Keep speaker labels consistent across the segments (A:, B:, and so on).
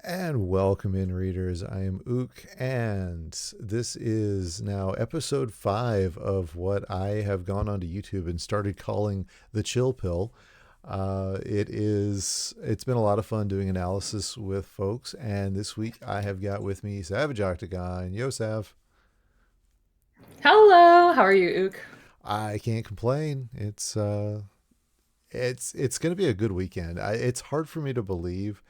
A: And welcome in, readers. I am Ook, and this is now episode 5 of what I have gone onto YouTube and started calling the Chill Pill. It's been a lot of fun doing analysis with folks, and this week I have got with me Savage Octagon. Yo, Sav.
B: Hello, how are you, Ook?
A: I can't complain. It's going to be a good weekend. It's hard for me to believe.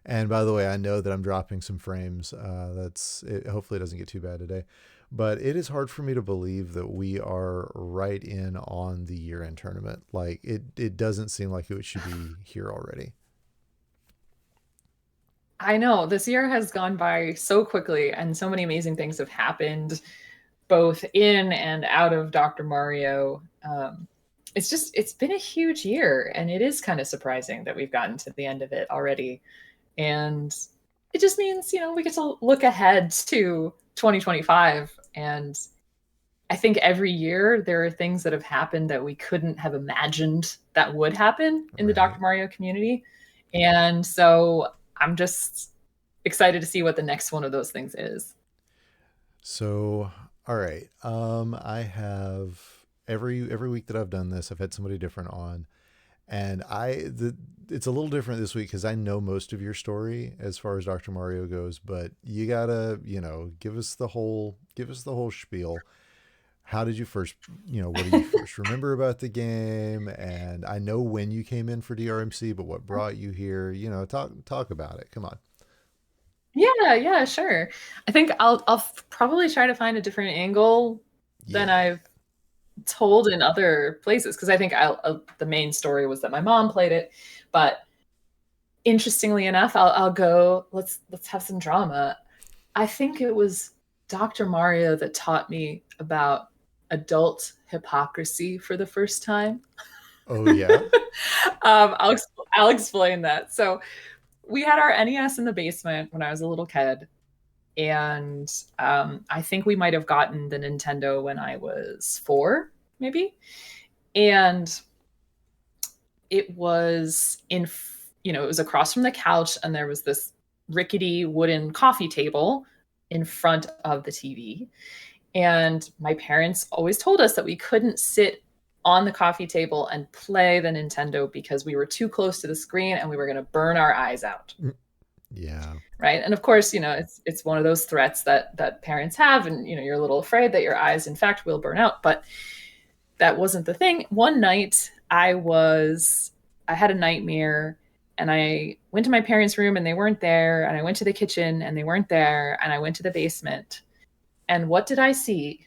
A: And by the way, I know that I'm dropping some frames. Hopefully it doesn't get too bad today. But it is hard for me to believe that we are right in on the year-end tournament. Like it doesn't seem like it should be here already.
B: I know this year has gone by so quickly, and so many amazing things have happened, both in and out of Dr. Mario. It's been a huge year, and it is kind of surprising that we've gotten to the end of it already. And it just means, we get to look ahead to 2025. And I think every year there are things that have happened that we couldn't have imagined that would happen in the
A: Right.
B: Dr. Mario community. And so I'm just excited to see what the next one of those things is.
A: So, all right. I have every week that I've done this, I've had somebody different on. And it's a little different this week because I know most of your story as far as Dr. Mario goes, but you gotta, give us the whole spiel. How did you first, what do you first remember about the game? And I know when you came in for DrMC, but what brought you here? Talk about it. Come on.
B: Yeah, sure. I think I'll probably try to find a different angle than
A: Yeah.
B: I've told in other places because I think the main story was that my mom played it, but interestingly enough, I'll go. Let's have some drama. I think it was Dr. Mario that taught me about adult hypocrisy for the first time.
A: Oh yeah.
B: I'll explain that. So we had our NES in the basement when I was a little kid, and I think we might have gotten the Nintendo when I was 4, maybe. And it was it was across from the couch, and there was this rickety wooden coffee table in front of the TV. And my parents always told us that we couldn't sit on the coffee table and play the Nintendo because we were too close to the screen and we were going to burn our eyes out.
A: Yeah.
B: Right. And of course, it's one of those threats that parents have, and you're a little afraid that your eyes, in fact, will burn out. But that wasn't the thing. One night I had a nightmare, and I went to my parents' room and they weren't there. And I went to the kitchen and they weren't there. And I went to the basement. And what did I see?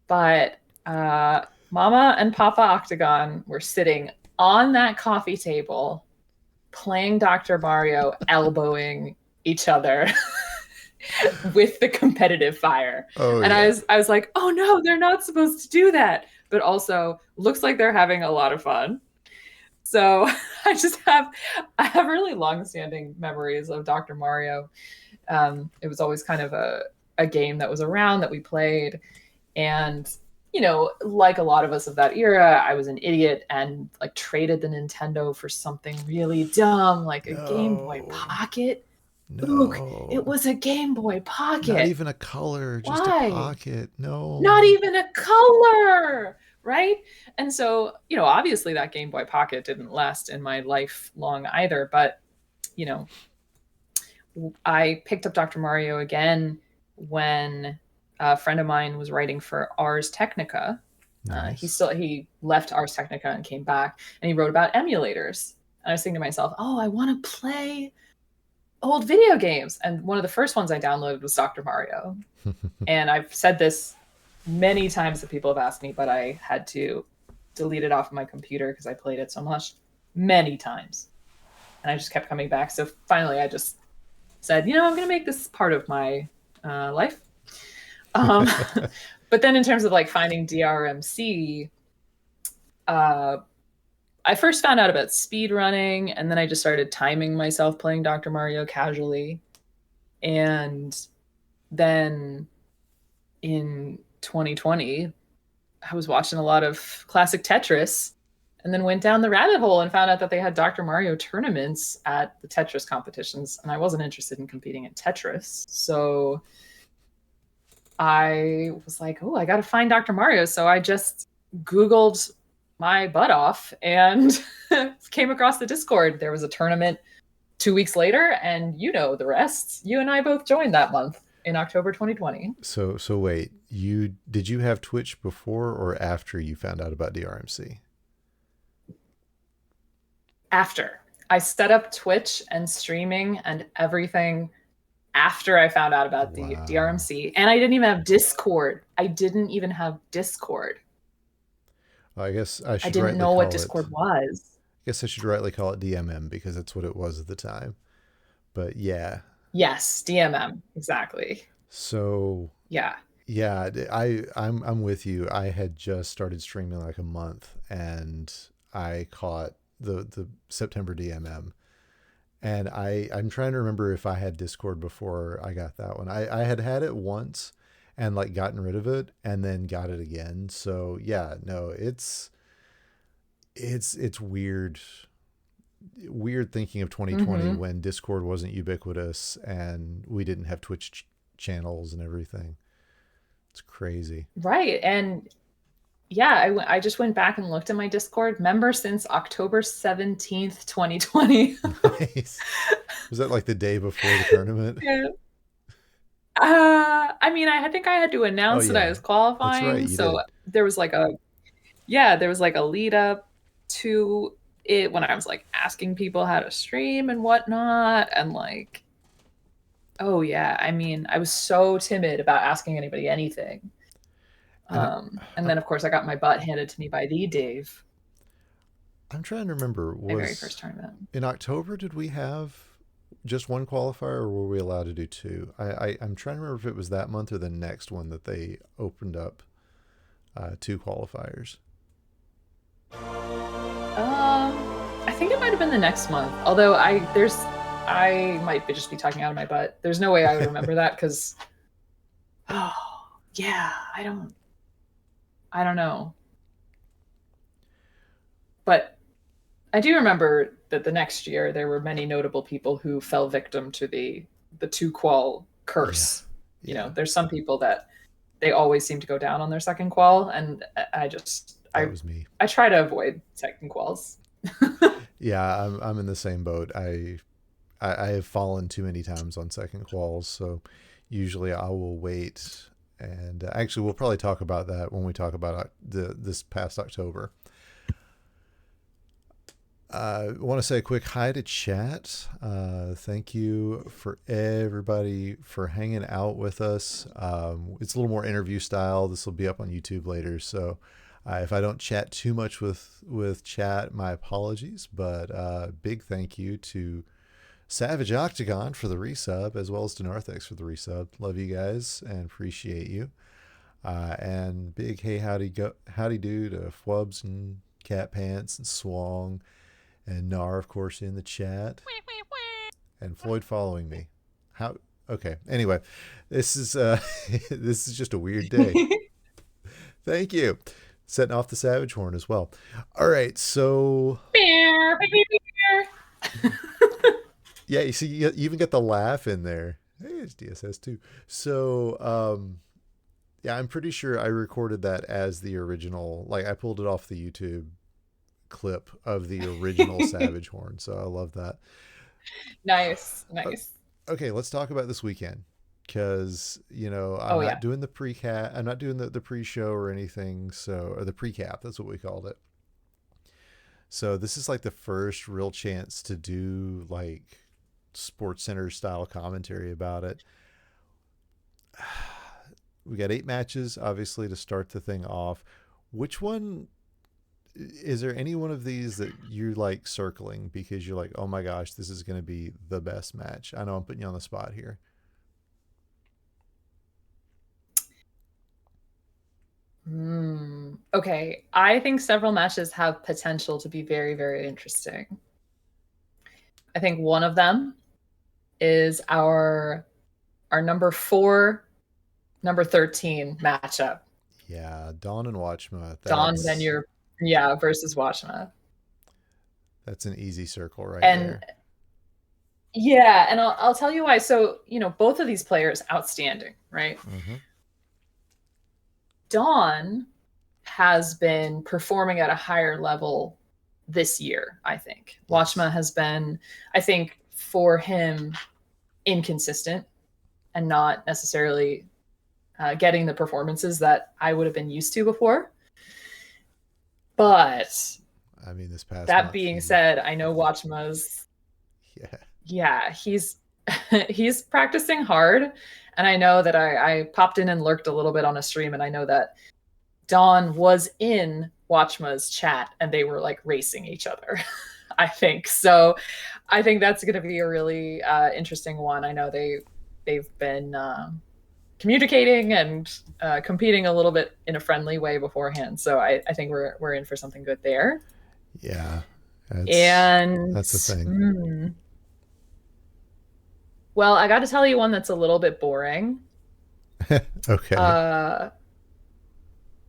B: But Mama and Papa Octagon were sitting on that coffee table playing Dr. Mario, elbowing each other with the competitive fire.
A: Oh
B: And
A: yeah.
B: I was like, oh no, they're not supposed to do that. But also looks like they're having a lot of fun. So I have really long-standing memories of Dr. Mario. It was always kind of a game that was around that we played. And like a lot of us of that era, I was an idiot and like traded the Nintendo for something really dumb, like a Game Boy
A: No.
B: Pocket. Ook, it
A: No.
B: was a Game Boy
A: Not
B: Pocket.
A: even a color, just a
B: Why?
A: pocket.
B: Not
A: No.
B: even a color, right? And so, obviously that Game Boy Pocket didn't last in my life long either, but you know, I picked up Dr. Mario again when a friend of mine was writing for Ars Technica.
A: Nice.
B: He left Ars Technica and came back, and he wrote about emulators. And I was thinking to myself, oh, I want to play old video games. And one of the first ones I downloaded was Dr. Mario. And I've said this many times that people have asked me, but I had to delete it off of my computer because I played it so much, many times. And I just kept coming back. So finally, I just said, I'm going to make this part of my life. Um, but then in terms of like finding DRMC, uh, I first found out about speed running, and then I just started timing myself playing Dr. Mario casually. And then in 2020, I was watching a lot of classic Tetris, and then went down the rabbit hole and found out that they had Dr. Mario tournaments at the Tetris competitions. And I wasn't interested in competing in Tetris. So I was like, oh, I got to find Dr. Mario. So I just Googled my butt off and came across the Discord. There was a tournament 2 weeks later, and you know the rest. You and I both joined that month in October 2020.
A: So wait, did you have Twitch before or after you found out about DRMC?
B: After I set up Twitch and streaming and everything after I found out about the
A: Wow.
B: DRMC, and I didn't even have Discord. I didn't even have Discord.
A: Well, I guess I
B: I
A: should
B: didn't
A: rightly
B: know what
A: call it.
B: Discord was.
A: I guess I should rightly call it DMM because that's what it was at the time. But yeah.
B: Yes, DMM, exactly.
A: So
B: Yeah.
A: yeah, I'm with you. I had just started streaming like a month, and I caught the September DMM. And I'm trying to remember if I had Discord before I got that one. I had it once and like gotten rid of it and then got it again. So yeah, no, it's weird thinking of 2020
B: Mm-hmm.
A: when Discord wasn't ubiquitous and we didn't have Twitch channels and everything. It's crazy.
B: Right. And yeah, I just went back and looked at my Discord member since October 17th, 2020.
A: Nice. Was that like the day before the tournament?
B: Yeah. I mean, I think I had to
A: Oh
B: announce that I
A: yeah,
B: was
A: that's right.
B: qualifying,
A: You
B: so
A: did.
B: there was like a yeah, there was like a lead up to it when I was like asking people how to stream and whatnot, and like, oh yeah, I mean, I was so timid about asking anybody anything.
A: And
B: And
A: I'm
B: then of course I got my butt handed to me by the Dave,
A: I'm trying to remember.
B: my very
A: Was
B: first tournament.
A: in October did we have just one qualifier, or were we allowed to do two? I'm trying to remember if it was that month or the next one that they opened up two qualifiers.
B: I think it might have been the next month. Although I might just be talking out of my butt. There's no way I would remember that because oh yeah, I don't know. But I do remember that the next year there were many notable people who fell victim to the two qual
A: Yeah,
B: curse. You know,
A: yeah,
B: there's some people that they always seem to go down on their second qual, and I just
A: that was me.
B: I try to avoid second quals.
A: Yeah, I'm in the same boat. I have fallen too many times on second quals, so usually I will wait. And actually, we'll probably talk about that when we talk about this past October. I want to say a quick hi to chat. Thank you for everybody for hanging out with us. It's a little more interview style. This will be up on YouTube later, so if I don't chat too much with chat, my apologies. But big thank you to Savage Octagon for the resub, as well as to Narthex for the resub. Love you guys and appreciate you. And big hey howdy do to Fwubs and Cat Pants and Swong and Nar, of course, in the chat, and Floyd following me. How? Okay. Anyway, this is this is just a weird day. Thank you. Setting off the Savage Horn as well. All right. So yeah, you see, you even get the laugh in there. Hey, it's DSS too. So yeah, I'm pretty sure I recorded that as the original. Like I pulled it off the YouTube clip of the original Savage Horn. So I love that.
B: Nice,
A: Uh,
B: nice.
A: okay, let's talk about this weekend because I'm
B: Oh
A: not
B: yeah.
A: doing the pre-cap, I'm not doing the pre-show or anything. So or the pre-cap, that's what we called it. So this is like the first real chance to do like Sports Center style commentary about it. We got 8 matches, obviously, to start the thing off. Which one is there any one of these that you're like circling because you're like, oh my gosh, this is going to be the best match? I know I'm putting you on the spot here.
B: Okay, I think several matches have potential to be very, very interesting. I think one of them is our number 4, number 13 matchup.
A: Yeah, Dawn and Watchma.
B: Dawn, then
A: That's
B: your Yeah, versus Watchma.
A: That's an easy circle right
B: And
A: there.
B: yeah, and I'll tell you why. So, both of these players outstanding, right?
A: Mm-hmm.
B: Dawn has been performing at a higher level this year, I think.
A: Yes.
B: Watchma has been, I think, for him, inconsistent and not necessarily getting the performances that I would have been used to before. But
A: I mean, this past
B: that
A: month,
B: being
A: he,
B: said, I know Watchma's,
A: yeah,
B: yeah, he's practicing hard. And I know that I popped in and lurked a little bit on a stream, and I know that Dawn was in Watchma's chat and they were like racing each other. I think so. I think that's going to be a really interesting one. I know they've been communicating and competing a little bit in a friendly way beforehand. So I think we're in for something good there.
A: yeah, that's the
B: And
A: thing.
B: well, I got to tell you one that's a little bit boring.
A: Okay.
B: Uh,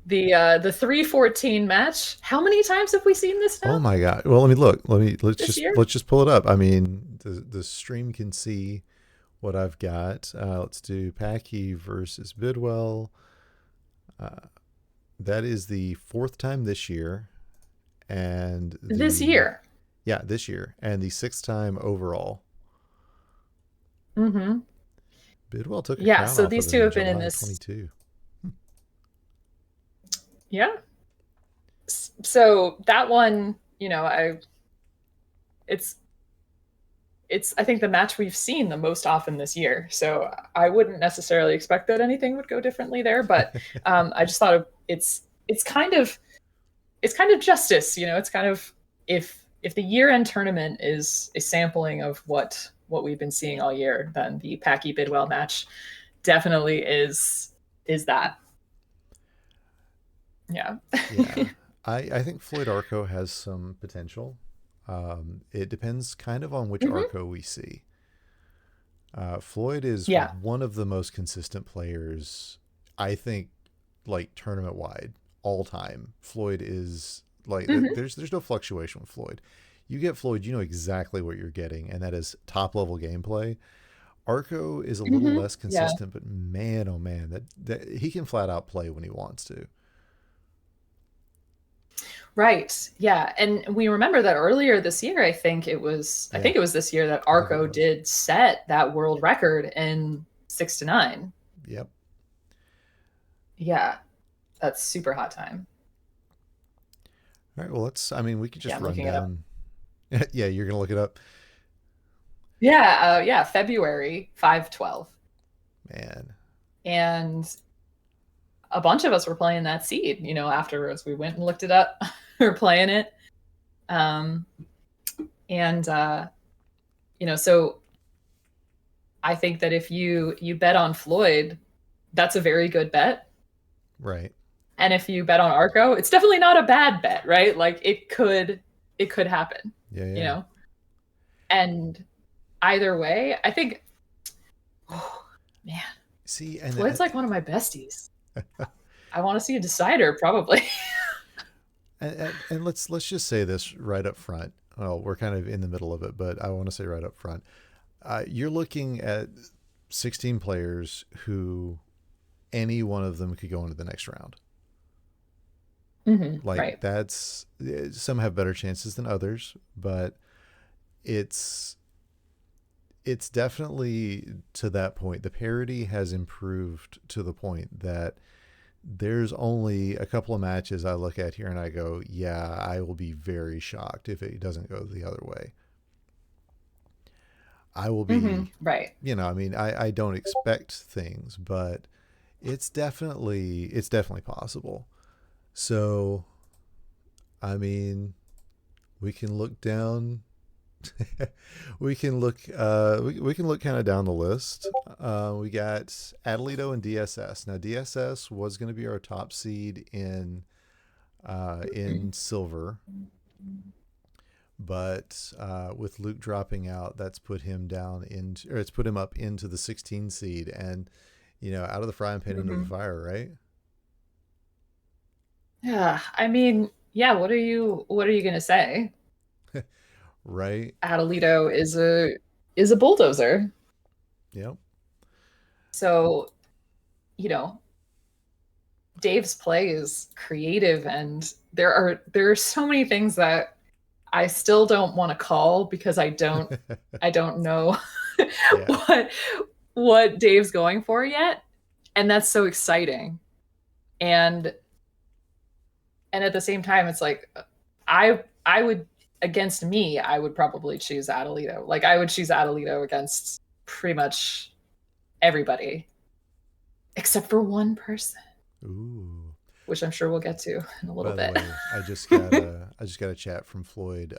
B: the 314 match. How many times have we seen this
A: Oh
B: now
A: my God. Well, let me look. Let's
B: this
A: just
B: year?
A: let's just pull it up. I mean, the stream can see what I've got. Let's do Packy versus Bidwell. Uh, that is the fourth time this year, and
B: This
A: the
B: year.
A: yeah this year, and the sixth time overall.
B: Mm-hmm.
A: Bidwell took a
B: Yeah,
A: crown
B: so
A: off of
B: these
A: him
B: two
A: in
B: have been in
A: July
B: this.
A: 22.
B: Yeah. So that one, it's I think the match we've seen the most often this year. So I wouldn't necessarily expect that anything would go differently there, but I just thought it's kind of justice, It's kind of if the year end tournament is a sampling of what we've been seeing all year, then the Packy Bidwell match definitely is that. Yeah.
A: Yeah, I think Floyd Arco has some potential. It depends kind of on which
B: Hmm.
A: Arco we see. Floyd is
B: Yeah.
A: one of the most consistent players, I think, like tournament wide, all time. Floyd is like
B: Hmm.
A: there's no fluctuation with Floyd. You get Floyd, you know exactly what you're getting, and that is top level gameplay. Arco is a little
B: Hmm.
A: less
B: Yeah.
A: consistent, but man, oh man, that he can flat out play when he wants to.
B: Right. Yeah. And we remember that earlier this year, I
A: Yeah,
B: think it was this year that
A: I think it
B: Arco
A: was.
B: did set that world record in 6 to 9.
A: Yep.
B: Yeah. That's super hot time.
A: All right. Well, let's. I mean, we could
B: Yeah.
A: just
B: I'm
A: run
B: looking it up.
A: down. Yeah, you're gonna look it up,
B: Yeah. Yeah. February 5/12.
A: man.
B: And a bunch of us were playing that seed, afterwards. We went and looked it up. We were playing it. Um, and, so I think that if you bet on Floyd, that's a very good bet.
A: Right.
B: And if you bet on Arco, it's definitely not a bad bet, right? Like it could happen,
A: Yeah,
B: you
A: yeah.
B: know. And either way, I think, oh man,
A: See,
B: Floyd's like one of my besties. I want to see a decider probably.
A: and let's just say this right up front. Well, we're kind of in the middle of it, but I want to say right up front. You're looking at 16 players who any one of them could go into the next round. Like
B: Right.
A: that's some have better chances than others, but it's it's definitely to that point. The parity has improved to the point that there's only a couple of matches I look at here and I go, yeah, I will be very shocked if it doesn't go the other way. I will be,
B: Right.
A: I mean, I don't expect things, but it's definitely possible. So, I mean, we can look down. We can look kind of down the list. We got Adelito and DSS. Now DSS was going to be our top seed in silver, but with Luke dropping out, that's put him down into, or it's put him up into the 16 seed, and out of the frying pan into the
B: Hmm.
A: fire, right?
B: Yeah. I mean, yeah, what are you gonna say?
A: Right?
B: Adelito is a bulldozer.
A: Yep.
B: So, you know, Dave's play is creative, and there are so many things that I still don't want to call because I don't know
A: Yeah.
B: what what Dave's going for yet. And that's so exciting. And at the same time, it's like I would, against me, I would probably choose Adelito. Like I would choose Adelito against pretty much everybody except for one person,
A: Ooh.
B: which I'm sure we'll get to in a little
A: By the
B: bit.
A: way, I just got a chat from Floyd,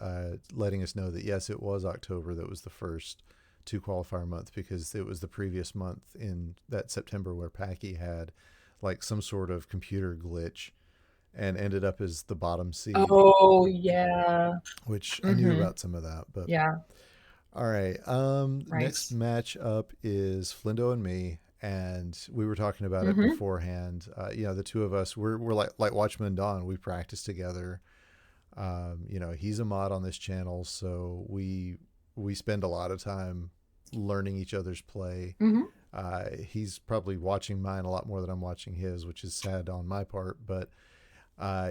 A: letting us know that yes, it was October that was the first two qualifier month because it was the previous month in that September where Packy had like some sort of computer glitch and ended up as the bottom seed,
B: Oh yeah.
A: which I knew
B: Mm-hmm.
A: about some of that. But
B: Yeah.
A: all right,
B: Right.
A: next match up is Flindo and me, and we were talking about it
B: Mm-hmm.
A: beforehand. The two of us, we're like Watchman and Dawn. We practice together. He's a mod on this channel, so we spend a lot of time learning each other's play.
B: Mm-hmm.
A: He's probably watching mine a lot more than I'm watching his, which is sad on my part. But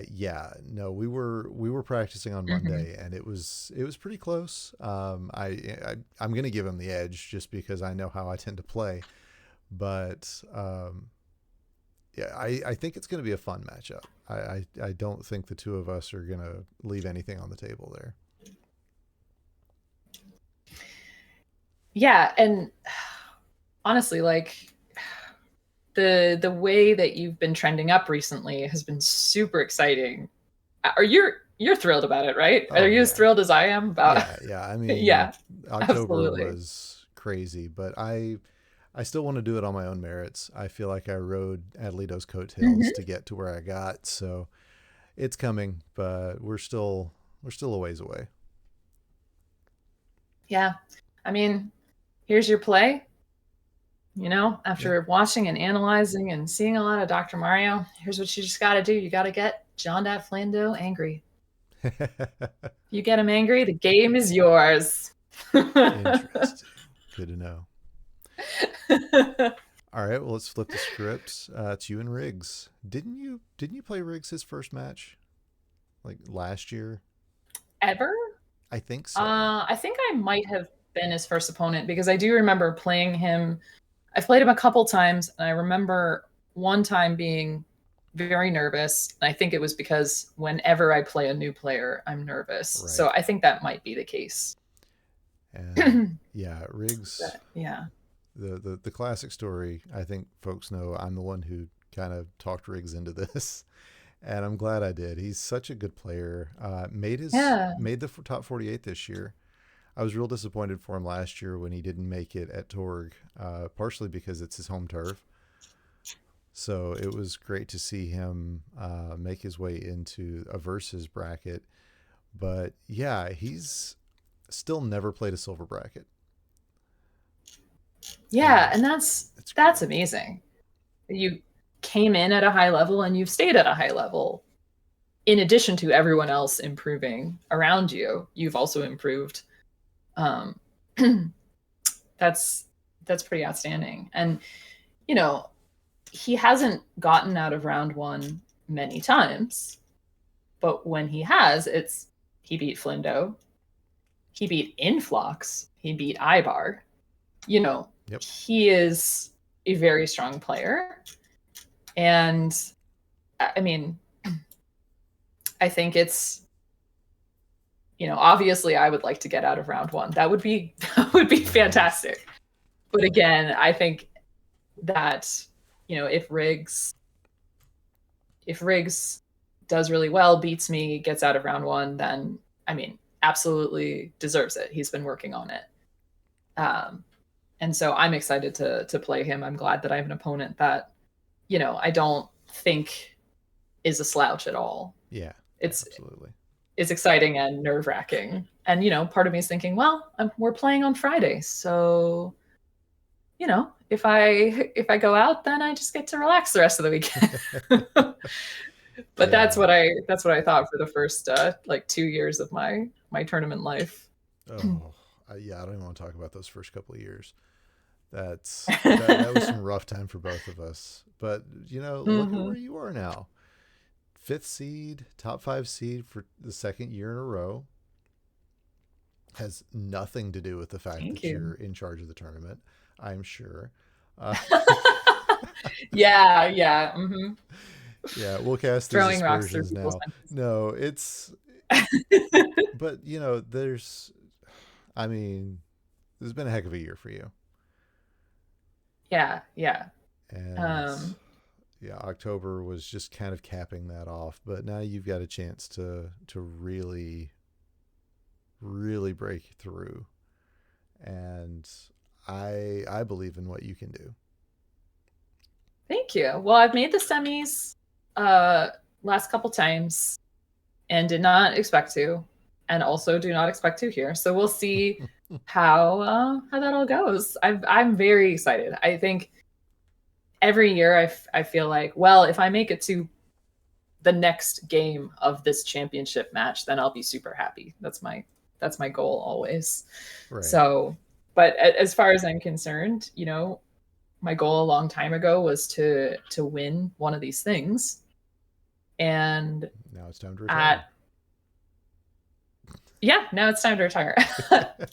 A: yeah, no, we were practicing on
B: Mm-hmm.
A: Monday, and it was pretty close. I'm gonna give him the edge just because I know how I tend to play, but yeah, I think it's gonna be a fun matchup. I don't think the two of us are gonna leave anything on the table there.
B: Yeah, and honestly, like the way that you've been trending up recently has been super exciting. Are you're thrilled about it, right? Are
A: Oh
B: you as
A: yeah,
B: thrilled as I am about?
A: yeah. I mean,
B: Yeah,
A: October
B: absolutely.
A: was crazy, but I still want to do it on my own merits. I feel like I rode Adelito's coattails
B: Hmm.
A: to get to where I got, so it's coming, but we're still a ways away.
B: Yeah. I mean, here's your play.
A: Yeah.
B: After watching and analyzing and seeing a lot of Dr. Mario, here's what you just got to do. You got to get John Dat Flando angry. If you get him angry, the game is yours.
A: Interesting. Good to know. All right, well let's flip the script. It's you and Riggs. Didn't you play Riggs his first match like last year?
B: Ever?
A: I think so.
B: I think I might have been his first opponent because I do remember playing him. I've played him a couple times, and I remember one time being very nervous. And I think it was because whenever I play a new player, I'm nervous. So
A: Right.
B: I think that might be the case.
A: And yeah, Riggs,
B: But yeah.
A: the classic story. I think folks know I'm the one who kind of talked Riggs into this, and I'm glad I did. He's such a good player.
B: Yeah.
A: Made the top 48 this year. I was real disappointed for him last year when he didn't make it at Torg, partially because it's his home turf. So it was great to see him make his way into a versus bracket. But yeah, he's still never played a silver bracket,
B: Yeah,
A: and
B: and that's
A: it's
B: that's
A: great.
B: amazing. You came in at a high level and you've stayed at a high level. In addition to everyone else improving around you, you've also improved. Um, that's that's pretty outstanding. And you know, he hasn't gotten out of round one many times, but when he has, he beat Flindo, he beat Influx, he beat Ibar. You know,
A: Yep.
B: he is a very strong player, and I mean, I think it's obviously I would like to get out of round one. That would be that would be
A: Nice.
B: fantastic. But again, I think that if Riggs does really well, beats me, gets out of round one, then I mean, absolutely deserves it. He's been working on it. Um, and so I'm excited to play him. I'm glad that I have an opponent that, I don't think is a slouch at all.
A: Yeah.
B: It's
A: Absolutely.
B: it's exciting and nerve wracking. And part of me is thinking, well, we're playing on Friday, so if I go out, then I just get to relax the rest of the weekend. But
A: Yeah.
B: that's what I thought for the first like 2 years of my tournament life.
A: Oh, yeah. I don't even want to talk about those first couple of years. That was some rough time for both of us. But look at where
B: Hmm.
A: you are now. Fifth seed, top five seed for the second year in a row. Has nothing to do with the fact
B: Thank
A: that
B: you.
A: you're in charge of the tournament, I'm sure. Uh,
B: Yeah, yeah. Hmm.
A: yeah, we'll cast these
B: Throwing rocks through
A: aspersions
B: people's
A: now.
B: fences.
A: No, but I mean, this has been a heck of a year for you.
B: Yeah, yeah.
A: And
B: Um,
A: yeah, October was just kind of capping that off. But now you've got a chance to really, really break through. And I believe in what you can do.
B: Thank you. Well, I've made the semis uh last couple times and did not expect to, and also do not expect to here. So we'll see how that all goes. I'm very excited. I think every year I feel like, well, if I make it to the next game of this championship match, then I'll be super happy. That's my goal always.
A: Right.
B: So, but as far as I'm concerned, my goal a long time ago was to win one of these things. And
A: Now it's time to retire.
B: at yeah, now it's time to retire.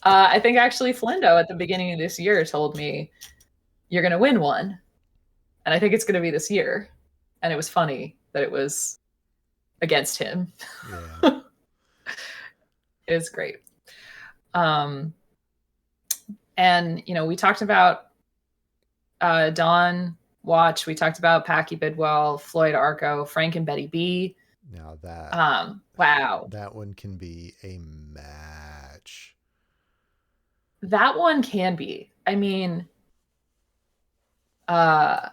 B: I think actually Flendo at the beginning of this year told me you're going to win one, and I think it's going to be this year. And it was funny that it was against him.
A: Yeah.
B: It was great. Um, and we talked about Don Watch. We talked about Packy Bidwell, Floyd Arco, Frank and Betty B.
A: Now
B: Wow,
A: that one can be a match.
B: that one can be. I mean, uh,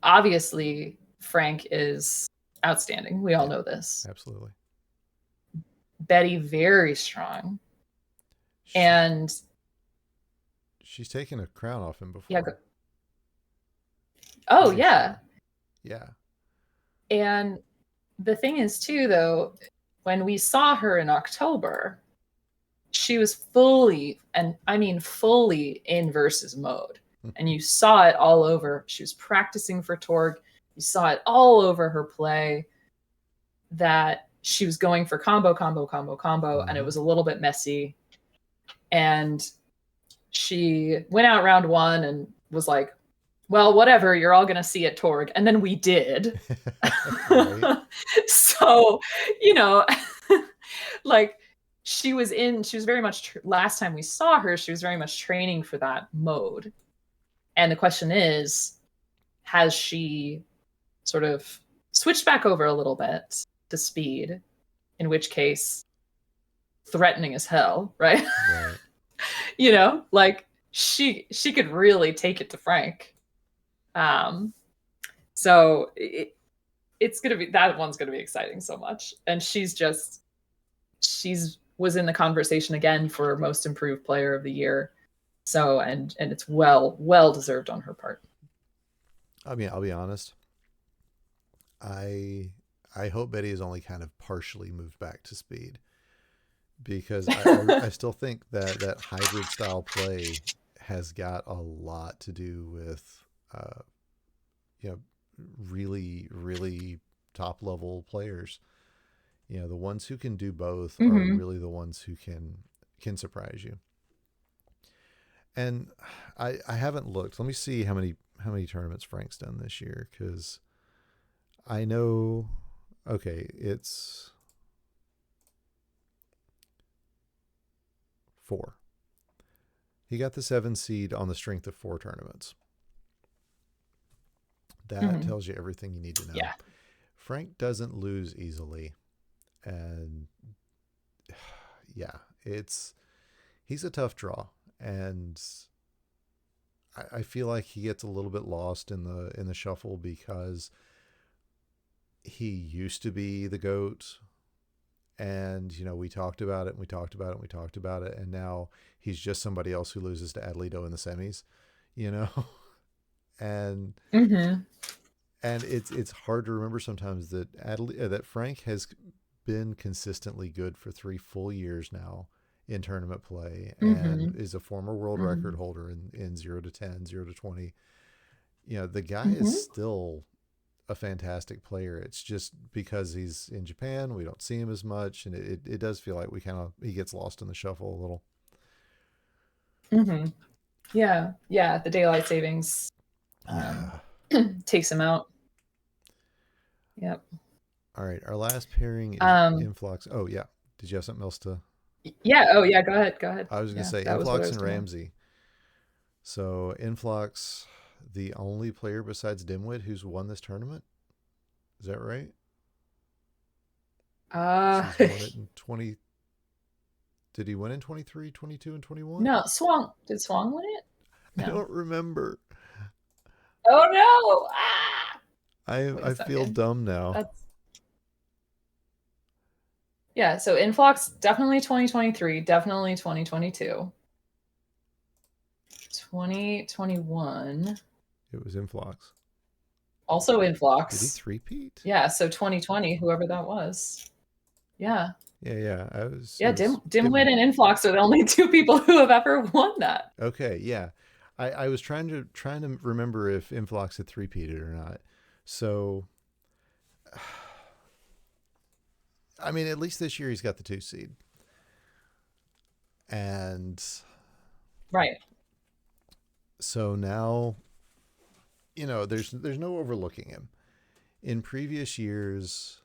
B: obviously Frank is outstanding. We all
A: Yeah,
B: know this.
A: absolutely.
B: Betty very strong,
A: She
B: and
A: she's taken a crown off him
B: yeah.
A: before.
B: Oh
A: Pretty
B: yeah,
A: sure. Yeah.
B: and the thing is too, though, when we saw her in October, she was fully, and I mean fully, in versus mode. And you saw it all over. She was practicing for Torg. You saw it all over her play that she was going for combo, combo, combo, combo, and it
A: Mm-hmm.
B: was a little bit messy. And she went out round one and was like, well, whatever, you're all going to see it, Torg. And then we did.
A: Right.
B: So, you know, like she was very much, last time we saw her, she was very much training for that mode. And the question is, has she sort of switched back over a little bit to speed? In which case, threatening as hell, right?
A: Right.
B: Like she could really take it to Frank. Um, so it's gonna be, that one's gonna be exciting so much. And she's was in the conversation again for most improved player of the year. So and it's well deserved on her part.
A: I mean, I'll be honest. I I hope Betty has only kind of partially moved back to speed because I still think that hybrid style play has got a lot to do with uh, you know really really top level players. The ones who can do both are
B: Mm-hmm.
A: really the ones who can surprise you. And I haven't looked. Let me see how many tournaments Frank's done this year because I know. Okay, it's four. He got the 7 seed on the strength of 4 tournaments. That
B: Mm-hmm.
A: tells you everything you need to know.
B: Yeah.
A: Frank doesn't lose easily, and yeah, he's a tough draw, and I feel like he gets a little bit lost in the shuffle because he used to be the goat, and we talked about it and we talked about it and we talked about it, and now he's just somebody else who loses to Adlito in the semis, you know, and
B: Mm-hmm.
A: and it's hard to remember sometimes that that Frank has been consistently good for 3 full years now in tournament play, and
B: Mm-hmm.
A: is a former world record
B: Mm-hmm.
A: holder in 0 to 10, 0 to 20. The guy is
B: Mm-hmm.
A: still a fantastic player. It's just because he's in Japan, we don't see him as much, and it does feel like he gets lost in the shuffle a little.
B: Mm-hmm. Yeah, yeah. The daylight savings um,
A: Yeah.
B: takes him out. Yep.
A: All right. Our last pairing is
B: Um,
A: Influx. Oh yeah. Did you have something else to?
B: yeah. Oh, yeah. Go ahead. Go ahead.
A: I was gonna
B: Yeah,
A: say
B: that was what I
A: Influx
B: was
A: and
B: gonna.
A: Ramsey. So Influx, the only player besides Dimwit who's won this tournament. Is that right?
B: Uh,
A: He's won it in 20. Did he win in 23, 22, and 21?
B: no, Swang. Did Swang win it?
A: I
B: No.
A: don't remember.
B: Oh no! Ah! Wait a
A: I feel
B: second.
A: dumb now.
B: That's yeah. So Influx definitely 2023, definitely 2022, 2021,
A: It was Influx.
B: also
A: Did he
B: Influx.
A: three-peat?
B: Yeah. So 2020, whoever that was. Yeah.
A: Yeah, yeah. I was. It
B: Yeah.
A: was
B: Dimwit
A: Dimwit.
B: and Influx are the only two people who have ever won that.
A: Okay, yeah. I was trying to remember if Influx had three-peated or not. So, I mean, at least this year he's got the 2 seed, and
B: Right.
A: so now there's no overlooking him. In previous years,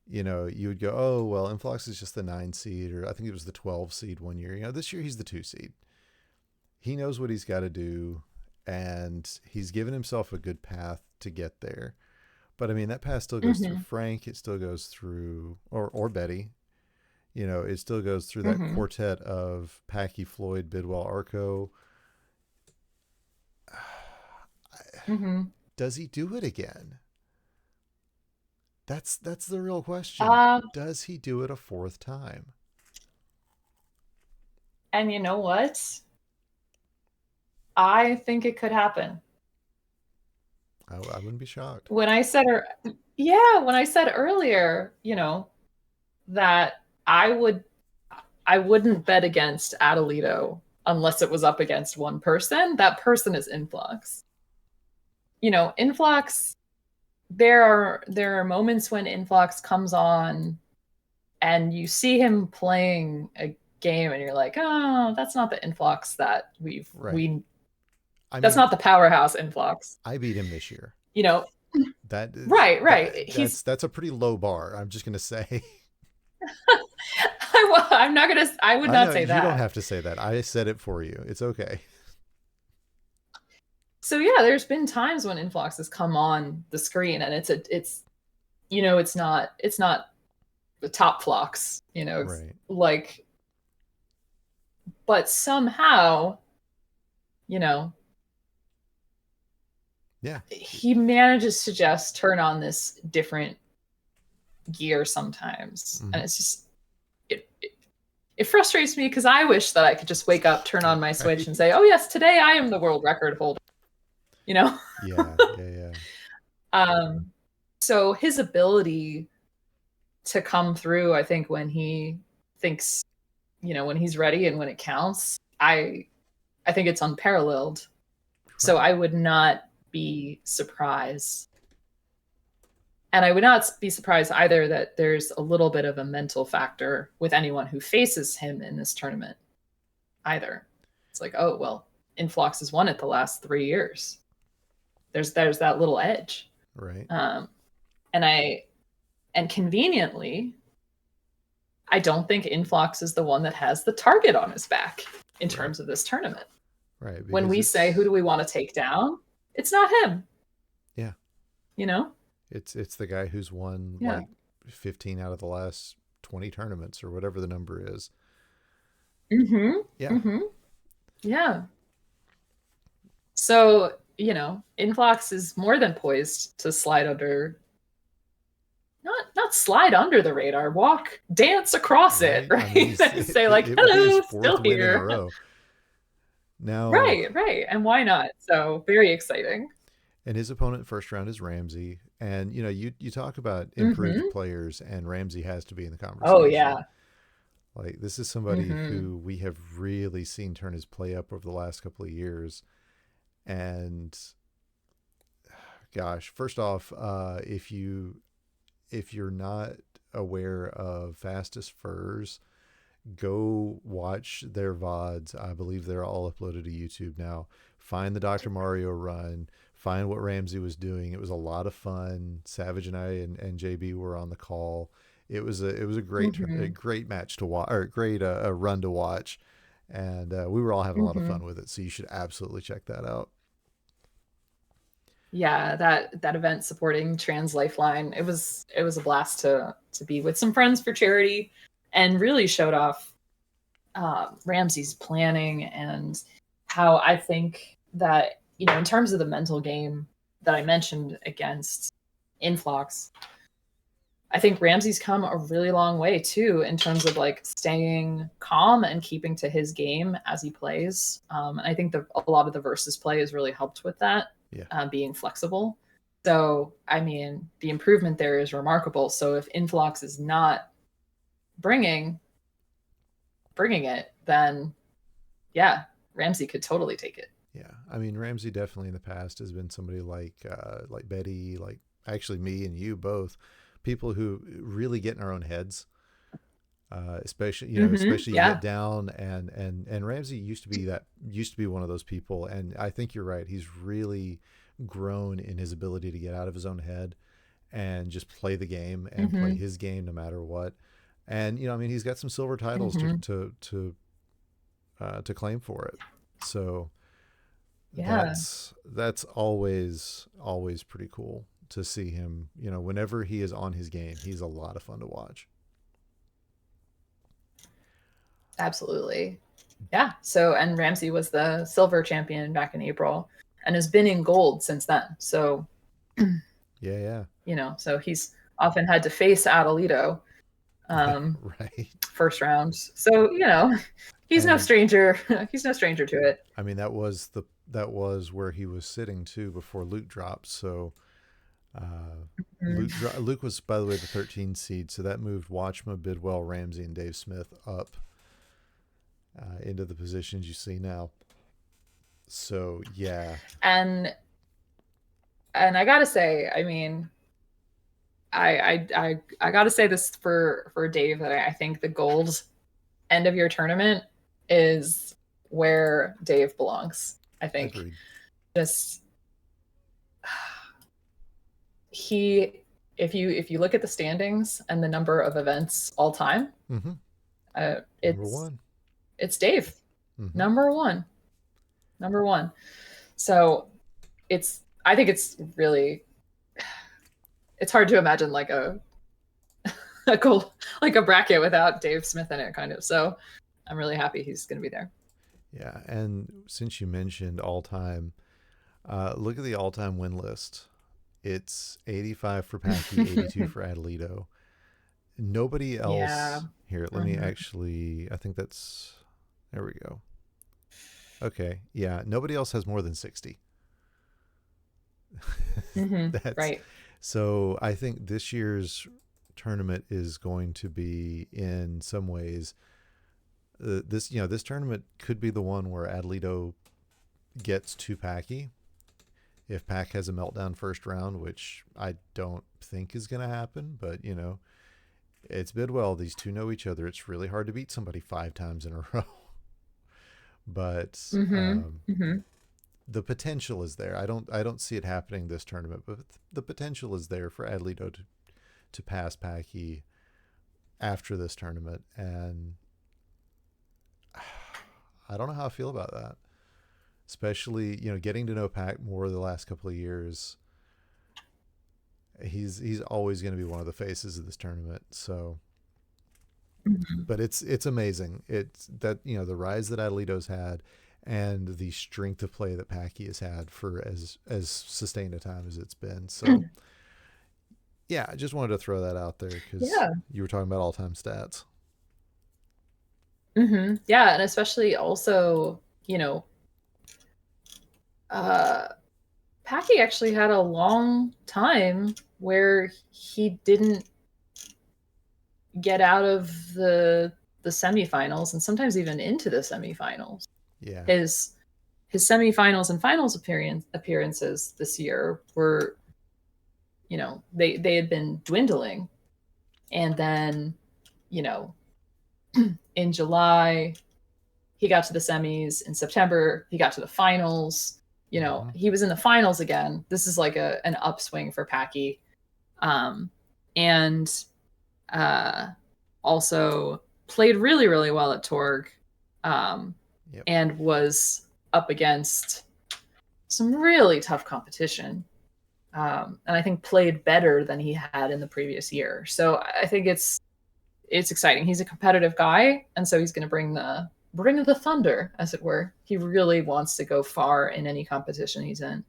A: you would go, oh well, Influx is just the 9 seed, or I think it was the 12 seed one year. This year he's the 2 seed. He knows what he's got to do, and he's given himself a good path to get there. But I mean, that path still goes through
B: Mm-hmm.
A: Frank. It still goes through or Betty. It still goes through that
B: Mm-hmm.
A: quartet of Packy, Floyd, Bidwell, Arco.
B: Mm-hmm.
A: Does he do it again? That's the real question.
B: Um,
A: Does he do it a fourth time?
B: and you know what? I think it could happen.
A: I wouldn't be shocked.
B: When I said, yeah, when I said earlier, that I wouldn't bet against Adelito unless it was up against one person. That person is Influx. Influx. There are moments when Influx comes on, and you see him playing a game, and you're like, oh, that's not the Influx that
A: Right. I
B: that's
A: mean,
B: not the powerhouse Influx.
A: I beat him this year.
B: You know,
A: That is
B: right, right.
A: that's a pretty low bar. I'm just gonna say.
B: I'm not gonna. I would
A: I
B: not
A: know
B: say
A: you don't
B: that.
A: have to say that. I said it for you. It's okay.
B: So yeah, there's been times when Influx has come on the screen, and it's not the top flux. It's
A: Right.
B: like, but somehow, you know,
A: Yeah.
B: he manages to just turn on this different gear sometimes,
A: Mm-hmm.
B: and it's just it frustrates me because I wish that I could just wake up, turn on my Switch,
A: Right.
B: and say, "Oh yes, today I am the world record holder." You know.
A: Yeah. Yeah. Yeah.
B: um, so his ability to come through, I think, when he thinks, when he's ready and when it counts, I think it's unparalleled. So
A: Right.
B: I would not be surprised. And I would not be surprised either that there's a little bit of a mental factor with anyone who faces him in this tournament either. It's like, oh, well, Influx has won it the last 3 years. There's that little edge.
A: Right.
B: And conveniently, I don't think Influx is the one that has the target on his back in
A: Right.
B: terms of this tournament.
A: Right.
B: When we say, who do we want to take down? It's not him.
A: Yeah. It's the guy who's won like 15 out of the last 20 tournaments or whatever the number is.
B: Mm-hmm.
A: Yeah.
B: Mm-hmm. Yeah. So, Influx is more than poised to slide under, not slide under the radar, dance across it, right?
A: I mean,
B: And say like,
A: it would be
B: hello,
A: his fourth
B: still
A: win in a
B: here.
A: row. Now,
B: Right. And why not? So very exciting.
A: And his opponent first round is Ramsey. And you talk about improved
B: Mm-hmm.
A: players, and Ramsey has to be in the
B: Oh
A: conversation.
B: yeah.
A: Like, this is somebody
B: Mm-hmm.
A: who we have really seen turn his play up over the last couple of years. And gosh, first off, if you're not aware of Fastest Furs, go watch their VODs. I believe they're all uploaded to YouTube now. Find the Dr. Mario run. Find what Ramsey was doing. It was a lot of fun. Savage and I and JB were on the call. It was a
B: Mm-hmm.
A: great match to watch, or great a run to watch, and we were all having a lot of
B: Mm-hmm.
A: fun with it. So you should absolutely check that out.
B: Yeah, that event supporting Trans Lifeline, it was a blast to be with some friends for charity, and really showed off Ramsey's planning, and how I think that, in terms of the mental game that I mentioned against Influx, I think Ramsey's come a really long way too, in terms of like staying calm and keeping to his game as he plays. And I think a lot of the versus play has really helped with that,
A: Yeah,
B: being flexible. So, I mean, the improvement there is remarkable. So if Influx is not bringing bringing it, then yeah, Ramsey could totally take it.
A: yeah. I mean, Ramsey definitely in the past has been somebody like Betty, like actually me and you both, people who really get in our own heads.
B: Mm-hmm.
A: Especially you get
B: Yeah.
A: down, and Ramsey used to be one of those people, and I think you're right. He's really grown in his ability to get out of his own head and just play the game and play
B: Mm-hmm.
A: his game no matter what. And I mean, he's got some silver titles
B: Mm-hmm.
A: to claim for it. So
B: Yeah.
A: that's always pretty cool to see him. Whenever he is on his game, he's a lot of fun to watch.
B: Absolutely. Yeah. So, and Ramsey was the silver champion back in April and has been in gold since then. So,
A: Yeah, yeah.
B: so he's often had to face Adelito, um,
A: Right.
B: first round. So, he's no
A: And
B: stranger. He's no stranger to it.
A: I mean, that was where he was sitting too before Luke dropped. So
B: Mm-hmm.
A: Luke was, by the way, the 13 seed, so that moved Watchma, Bidwell, Ramsey, and Dave Smith up into the positions you see now. So yeah,
B: And and I gotta say, I mean, I gotta say this for Dave, that I think the gold end of your tournament is where Dave belongs. I think
A: agreed.
B: just he if you look at the standings and the number of events all time,
A: Mm-hmm.
B: uh,
A: Number
B: it's
A: one.
B: it's Dave,
A: Mm-hmm.
B: number one, number one. So I think it's hard to imagine like a cool, like a bracket without Dave Smith in it, kind of. So I'm really happy he's going to be there.
A: Yeah, and since you mentioned all time, look at the all time win list. It's 85 for Packy, 82 for Adelito. Nobody
B: Yeah.
A: else here. Let me
B: Mm-hmm.
A: actually. I think that's. There we go. Okay. Yeah. Nobody else has more than 60.
B: Mm-hmm.
A: That's
B: Right.
A: so. I think this year's tournament is going to be, in some ways, this tournament could be the one where Adelito gets to Packy if Pack has a meltdown first round, which I don't think is going to happen. But it's Bidwell. These two know each other. It's really hard to beat somebody 5 times in a row. But
B: Mm-hmm. Mm-hmm.
A: the potential is there. I don't see it happening this tournament, but the potential is there for Adelito to pass Packy after this tournament, and I don't know how I feel about that. Especially getting to know Pack more the last couple of years. He's always going to be one of the faces of this tournament. So,
B: Mm-hmm.
A: but it's amazing. It's that the rise that Adelito's had, and the strength of play that Packy has had for as sustained a time as it's been. So yeah, I just wanted to throw that out there because
B: Yeah.
A: you were talking about all time stats.
B: Mm-hmm. Yeah, and especially also, uh Packy actually had a long time where he didn't get out of the semifinals and sometimes even into the semifinals.
A: Yeah.
B: His semifinals and finals appearances this year were, they had been dwindling. And then, in July, he got to the semis. In September, he got to the finals. He was in the finals again. This is like an upswing for Packy. And also played really, really well at Torg,
A: Yep.
B: and was up against some really tough competition. And I think played better than he had in the previous year. So I think it's exciting. He's a competitive guy, and so he's going to bring the thunder, as it were. He really wants to go far in any competition he's in.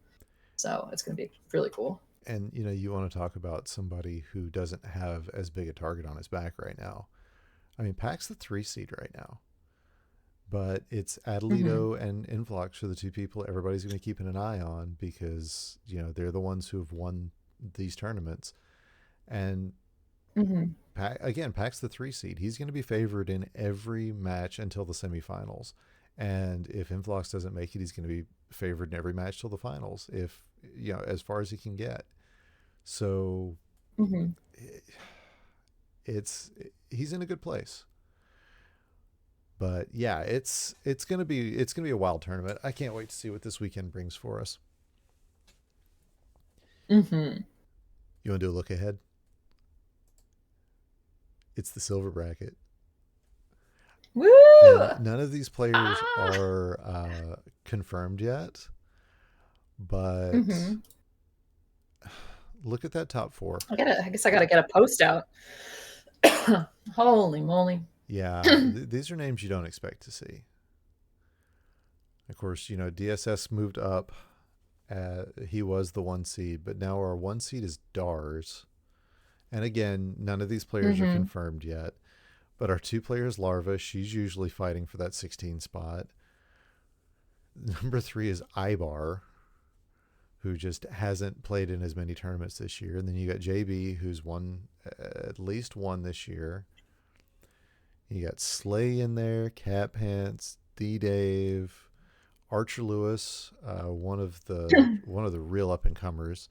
B: So it's going to be really cool.
A: And you want to talk about somebody who doesn't have as big a target on his back right now. I mean, Pac's the 3 seed right now, but it's Adelito and Influx are the two people everybody's going to keep an eye on because they're the ones who have won these tournaments. And Pac's the 3 seed. He's going to be favored in every match until the semifinals. And if Influx doesn't make it, he's going to be favored in every match till the finals, if as far as he can get. So he's in a good place. But yeah, it's gonna be a wild tournament. I can't wait to see what this weekend brings for us. You want to do a look ahead? It's the silver bracket.
B: Woo!
A: And none of these players are confirmed yet, but look at that top 4.
B: I guess I gotta get a post out. Holy moly!
A: Yeah, these are names you don't expect to see. Of course, DSS moved up. He was the 1 seed, but now our 1 seed is Dars. And again, none of these players are confirmed yet. But our 2 players, Larva, she's usually fighting for that 16 spot. Number 3 is Ibar, who just hasn't played in as many tournaments this year. And then you got JB, who's won at least one this year. You got Slay in there, Cat Pants, D Dave, Archer Lewis, one of the real up and comers.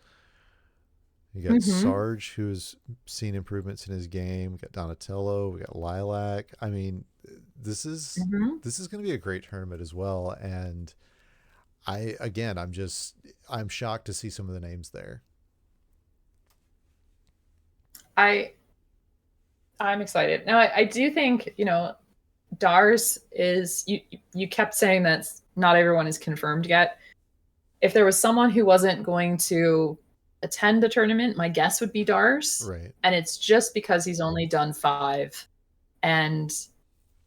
A: You got Sarge, who's seen improvements in his game. We got Donatello. We got Lilac. I mean, this is going to be a great tournament as well. And I'm shocked to see some of the names there.
B: I'm excited. Now, I do think, Dars is, you kept saying that not everyone is confirmed yet. If there was someone who wasn't going to attend the tournament, my guess would be Dars.
A: Right.
B: And it's just because he's only done 5. And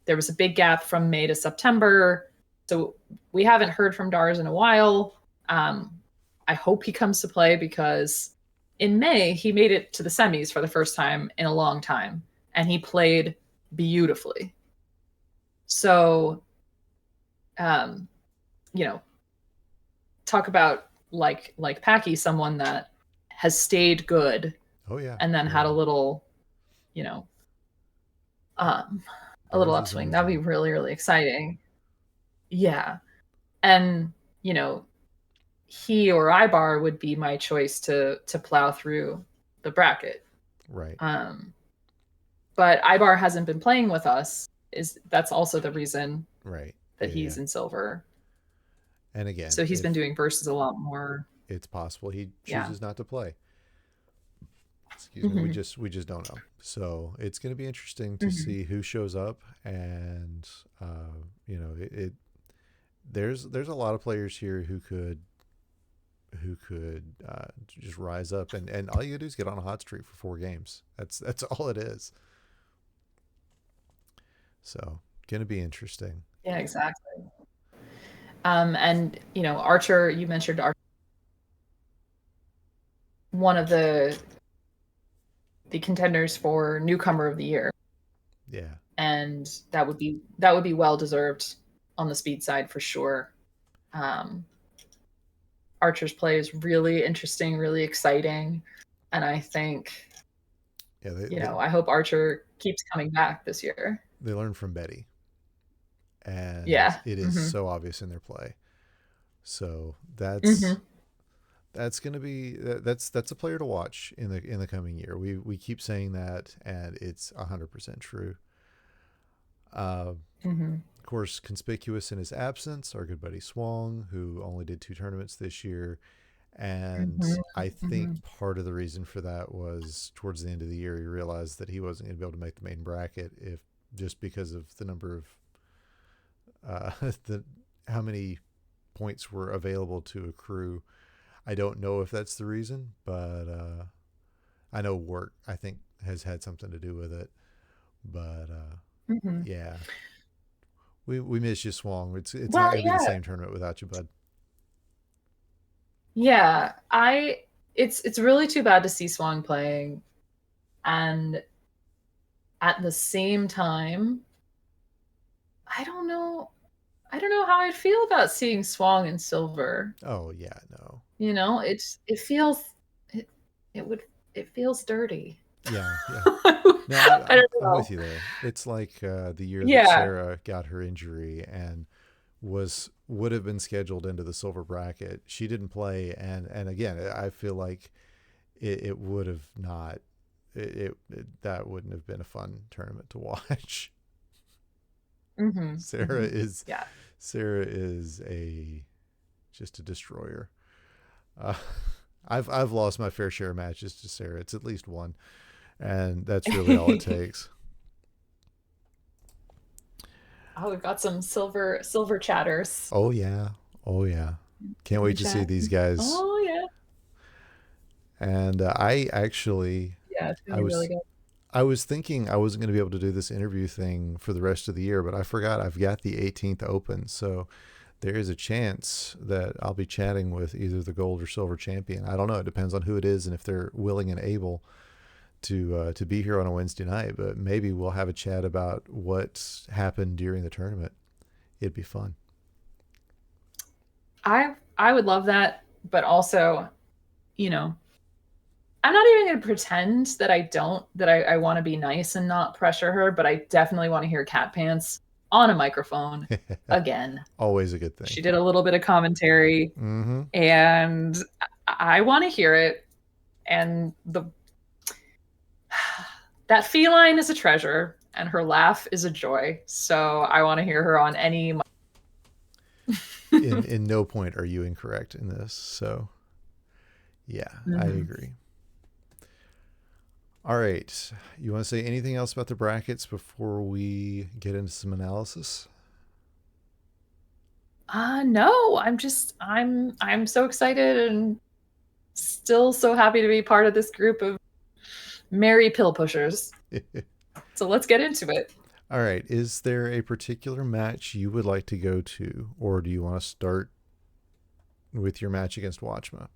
B: there was a big gap from May to September. So we haven't heard from Dars in a while. I hope he comes to play because in May, he made it to the semis for the first time in a long time. And he played beautifully. So, talk about like Packy, someone that has stayed good.
A: Oh yeah.
B: And then had a little, a little upswing. That'd be really, really exciting. Yeah. And, he or Ibar would be my choice to plow through the bracket.
A: Right.
B: But Ibar hasn't been playing with us. That's also the reason that he's in silver.
A: And again,
B: so he's been doing versus a lot more.
A: It's possible he chooses not to play. Excuse me. We just don't know. So it's going to be interesting to see who shows up, and there's a lot of players here who could just rise up, and all you gotta do is get on a hot streak for 4 games. That's all it is. So gonna be interesting.
B: Yeah, exactly. And Archer, you mentioned Archer, one of the contenders for newcomer of the year.
A: Yeah.
B: And that would be well deserved on the speed side for sure. Archer's play is really interesting, really exciting. And I think,
A: Yeah,
B: I hope Archer keeps coming back this year.
A: they learn from Betty, and
B: Yeah.
A: it is
B: Mm-hmm.
A: so obvious in their play. So
B: Mm-hmm.
A: that's going to be that's a player to watch in the coming year. We keep saying that, and it's 100% true. Uh,
B: Mm-hmm.
A: of course, conspicuous in his absence, our good buddy Swong, who only did 2 tournaments this year. And
B: Mm-hmm.
A: I
B: Mm-hmm.
A: think part of the reason for that was towards the end of the year, he realized that he wasn't going to be able to make the main bracket if just because of the number of the how many points were available to accrue. I don't know if that's the reason, but I know work I think has had something to do with it. But
B: Mm-hmm.
A: yeah, we miss you, Swong. It's not
B: Well,
A: going to be the
B: yeah.
A: same tournament without you, bud.
B: Yeah. It's really too bad to see Swang playing. And at the same time, I don't know. I don't know how I'd feel about seeing Swang in silver.
A: Oh yeah, no.
B: It feels it it would it feels dirty.
A: Yeah, yeah. No,
B: I don't
A: I'm with
B: know.
A: you there. It's like the year that
B: Yeah.
A: Sarah got her injury and would have been scheduled into the silver bracket. She didn't play, and again, I feel like it would have not. That wouldn't have been a fun tournament to watch.
B: Mm-hmm.
A: Sarah
B: Mm-hmm.
A: is
B: Yeah.
A: Sarah is a just a destroyer. Uh, I've lost my fair share of matches to Sarah. It's at least one, and that's really all it takes.
B: Oh, we've got some silver chatters
A: Oh yeah, oh yeah. Can't
B: in the
A: wait to see
B: chat.
A: these guys.
B: Oh yeah.
A: And I actually,
B: Yeah, it's gonna
A: I
B: be really
A: was
B: good.
A: I was thinking I wasn't going to be able to do this interview thing for the rest of the year, but I forgot I've got the 18th open. So there is a chance that I'll be chatting with either the gold or silver champion. I don't know. It depends on who it is and if they're willing and able to be here on a Wednesday night. But maybe we'll have a chat about what happened during the tournament. It'd be fun.
B: I would love that, but also, you know, I'm not even going to pretend that I don't, that I want to be nice and not pressure her, but I definitely want to hear Cat Pants on a microphone again.
A: Always a good thing.
B: She did a little bit of commentary,
A: Mm-hmm.
B: and I want to hear it. And that feline is a treasure, and her laugh is a joy. So I want to hear her on any.
A: In no point are you incorrect in this. So yeah, I
B: Mm-hmm.
A: agree. All right. You want to say anything else about the brackets before we get into some analysis?
B: No, I'm so excited and still so happy to be part of this group of merry pill pushers. So let's get into it.
A: All right. Is there a particular match you would like to go to, or do you want to start with your match against Watchma?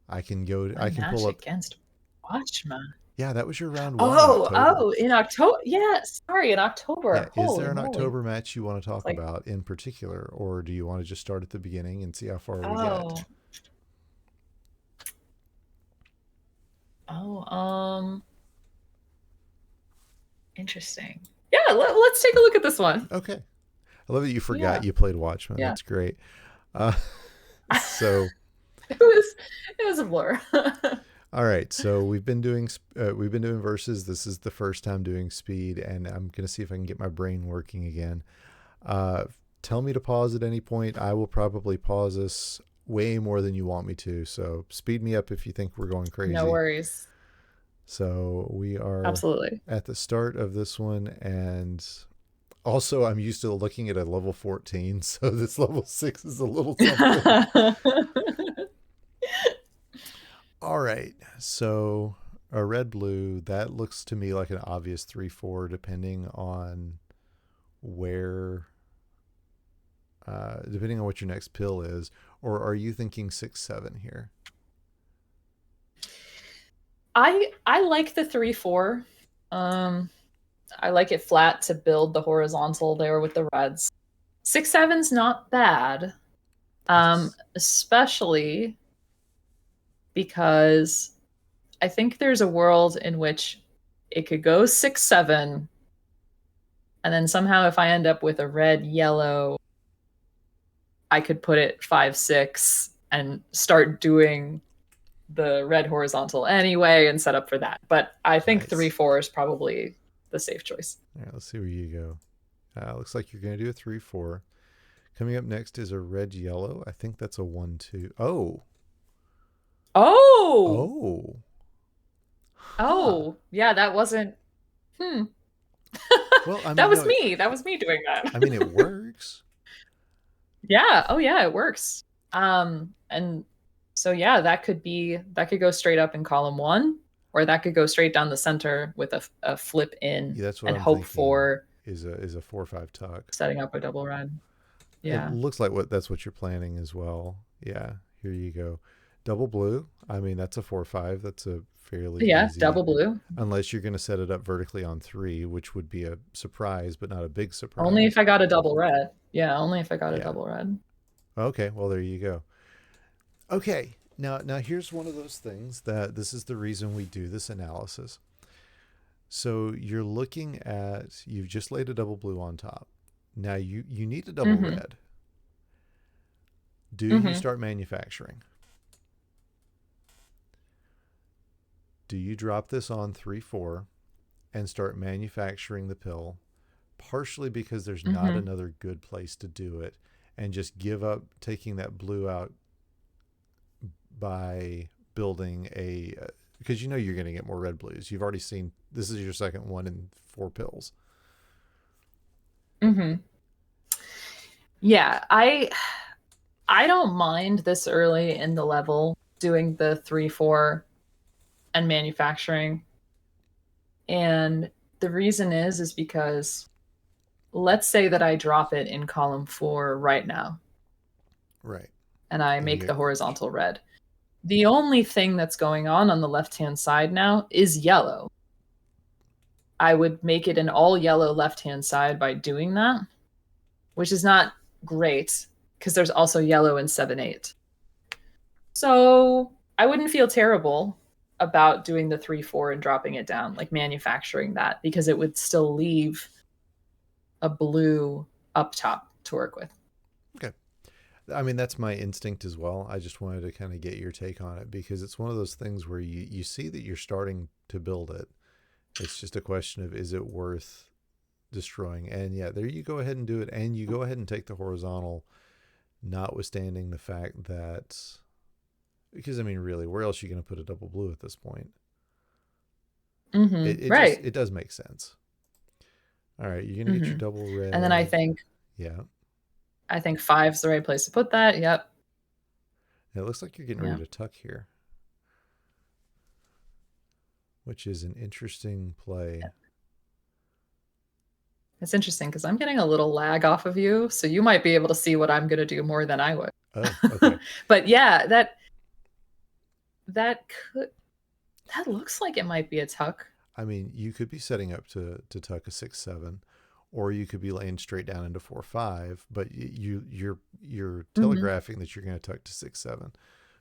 A: I can go.
B: My
A: I can
B: match
A: pull up.
B: against Watchman.
A: Yeah, that was your round one in
B: Oh,
A: October.
B: in October. Yeah, sorry, in
A: Yeah,
B: October.
A: is
B: Holy
A: there an
B: moly.
A: October match you want to
B: It's
A: talk
B: like,
A: about in particular, or do you want to just start at the beginning and see how far we get?
B: oh, oh, interesting. Yeah, let's take a look at this one.
A: Okay. I love that you forgot
B: Yeah,
A: you played Watchmen.
B: yeah.
A: That's great. Uh, so,
B: It was a blur.
A: all right. So we've been doing verses. This is the first time doing speed, and I'm gonna see if I can get my brain working again. Uh, Tell me to pause at any point. I will probably pause this way more than you want me to. So speed me up if you think we're going
B: No
A: crazy.
B: worries.
A: So we are
B: Absolutely.
A: at the start of this one, and also I'm used to looking at a level 14, so this level 6 is a little something. All right. So a red blue, that looks to me like an obvious 3-4 depending on where depending on what your next pill is, or are you thinking 6-7 here?
B: I like the 3-4. I like it flat to build the horizontal there with the reds. 6-7's not bad.
A: That's
B: Especially because I think there's a world in which it could go 6-7, and then somehow if I end up with a red yellow, I could put it 5-6 and start doing the red horizontal anyway and set up for that. But I think three
A: nice.
B: four is probably the safe choice.
A: All right, let's see where you go. Looks like you're going to do a 3-4. Coming up next is a red yellow. I think that's a 1-2. Oh.
B: Oh,
A: Oh. Huh.
B: oh, yeah, that wasn't. Hmm.
A: Well, I
B: That
A: mean,
B: was
A: no,
B: me. That was me doing
A: I mean, it
B: that.
A: works.
B: Yeah. Oh, yeah, it works. And so yeah, that could go straight up in column one, or that could go straight down the center with a flip in
A: Yeah, that's what
B: and
A: I'm
B: hope
A: thinking
B: for
A: is a 4-5 tuck.
B: setting up a double red.
A: It
B: Yeah.
A: looks like that's what you're planning as well. Yeah, here you go. Double blue. I mean, that's a 4-5. That's a fairly
B: Yeah,
A: easy,
B: double blue.
A: unless you're going to set it up vertically on 3, which would be a surprise, but not a big
B: Only
A: surprise.
B: if I got a double red. Yeah, only if I got a
A: Yeah.
B: double red.
A: Okay. Well, there you go. Okay. Now here's one of those things that this is the reason we do this analysis. So you're looking at you've just laid a double blue on top. Now you need a double
B: Mm-hmm.
A: red. Do you
B: Mm-hmm.
A: start manufacturing? Do you drop this on 3-4 and start manufacturing the pill, partially because there's not
B: Mm-hmm.
A: another good place to do it, and just give up taking that blue out by building a because you know you're going to get more red blues. You've already seen this is your second one in 4 pills.
B: Mm-hmm. Yeah, I don't mind this early in the level doing the 3-4 and manufacturing. And the reason is because let's say that I drop it in column 4 right now
A: Right.
B: and I
A: And you
B: make the
A: get crushed.
B: horizontal red. The only thing that's going on the left-hand side now is yellow. I would make it an all yellow left-hand side by doing that, which is not great because there's also yellow in 7-8. So I wouldn't feel terrible about doing the 3-4 and dropping it down, like manufacturing that, because it would still leave a blue up top to work with.
A: Okay. I mean, that's my instinct as well. I just wanted to kind of get your take on it because it's one of those things where you see that you're starting to build it. It's just a question of is it worth destroying? And yeah, there you go ahead and do it. And you go ahead and take the horizontal, notwithstanding the fact that, because I mean, really, where else are you going to put a double blue at this point?
B: Mm-hmm.
A: It just,
B: Right.
A: it does make sense. All right, you're going to get your
B: Mm-hmm.
A: double
B: And then I
A: red.
B: think
A: Yeah.
B: I think five's the right place to put that. Yep.
A: It looks like you're getting ready
B: Yeah.
A: to tuck here, which is an interesting play.
B: It's interesting because I'm getting a little lag off of you, so you might be able to see what I'm going to do more than I would.
A: Oh, okay.
B: But yeah, that could that looks like it might be a tuck.
A: I mean, you could be setting up to tuck a 6-7, or you could be laying straight down into 4-5. But you're
B: Mm-hmm.
A: telegraphing that you're going to tuck to 6-7.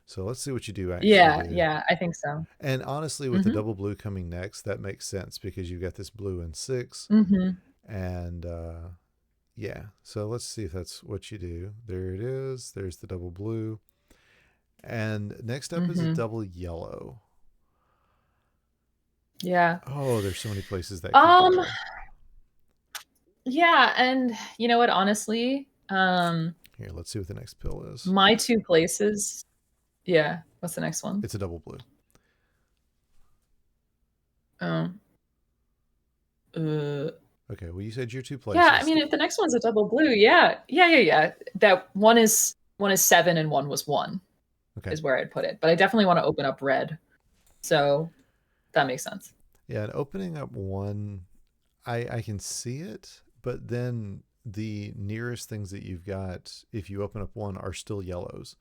A: So let's see what you do actually
B: Yeah,
A: do.
B: yeah, I think so.
A: And honestly, with the
B: Mm-hmm.
A: double blue coming next, that makes sense because you've got this blue in 6,
B: Mm-hmm.
A: and yeah. So let's see if that's what you do. There it is. There's the double blue, and next up is a
B: Mm-hmm.
A: double yellow.
B: Yeah.
A: Oh, there's so many places that could
B: Um,
A: go.
B: yeah, and you know what, honestly,
A: Here, let's see what the next pill is.
B: my two places. Yeah, what's the next one?
A: It's a double blue.
B: Um, uh,
A: Okay, well, you said your two
B: yeah, I
A: places.
B: mean, if the next one's a double blue, yeah, yeah, yeah, yeah. That one is 7 and one was 1
A: Okay.
B: is where I'd put it. But I definitely want to open up red, so that makes sense.
A: Yeah, and opening up one, I can see it, but then the nearest things that you've got, if you open up one, are still yellows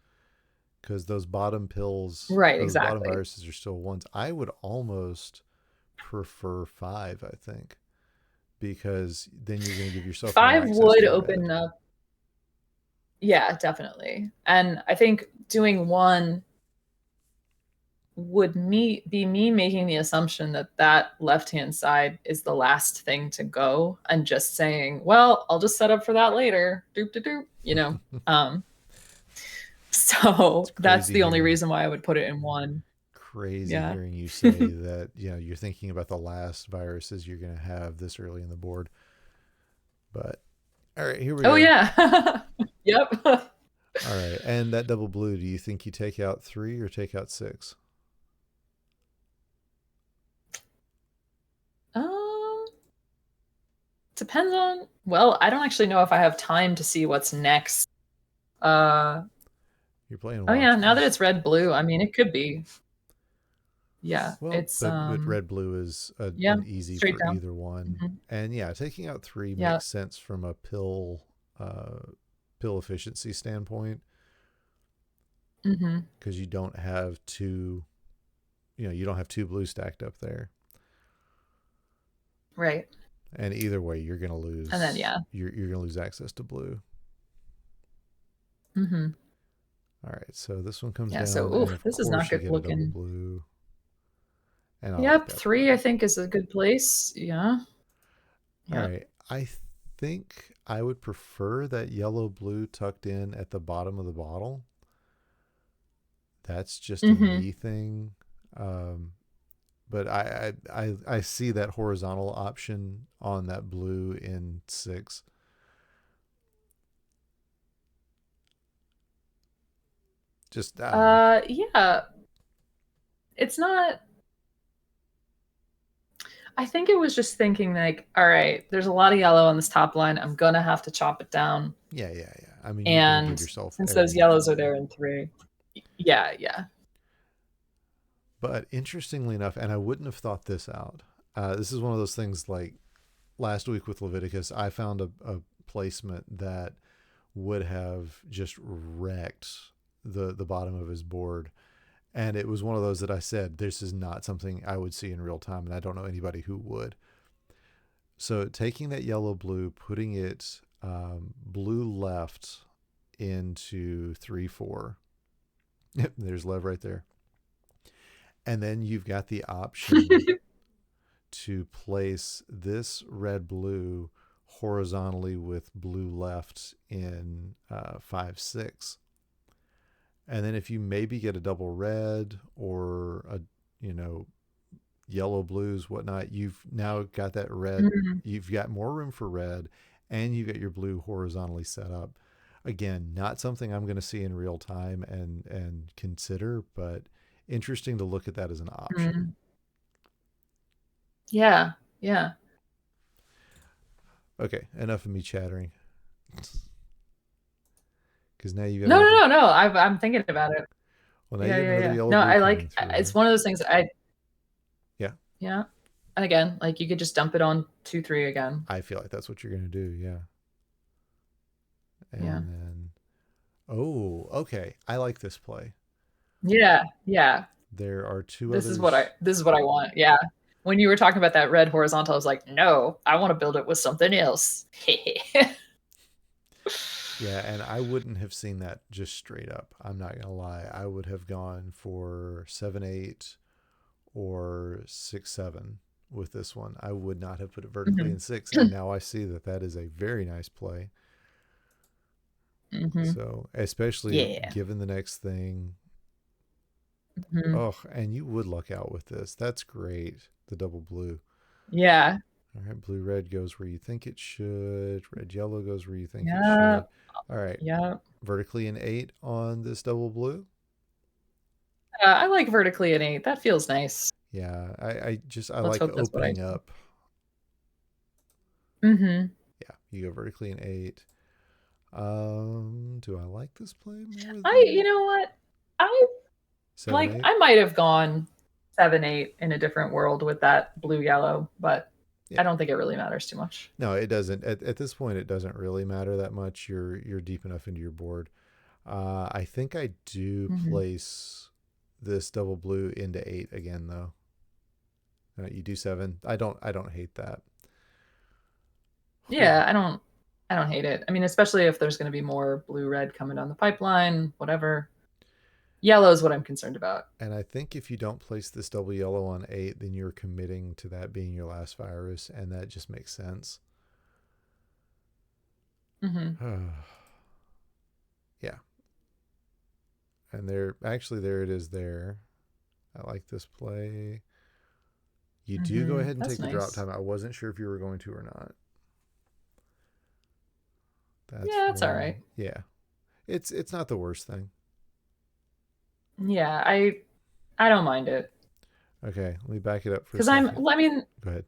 A: because those bottom pills
B: Right,
A: or those bottom
B: exactly.
A: viruses are still ones. I would almost prefer 5, I think, because then you're going to give yourself more
B: Five
A: access
B: would
A: to
B: open
A: red.
B: up. Yeah, definitely. And I think doing one would be me making the assumption that that left-hand side is the last thing to go and just saying, well, I'll just set up for that later. Doop doop doop, you know. Um,
A: It's
B: so that's
A: crazy
B: the only
A: hearing
B: reason why I would put it in one. Yeah.
A: you say that, you're thinking about the last viruses you're going to have this early in the board. But all right, here we
B: Oh
A: go.
B: yeah. Yep.
A: All right, and that double blue, do you think you take out 3 or take out 6?
B: Um, depends on, well, I don't actually know if I have time to see what's next. Uh,
A: You're playing
B: oh yeah, now that
A: watchers.
B: it's red blue, I mean it could be. Yeah,
A: Well,
B: it's
A: but red blue is
B: yeah,
A: an easy
B: straight
A: for
B: down.
A: either one,
B: Hmm.
A: and yeah, taking out 3
B: Yeah.
A: makes sense from a pill efficiency standpoint
B: Hmm.
A: because you don't have two, you don't have 2 blue stacked up there,
B: Right.
A: and either way, you're gonna
B: And then
A: lose.
B: yeah.
A: You're gonna lose access to blue.
B: Hmm.
A: All right, so this one comes
B: Yeah, so
A: down, and
B: oof,
A: of
B: this is not
A: course you
B: good
A: get a double
B: looking.
A: blue, and I like
B: Yep,
A: that
B: 3 I
A: play.
B: think is a good place. Yeah.
A: All
B: Yeah.
A: right. I think I would prefer that yellow blue tucked in at the bottom of the bottle. That's just a
B: Hmm.
A: me thing. Um, but I see that horizontal option on that blue in 6. Just, I don't know.
B: Yeah, it's not, I think it was just thinking like, all right, there's a lot of yellow on this top line. I'm gonna have to chop it down.
A: Yeah, yeah, yeah. I mean, you're going to give
B: And
A: yourself
B: since
A: every
B: those yellows are
A: infinity.
B: there in 3, yeah, yeah.
A: But interestingly enough, and I wouldn't have thought this out. This is one of those things like last week with Leviticus, I found a placement that would have just wrecked the bottom of his board. And it was one of those that I said, this is not something I would see in real time, and I don't know anybody who would. So taking that yellow blue, putting it blue left into 3-4. Yep, there's Lev right there. And then you've got the option to place this red blue horizontally with blue left in 5-6. And then if you maybe get a double red or a, you know, yellow blues, whatnot, you've now got that red.
B: Mhm.
A: You've got more room for red, and you get your blue horizontally set up. Again, not something I'm going to see in real time and consider, but interesting to look at that as an option.
B: Mhm. Yeah, yeah.
A: Okay, enough of me chattering. Because now you got
B: No, no,
A: another.
B: no, no. I'm thinking about it.
A: Well, now
B: Yeah,
A: you got
B: yeah,
A: another
B: yeah.
A: yellow
B: No,
A: blue
B: I
A: coming
B: like,
A: through.
B: it's one of those things I,
A: Yeah,
B: yeah. And again, like you could just dump it on 2, 3 again.
A: I feel like that's what you're going to do. Yeah,
B: Yeah.
A: and then oh, okay, I like this play.
B: Yeah, yeah.
A: There are 2 others.
B: This is what I want. Yeah. When you were talking about that red horizontal, I was like, no, I want to build it with something else.
A: Yeah, and I wouldn't have seen that just straight up. I'm not gonna lie. I would have gone for 7-8 or 6-7 with this one. I would not have put it vertically
B: Hmm.
A: in 6, and now I see that that is a very nice play.
B: Hmm.
A: So, especially
B: Yeah.
A: given the next thing.
B: Hmm.
A: Oh, and you would luck out with this. That's great. The double blue.
B: Yeah.
A: All right, blue red goes where you think it should. Red yellow goes where you think it
B: Yeah.
A: should. All right,
B: Yeah.
A: vertically in 8 on this double blue.
B: I like vertically an 8. That feels nice.
A: Yeah, I
B: Let's
A: like
B: hope that's what I
A: opening
B: do.
A: up.
B: Hmm.
A: Yeah, you go vertically in 8. Do I like this play more
B: You
A: than
B: know what? I
A: 7
B: like,
A: 8?
B: I might have gone 7, 8 in a different world with that blue yellow, but
A: Yeah.
B: I don't think it really matters too much.
A: No, it doesn't. At this point, it doesn't really matter that much. You're deep enough into your board. I think I do
B: Hmm.
A: place this double blue into 8 again though. You do 7. I don't hate that. Whew.
B: Yeah, I don't hate it. I mean, especially if there's going to be more blue red coming down the pipeline, whatever. Yellow is what I'm concerned about.
A: And I think if you don't place this double yellow on 8, then you're committing to that being your last virus, and that just makes sense.
B: Mm-hmm.
A: Yeah. And there it is there. I like this play. You do go ahead and
B: That's
A: take the drop
B: nice.
A: time. I wasn't sure if you were going to or not. That's
B: Yeah, it's all
A: one.
B: right.
A: Yeah. It's not the worst thing.
B: Yeah, I don't mind it
A: Okay, let me back it up for a
B: because
A: second.
B: I mean,
A: Go ahead.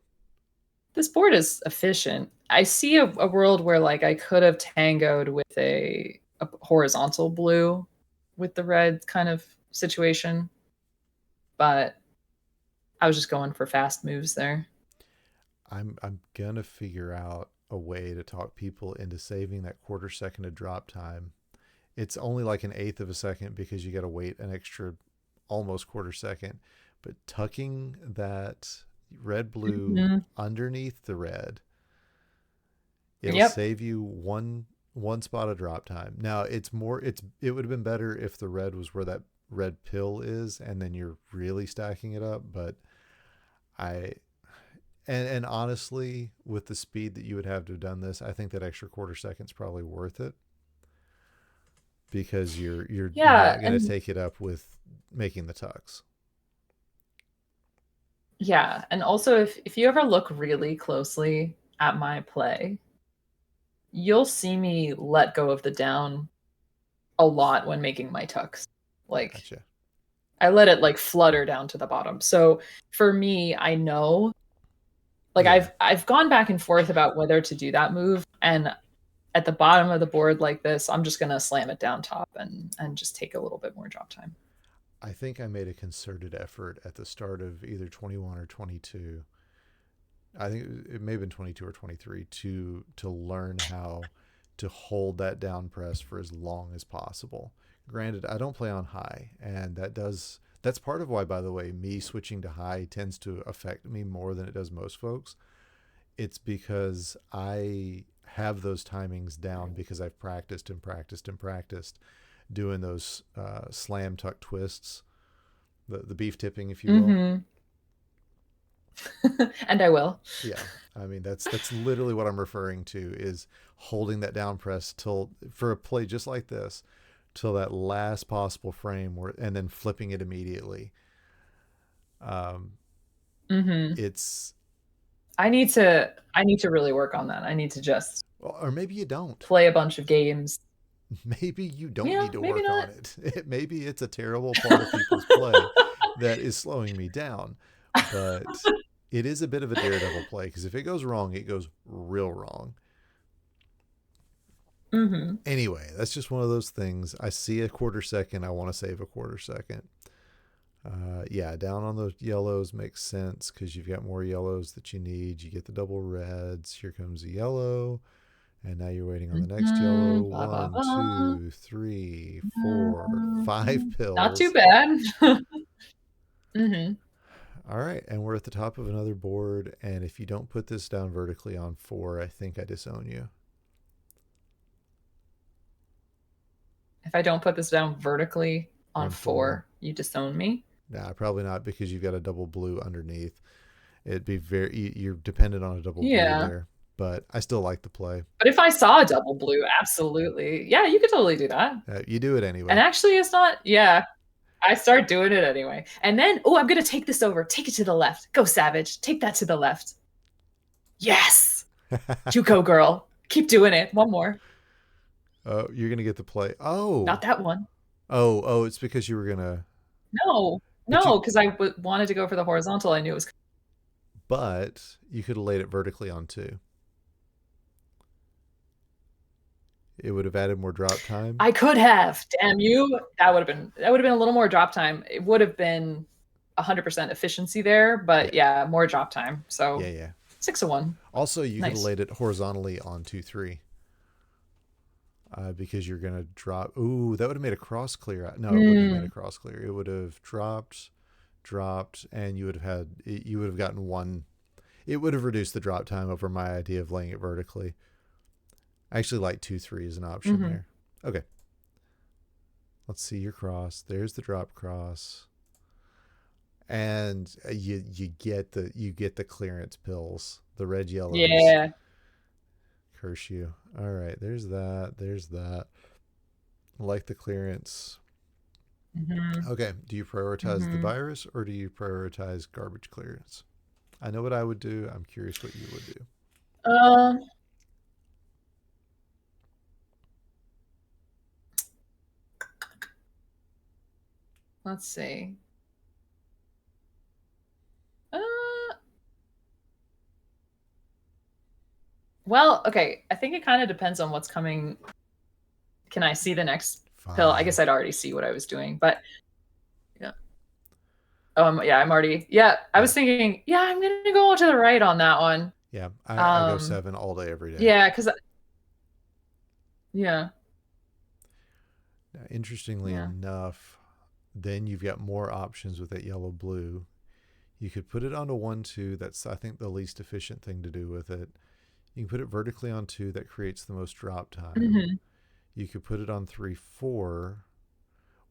B: this board is efficient. I see a world where like I could have tangoed with a horizontal blue with the red kind of situation, but I was just going for fast moves there.
A: I'm gonna figure out a way to talk people into saving that quarter second of drop time. It's only like an eighth of a second because you got to wait an extra almost quarter second. But tucking that red blue
B: Mm-hmm.
A: underneath the red, it'll
B: Yep.
A: save you one spot of drop time. Now it would have been better if the red was where that red pill is, and then you're really stacking it up. But I and honestly, with the speed that you would have to have done this, I think that extra quarter second's probably worth it because you're
B: Yeah,
A: not going to
B: and
A: take it up with making the tucks.
B: yeah, and also if you ever look really closely at my play, you'll see me let go of the down a lot when making my tucks. Like
A: Gotcha.
B: I let it like flutter down to the bottom. So for me, I know like
A: Yeah,
B: I've gone back and forth about whether to do that move, and at the bottom of the board like this, I'm just gonna slam it down top and just take a little bit more drop time.
A: I think I made a concerted effort at the start of either 21 or 22. I think it may have been 22 or 23 to learn how to hold that down press for as long as possible. Granted, I don't play on high, and that's part of why, by the way, me switching to high tends to affect me more than it does most folks. It's because I have those timings down because I've practiced and practiced and practiced doing those slam tuck twists, the beef tipping, if you will.
B: Mm-hmm. And I will.
A: Yeah, I mean that's literally what I'm referring to is holding that down press till for a play just like this till that last possible frame where and then flipping it immediately. Um,
B: Mm-hmm.
A: it's
B: I need to really work on that. I need to just
A: or maybe you don't.
B: play a bunch of games.
A: Maybe you don't
B: Yeah,
A: need to
B: maybe
A: work
B: not.
A: on it. Maybe it's a terrible part of people's play that is slowing me down. But it is a bit of a daredevil play because if it goes wrong, it goes real wrong.
B: Mm-hmm.
A: Anyway, that's just one of those things. I see a quarter second. I want to save a quarter second. Yeah, down on those yellows makes sense because you've got more yellows that you need. You get the double reds. Here comes a yellow. And now you're waiting on the next yellow.
B: Mm-hmm. Blah, blah,
A: One,
B: blah.
A: 2, 3, 4, 5
B: Not too
A: pills.
B: bad. Mm-hmm.
A: All right, and we're at the top of another board. And if you don't put this down vertically on 4, I think I disown you.
B: If I don't put this down vertically on
A: On 4,
B: 4, you disown me.
A: nah, probably not because you've got a double blue underneath. It'd be you're dependent on a double blue
B: Yeah.
A: there. But I still like the play.
B: But if I saw a double blue, absolutely. Yeah, you could totally do that.
A: You do it
B: And
A: anyway.
B: actually, it's not, yeah, I start doing it anyway. And then, oh, I'm going to take this over. Take it to the left. Go, Savage. Take that to the left. Yes. Juco girl. Keep doing it. One more.
A: Oh, you're gonna get the play. Oh,
B: Not that one.
A: oh, it's because you were gonna.
B: No,
A: But
B: no, because wanted to go for the horizontal. I knew it was.
A: you could have laid it vertically on 2. It would have added more drop time.
B: I could have. Damn you. That would have been a little more drop time. It would have been 100% efficiency there,
A: Yeah,
B: but yeah, more drop time.
A: yeah,
B: So
A: yeah.
B: 6 of 1.
A: Also, you could have
B: Nice.
A: laid it horizontally on 2, 3. Because you're gonna drop. Ooh, that would have made a cross clear. No, it wouldn't have made a
B: Mm.
A: cross clear. It would have dropped, and you would have gotten one. It would have reduced the drop time over my idea of laying it vertically. I actually like 2-3 as an option
B: Mm-hmm.
A: there. Okay. Let's see your cross. There's the drop cross. And you get the clearance pills, the red yellows.
B: Yeah.
A: Curse you. All right, there's that. There's that. I like the clearance.
B: Mm-hmm.
A: Okay, do you prioritize the
B: Mm-hmm.
A: virus or do you prioritize garbage clearance? I know what I would do. I'm curious what you would do.
B: Um, let's see. Uh, well, okay. I think it kind of depends on what's coming. Can I see the next pill? I
A: Fine.
B: guess I'd already see what I was doing, but yeah. Yeah, I'm already. Yeah, I
A: Yeah.
B: was thinking. Yeah, I'm gonna go to the right on that one.
A: Yeah. I go
B: Um,
A: 7 all day, every day.
B: yeah, because yeah,
A: Now, interestingly
B: yeah.
A: enough, then you've got more options with that yellow blue. You could put it onto 1-2. That's, I think, the least efficient thing to do with it. You can put it vertically on 2. That creates the most drop time.
B: Hmm.
A: You could put it on 3-4,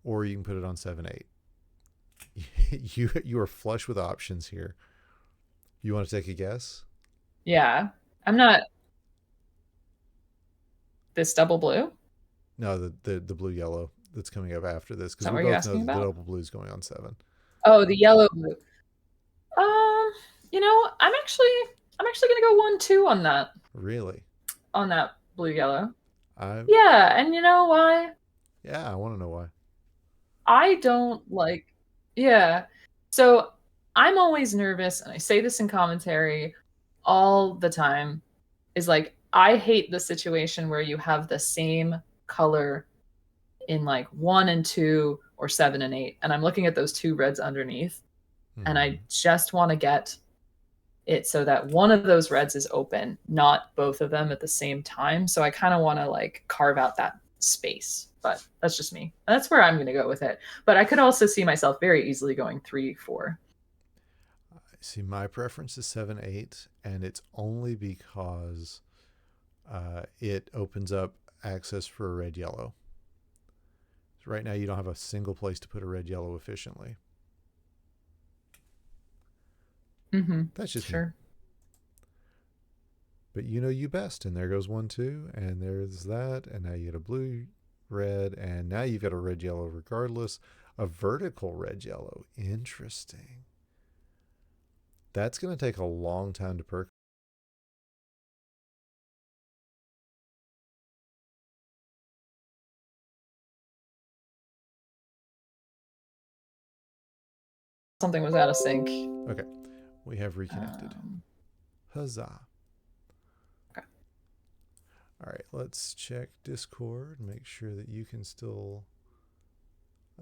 A: or you can put it on 7-8. You are flush with options here. You want to take a guess?
B: Yeah, I'm not this double blue. Is
A: No, the blue yellow that's coming up after this, because
B: that
A: we
B: what you're
A: both know
B: asking
A: that the
B: about?
A: double blue is going on 7.
B: Oh, the yellow blue. Um, I'm actually gonna go 1-2
A: Really?
B: on that blue yellow.
A: I
B: Yeah, and you know why?
A: Yeah, I want to know why.
B: I don't like. Yeah, so I'm always nervous, and I say this in commentary all the time. Is like I hate the situation where you have the same color in like 1 and 2 or 7 and 8, and I'm looking at those two reds underneath, and
A: Hmm.
B: I just want to get it so that one of those reds is open, not both of them at the same time. So I kind of want to like carve out that space, but that's just me. That's where I'm going to go with it. But I could also see myself very easily going 3-4.
A: See, my preference is 7-8, and it's only because it opens up access for a red yellow. So right now, you don't have a single place to put a red yellow efficiently.
B: Mm-hmm.
A: That's just me.
B: Sure.
A: But you know you best. And there goes 1-2, and there's that. And now you get a blue, red, and now you've got a red yellow regardless. A vertical red yellow. Interesting. That's going to take a long time to perk.
B: Something was out of sync.
A: Okay, we have reconnected.
B: Um,
A: Huzzah.
B: okay.
A: All right, let's check Discord, make sure that you can still.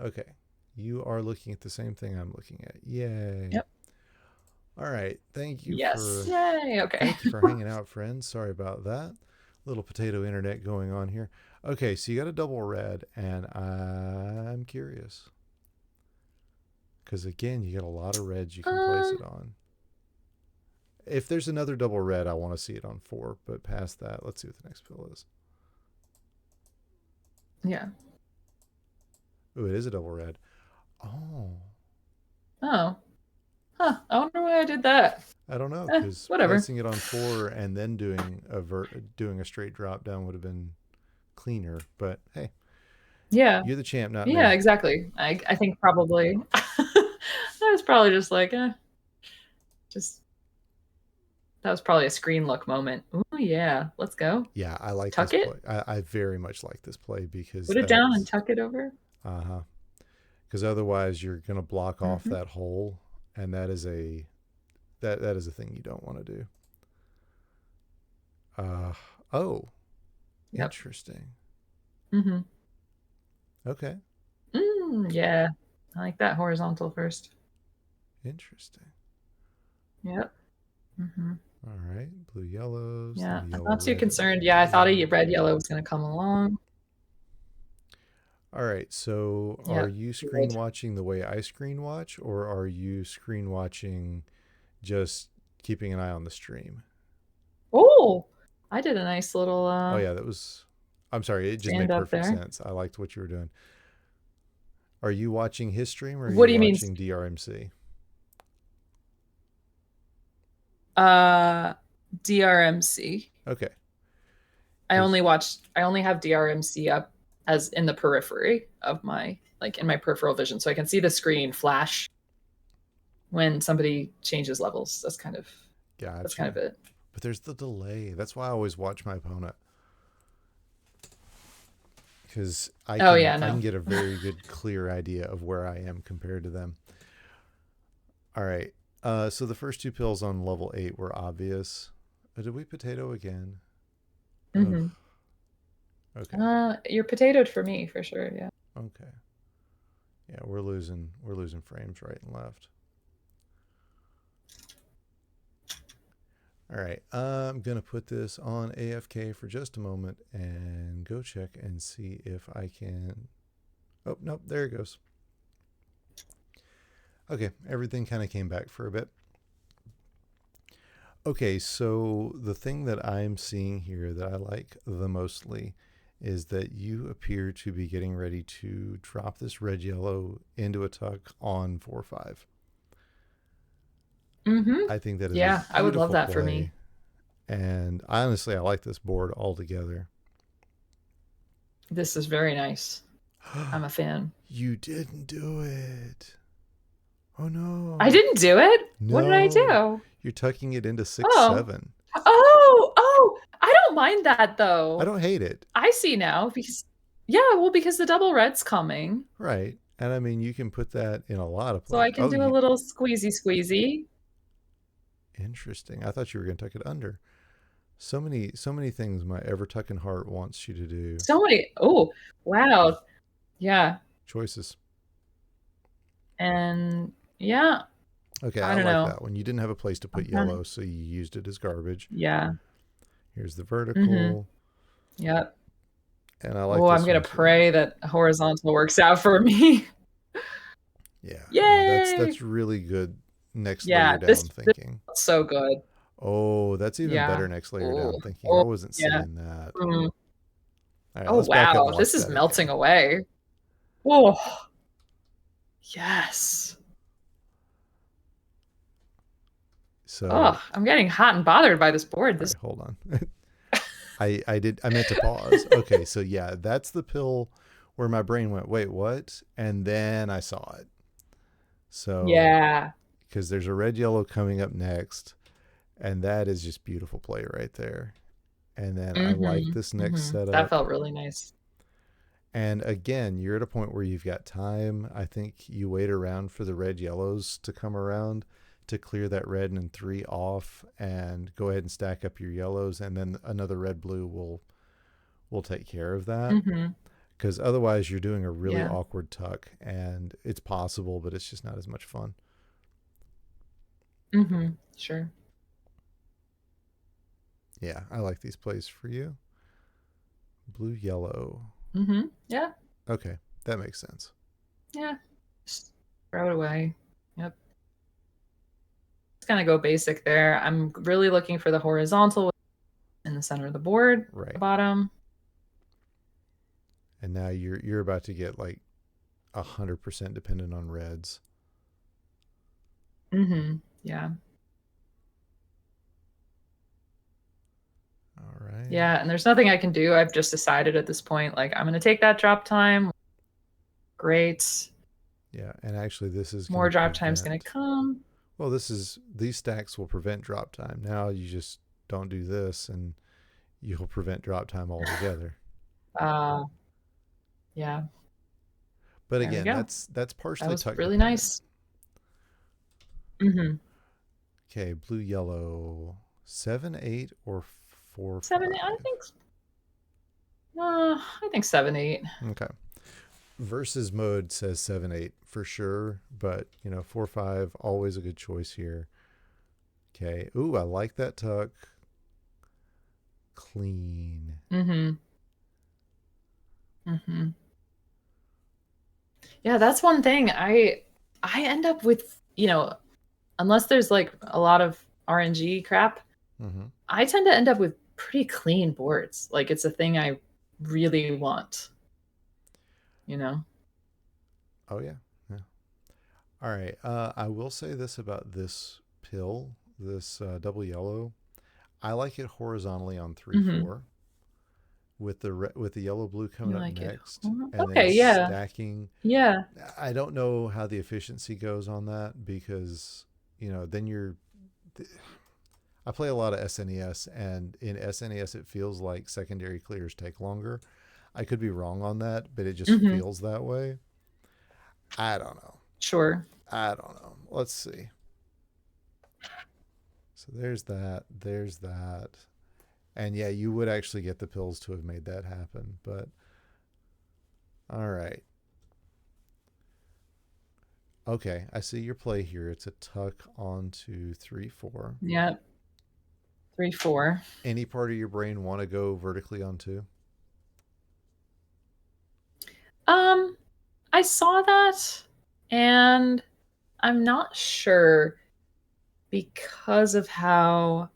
A: Okay, you are looking at the same thing I'm looking at. Yay.
B: Yep.
A: All right, thank you
B: Yes.
A: for
B: Yay. Okay.
A: thank you for hanging out, friends. Sorry about that. Little potato internet going on here. Okay, so you got a double red, and I'm curious. Because again, you got a lot of reds you can place
B: um.
A: it on. If there's another double red, I want to see it on 4. But past that, let's see what the next pill is.
B: Yeah.
A: Ooh, it is a double red. Oh,
B: Oh. Huh. I wonder why I did that.
A: I don't know, because
B: Whatever.
A: placing it on 4 and then doing a straight drop down would have been cleaner. But hey,
B: Yeah.
A: you're the champ, not
B: Yeah,
A: me.
B: exactly. I think probably I was probably just like, just that was probably a screen look moment. Oh yeah, let's go.
A: Yeah, I like this
B: Tuck
A: play.
B: it,
A: I very much like this play because
B: put it down and
A: that's
B: tuck it over.
A: uh huh. Because otherwise, you're gonna block off
B: Hmm.
A: that hole, and that is a thing you don't want to do. Uh oh,
B: Yep.
A: interesting.
B: Hmm.
A: Okay,
B: Yeah, I like that horizontal first.
A: interesting.
B: Yep. Hmm.
A: All right, blue yellows,
B: Yeah,
A: then the
B: I'm
A: yellow
B: not too
A: red
B: concerned. Yeah, I thought a
A: blue.
B: red yellow was gonna come along.
A: All right, so are
B: Yep.
A: you screen
B: Good.
A: watching the way I screen watch, or are you screen watching just keeping an eye on the stream?
B: Oh, I did a nice little
A: Oh yeah, I'm sorry, it just
B: stand
A: made
B: up
A: perfect
B: there.
A: sense. I liked what you were doing. Are you watching his stream or are
B: What
A: you
B: do you mean?
A: watching DRMC?
B: Uh, DrMC.
A: Okay.
B: I
A: Because
B: only have DrMC up as in the periphery of my, like in my peripheral vision. So I can see the screen flash when somebody changes levels. That's kind
A: gotcha.
B: of it.
A: But there's the delay. That's why I always watch my opponent. Because
B: Oh yeah,
A: I can
B: no.
A: get a very good clear idea of where I am compared to them. All right. So the first two pills on level 8 were obvious. Did we potato again? Oh,
B: Mm-hmm.
A: okay.
B: You're potatoed for me for sure. Yeah.
A: Okay. Yeah, we're losing frames right and left. All right. I'm going to put this on AFK for just a moment and go check and see if I can. Oh, nope, there it goes. Okay, everything kind of came back for a bit. Okay, so the thing that I'm seeing here that I like the mostly is that you appear to be getting ready to drop this red yellow into a tuck on 4-5.
B: Mm-hmm.
A: I think that is a
B: Yeah, I would love
A: beautiful
B: that for me.
A: play. And honestly, I like this board altogether.
B: This is very nice. I'm a fan.
A: You didn't do it. Oh
B: I
A: no.
B: didn't do it. What did I
A: No.
B: do?
A: You're tucking it into
B: Oh.
A: 6-7.
B: Oh. I don't mind that
A: I
B: though.
A: don't hate it.
B: I see now because yeah, well, because the double red's coming.
A: Right. And I mean, you can put that in a lot of
B: So
A: play.
B: I can
A: Oh,
B: do a
A: you
B: little squeezy.
A: interesting. I thought you were going to tuck it under. So many things my ever tucking heart wants you to do.
B: So many. Oh, wow. Yeah.
A: Choices.
B: And yeah,
A: Okay, I
B: I don't
A: like
B: know.
A: that one. You didn't have a place to put
B: I'm kind of,
A: yellow, so you used it as garbage.
B: yeah.
A: Here's the
B: Mm-hmm.
A: vertical.
B: Yep.
A: And I like
B: Oh, I'm
A: this
B: gonna
A: one too.
B: pray that horizontal works out for me.
A: Yeah, no,
B: Yay!
A: that's really good next layer
B: Yeah,
A: down
B: this
A: thinking.
B: felt so good.
A: Oh, that's even
B: Yeah.
A: better next layer
B: Oh,
A: down thinking. I
B: oh,
A: wasn't
B: yeah.
A: seeing that.
B: Mm.
A: All right,
B: Oh
A: let's back up
B: wow,
A: and
B: this
A: watch
B: is
A: that
B: melting
A: again.
B: away. Oh, yes.
A: So,
B: Oh, I'm getting hot and bothered by this board.
A: all
B: This
A: right, hold on. I meant to pause. Okay, so yeah, that's the pill where my brain went, "Wait, what?" And then I saw it. So,
B: yeah.
A: because there's a red yellow coming up next, and that is just beautiful play right there. And then I like
B: Mm-hmm.
A: this next
B: Mm-hmm. That
A: setup.
B: felt really nice.
A: And again, you're at a point where you've got time. I think you wait around for the red yellows to come around to clear that red and 3 off and go ahead and stack up your yellows, and then another red blue will take care of that.
B: Mm-hmm.
A: Because otherwise you're doing a really
B: Yeah.
A: awkward tuck, and it's possible, but it's just not as much fun.
B: Mm-hmm. Sure.
A: Yeah, I like these plays for you. Blue yellow.
B: Mm-hmm. Yeah.
A: Okay, that makes sense.
B: Yeah. Just throw it away. Yep. Just gonna go basic there. I'm really looking for the horizontal in the center of the board, the
A: Right.
B: bottom.
A: And now you're about to get like 100% dependent on reds.
B: Mm-hmm. Yeah.
A: All right.
B: Yeah, and there's nothing I can do. I've just decided at this point, like I'm gonna take that drop time. Great.
A: Yeah, and actually this is going
B: More
A: to
B: drop time's gonna
A: prevent.
B: come.
A: Well, these stacks will prevent drop time. Now you just don't do this, and you'll prevent drop time altogether.
B: Uh, yeah,
A: But
B: there we
A: again,
B: go.
A: that's
B: That
A: partially
B: was
A: tuck
B: really
A: dependent.
B: nice. Mm-hmm.
A: Okay, blue yellow 7-8 or
B: 7,
A: 4-5.
B: I think 7, 8.
A: Okay. Versus mode says 7-8 for sure, but 4-5 always a good choice here. Okay. Ooh, I like that tuck. Clean.
B: Mm-hmm. Mm-hmm. Yeah, that's one thing. I end up with, unless there's like a lot of RNG crap,
A: Mm-hmm.
B: I tend to end up with pretty clean boards. Like it's a thing I really want, you know?
A: Oh yeah. Yeah. All right. I will say this about this pill, this double yellow. I like it horizontally on 3-4 with with the yellow blue coming
B: You
A: up
B: like it?
A: next and then
B: Okay, yeah.
A: stacking.
B: Yeah.
A: I don't know how the efficiency goes on that because then I play a lot of SNES, and in SNES it feels like secondary clears take longer. I could be wrong on that, but it just
B: Hmm.
A: feels that way. I don't know.
B: Sure.
A: I don't know. Let's see. So there's that. There's that. And yeah, you would actually get the pills to have made that happen. But all right. Okay, I see your play here. It's a tuck onto 3-4.
B: Yeah. 3-4.
A: Any part of your brain want to go vertically on 2?
B: Um, I saw that and I'm not sure because of how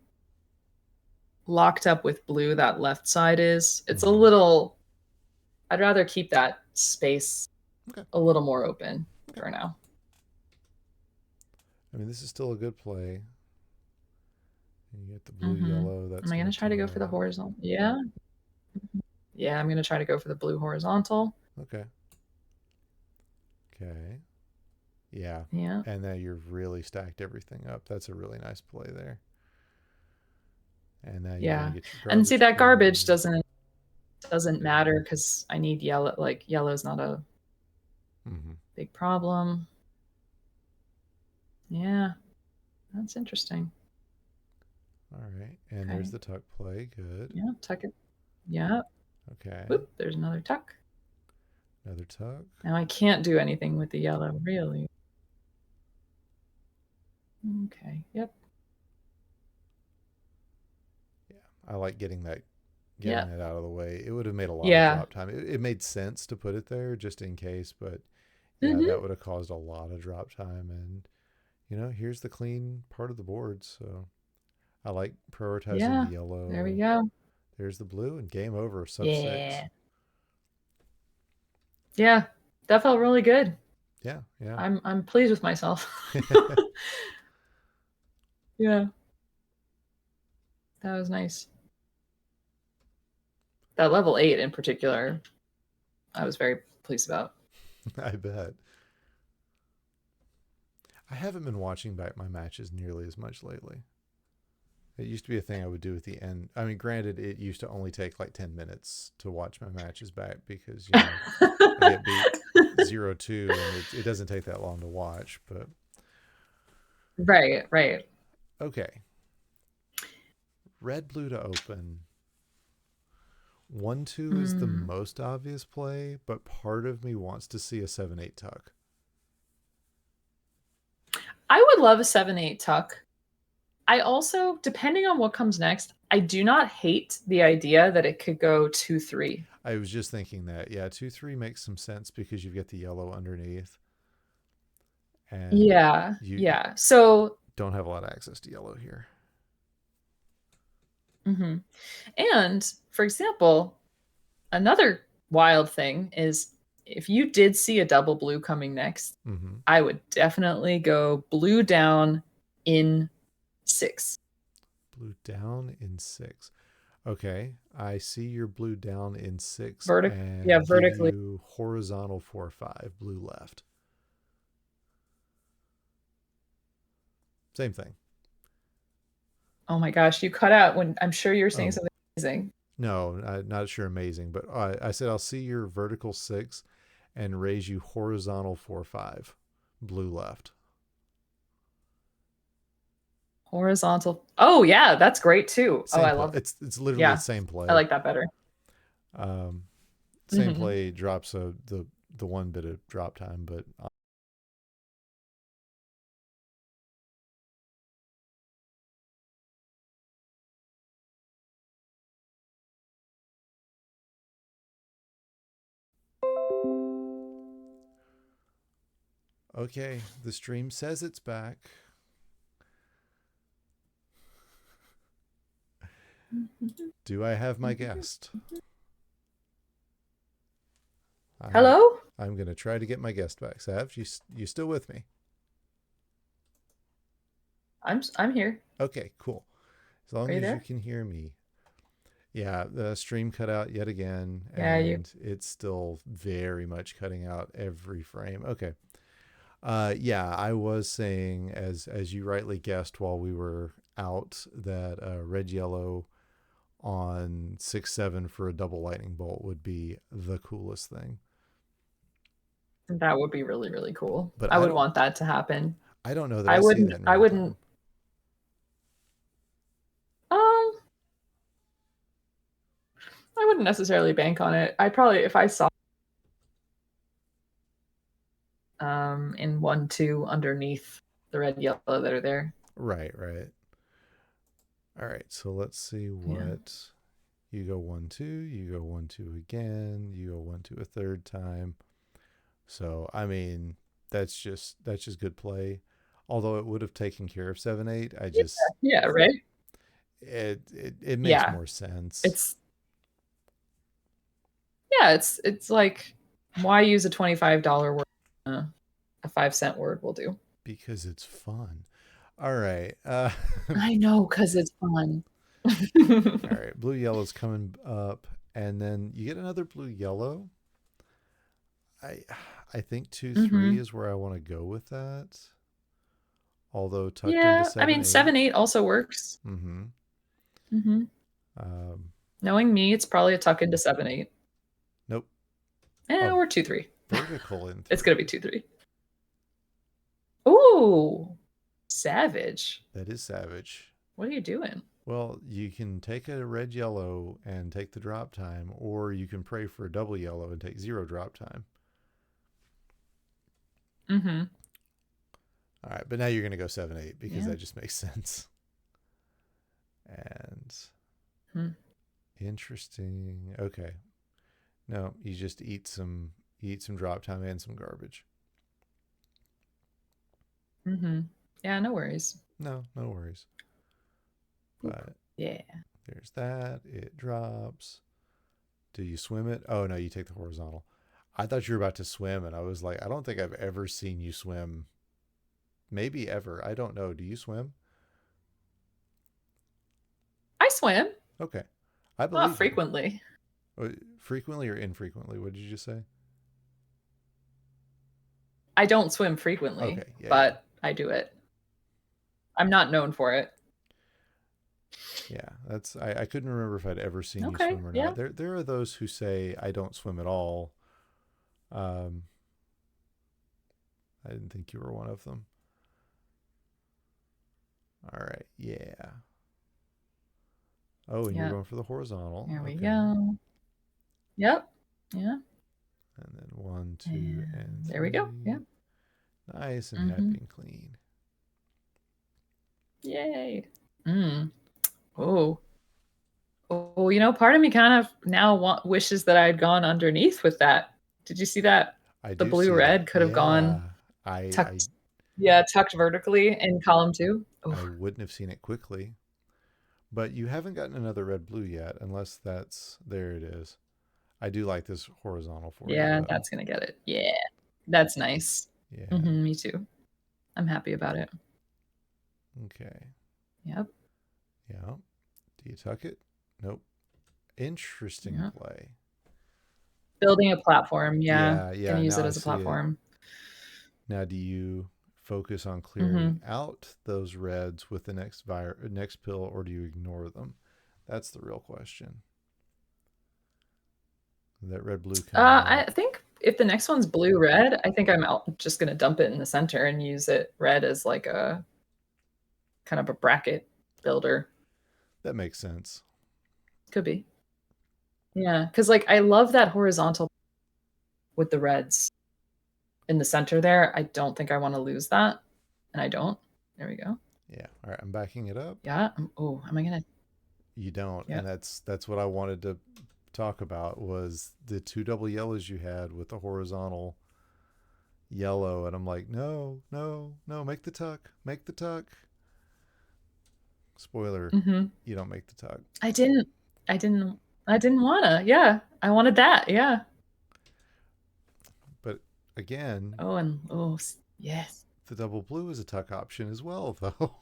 B: locked up with blue that left side is. It's a
A: Mm-hmm.
B: little, I'd rather keep that space
A: Okay.
B: a little more open
A: Okay.
B: for now.
A: I mean, this is still a good play. You get the blue
B: Hmm.
A: yellow.
B: Am
A: That's
B: I
A: going
B: going
A: to
B: to try to go for the
A: tie.
B: horizontal? Yeah. Yeah, I'm going to try to go for the blue horizontal.
A: Okay. Okay. Yeah.
B: Yeah.
A: And now you've really stacked everything up. That's a really nice play there. And now you're going
B: Yeah.
A: to get your
B: And see
A: garbage
B: that garbage
A: blue.
B: doesn't matter because I need yellow. Like yellow's not a
A: Mm-hmm.
B: big problem. Yeah, that's interesting.
A: All right. And there's
B: Okay.
A: the tuck play. Good.
B: Yeah, tuck it. Yeah.
A: Okay.
B: Whoop, there's another tuck.
A: Another tuck.
B: Now I can't do anything with the yellow, really. Okay. Yep.
A: Yeah. I like getting
B: Yep.
A: that out of the way. It would have made a lot of
B: Yeah.
A: drop time. It made sense to put it there just in case, but yeah,
B: Hmm.
A: that would have caused a lot of drop time. And here's the clean part of the board. So I like prioritizing
B: Yeah.
A: the
B: There we
A: yellow.
B: go.
A: There's the blue and game over. Sub 6.
B: Yeah. Yeah. That felt really good.
A: Yeah, yeah.
B: I'm pleased with myself. Yeah. That was nice. That level 8 in particular, I was very pleased about.
A: I bet. I haven't been watching back my matches nearly as much lately. It used to be a thing I would do at the end. I mean, granted, it used to only take like 10 minutes to watch my matches back because, I get beat 0-2 and it doesn't take that long to watch. But
B: Right, right.
A: okay. Red blue to open. 1-2 is the
B: Mm.
A: most obvious play, but part of me wants to see a 7-8 tuck.
B: I would love a 7-8 tuck. I also, depending on what comes next, I do not hate the idea that it could go 2-3.
A: I was just thinking that. Yeah, 2-3 makes some sense because you've got the yellow underneath. And
B: Yeah,
A: you
B: yeah. So,
A: don't have a lot of access to yellow here.
B: mhm. And for example, another wild thing is if you did see a double blue coming next,
A: Mm-hmm.
B: I would definitely go blue down in 6.
A: Blue down in 6. Okay, I see your blue down in 6
B: Yeah,
A: and give
B: vertically.
A: you horizontal 4-5, blue left. Same thing.
B: Oh my gosh, you cut out when I'm sure you're saying
A: Oh,
B: something amazing.
A: no, I'm not sure amazing, but I said I'll see your vertical 6 and raise you horizontal 4-5, blue left.
B: Horizontal. Oh yeah, that's great too. Oh,
A: Same
B: I
A: play.
B: love that.
A: It's literally the
B: Yeah,
A: same
B: I
A: play.
B: like that better.
A: Um, Same
B: Hmm.
A: play drops the one bit of drop time, but okay, the stream says it's back. Do I have my guest? I'm
B: Hello?
A: I'm gonna try to get my guest back. Sav, you still with me?
B: I'm here.
A: Okay, cool. As
B: Are
A: long
B: you
A: as you
B: there?
A: can hear me. Yeah, the stream cut out yet again,
B: Yeah, you.
A: and it's still very much cutting out every frame. Okay. Yeah, I was saying, as you rightly guessed while we were out, that red yellow on 6/7 for a double lightning bolt would be the coolest thing.
B: That would be really, really cool.
A: But
B: I would want that to happen.
A: I don't know that
B: I
A: I see
B: wouldn't
A: that in
B: I
A: real
B: wouldn't
A: time.
B: um I wouldn't necessarily bank on it. I probably if I saw in 1-2 underneath the red yellow that are there.
A: Right, right. All right, so let's see
B: Yeah.
A: what you go 1-2, you go 1-2 again, you go 1-2 a third time. So I mean, that's just good play. Although it would have taken care of 7-8, I
B: Yeah,
A: just
B: yeah, right?
A: it makes
B: Yeah.
A: more sense
B: It's yeah, it's like why use a $25 word? A 5-cent word will do.
A: because it's fun. All right.
B: I know cuz it's fun.
A: All right, blue yellow's coming up, and then you get another blue yellow. I I think 2-3
B: Mhm.
A: is where I want to go with that. Although tucked into
B: Yeah, I mean
A: 7-8.
B: 7-8 also works.
A: Mm-hmm.
B: Mhm.
A: Um,
B: Knowing me, it's probably a tuck into 7-8.
A: nope. Oh,
B: Or 2-3.
A: vertical in
B: It's gonna be
A: 3.
B: 2-3. Ooh, savage.
A: That is savage.
B: What are you doing?
A: Well, you can take a red yellow and take the drop time, or you can pray for a double yellow and take 0 drop time.
B: Mm-hmm.
A: All right, but now you're going to go 7-8 because
B: Yeah.
A: that just makes sense. And
B: Hmm.
A: interesting. Okay. No, you just eat some drop time and some garbage.
B: Mm-hmm. Yeah, no worries.
A: No, no worries.
B: Boop.
A: But
B: Yeah.
A: there's that. It drops. Do you swim it? Oh no, you take the horizontal. I thought you were about to swim, and I was like, I don't think I've ever seen you swim. Maybe ever. I don't know. Do you swim?
B: I swim.
A: Okay. I
B: Not
A: believe you.
B: frequently.
A: Frequently or infrequently? What did you just say?
B: I don't swim frequently,
A: Okay. Yeah, yeah.
B: but I do it. I'm not known for it.
A: Yeah. I couldn't remember if I'd ever seen you
B: Okay.
A: swim or not.
B: Yeah.
A: There are those who say I don't swim at all. Um I didn't think you were one of them. All right. Yeah. Oh, and you're
B: Yeah.
A: going for the horizontal.
B: There we
A: Okay.
B: go. Yep. Yeah.
A: And then 1, 2,
B: And
A: and
B: there we go. Yeah.
A: 3. Nice and
B: Mm-hmm.
A: happy and clean.
B: Yay. Mm. Oh. Oh, part of me kind of now wishes that I had gone underneath with that. Did you see that?
A: I
B: The
A: do
B: blue
A: see that.
B: red could have
A: Yeah.
B: gone
A: I
B: tucked, yeah, tucked vertically in column two. Oh,
A: I wouldn't have seen it quickly. But you haven't gotten another red blue yet, unless that's there it is. I do like this horizontal for you
B: yeah,
A: though.
B: that's gonna get it. Yeah, that's nice.
A: Yeah.
B: Me too. I'm happy about it.
A: Okay.
B: Yep.
A: Yeah. Do you tuck it? Nope. Interesting
B: Yep.
A: play.
B: Building a platform. Yeah,
A: Yeah,
B: gonna
A: yeah,
B: use
A: now
B: it
A: I
B: as a
A: see it.
B: platform.
A: Now do you focus on clearing
B: Mm-hmm.
A: out those reds with the next pill, or do you ignore them? That's the real question. That red blue coming
B: I
A: up.
B: think if the next one's blue red, I think I'm just gonna dump it in the center and use it red as like a kind of a bracket builder.
A: That makes sense.
B: Could be. Yeah, because like I love that horizontal with the reds in the center there. I don't think I want to lose that, and I don't. There we go.
A: Yeah. All right, I'm backing it up.
B: Yeah. Oh, am I gonna?
A: You don't,
B: Yeah.
A: and that's what I wanted to talk about was the 2 double yellows you had with the horizontal yellow, and I'm like, no, no, no, make the tuck, make the tuck. Spoiler,
B: Hmm.
A: you don't make the tuck.
B: I didn't. I didn't. I didn't wanna. Yeah, I wanted that. Yeah.
A: But again,
B: Oh, and oh, yes.
A: the double blue is a tuck option as well, though.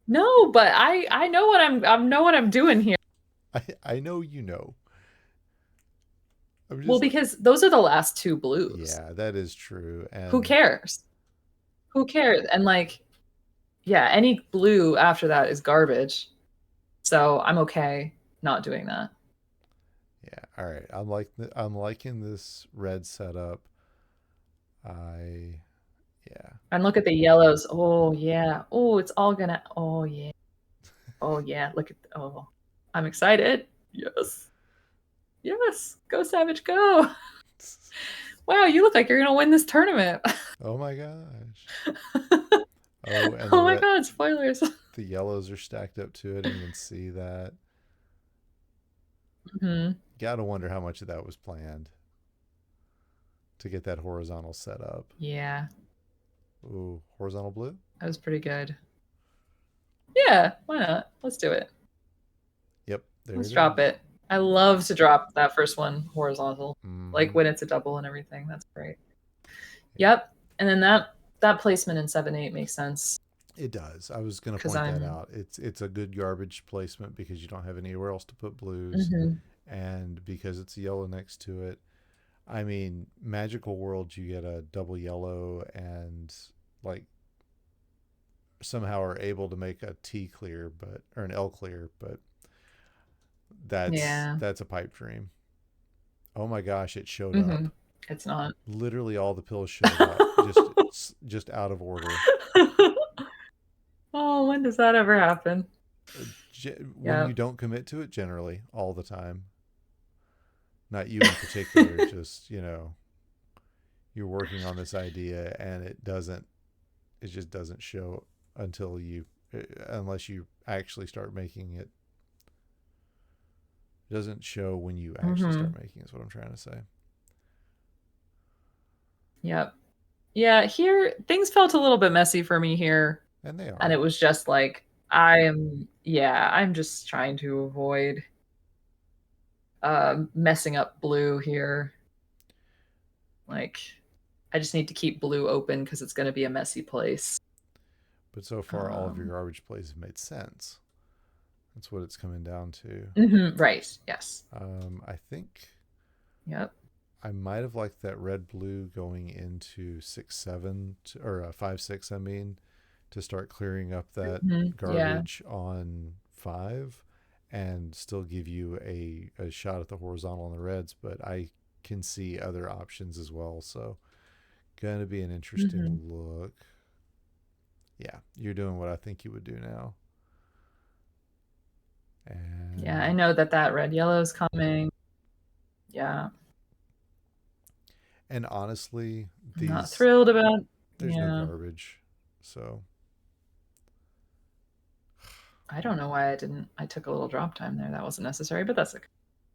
B: No, but I know what I know what I'm doing here.
A: I know you know. I'm
B: Well,
A: just like,
B: because those are the last two blues.
A: yeah, that is true.
B: Who
A: And
B: cares? Who cares? And like, yeah, any blue after that is garbage. So I'm okay not doing that.
A: yeah, all right. I'm liking this red setup. I yeah.
B: And look at the yellows. Oh yeah. Oh, it's all gonna. Oh yeah. Oh yeah. Look at. Oh, I'm excited. Yes. Yes. Go Savage. Go. Wow, you look like you're gonna win this tournament.
A: Oh my gosh. Oh, and
B: Oh my god, spoilers.
A: the yellows are stacked up too. I didn't even see that.
B: Hmm.
A: Gotta wonder how much of that was planned to get that horizontal set up.
B: Yeah,
A: Ooh, horizontal blue?
B: that was pretty good. Yeah, why not? Let's do it.
A: Yep, there
B: Let's
A: it
B: drop
A: is.
B: it. I love to drop that first one horizontal, like
A: Mm-hmm.
B: when it's a double and everything. That's great. Yep. And then that placement in 7/8 makes sense
A: It does. I was gonna
B: because
A: point that
B: I'm.
A: out. It's a good garbage placement because you don't have anywhere else to put blues,
B: Hmm.
A: and because it's yellow next to it. I mean, Magical World, you get a double yellow and like somehow are able to make a T clear, but or an L clear, but
B: Yeah.
A: that's a pipe dream. Oh my gosh, it showed
B: Hmm.
A: up.
B: It's not.
A: Literally all the pills showed up, just out of order.
B: Oh, when does that ever happen?
A: When you
B: Yep.
A: don't commit to it, generally, all the time. Not you in particular, just you're working on this idea and it just doesn't show until you unless you actually start making it. It doesn't show when you actually
B: Hmm.
A: start making is what I'm trying to say.
B: Yep. Yeah, here things felt a little bit messy for me here.
A: And they
B: And
A: are.
B: it was just like, I'm just trying to avoid messing up blue here. Like, I just need to keep blue open because it's going to be a messy place.
A: But so far all of your
B: Um,
A: garbage plays have made sense. That's what it's coming down to.
B: right. Yes.
A: I think
B: Yep.
A: I might have liked that red blue going into 6 7 or 5 6. I mean, to start clearing up that
B: Yeah.
A: garbage on 5 and still give you a shot at the horizontal on the reds. But I can see other options as well. So going to be an interesting look. Yeah, you're doing what I think you would do now.
B: Yeah. I
A: And
B: know that red yellow is coming. Yeah.
A: honestly,
B: I'm not
A: these
B: thrilled about.
A: there's no
B: Yeah.
A: garbage. So
B: I don't know why I took a little drop time there. That wasn't necessary, but that's okay.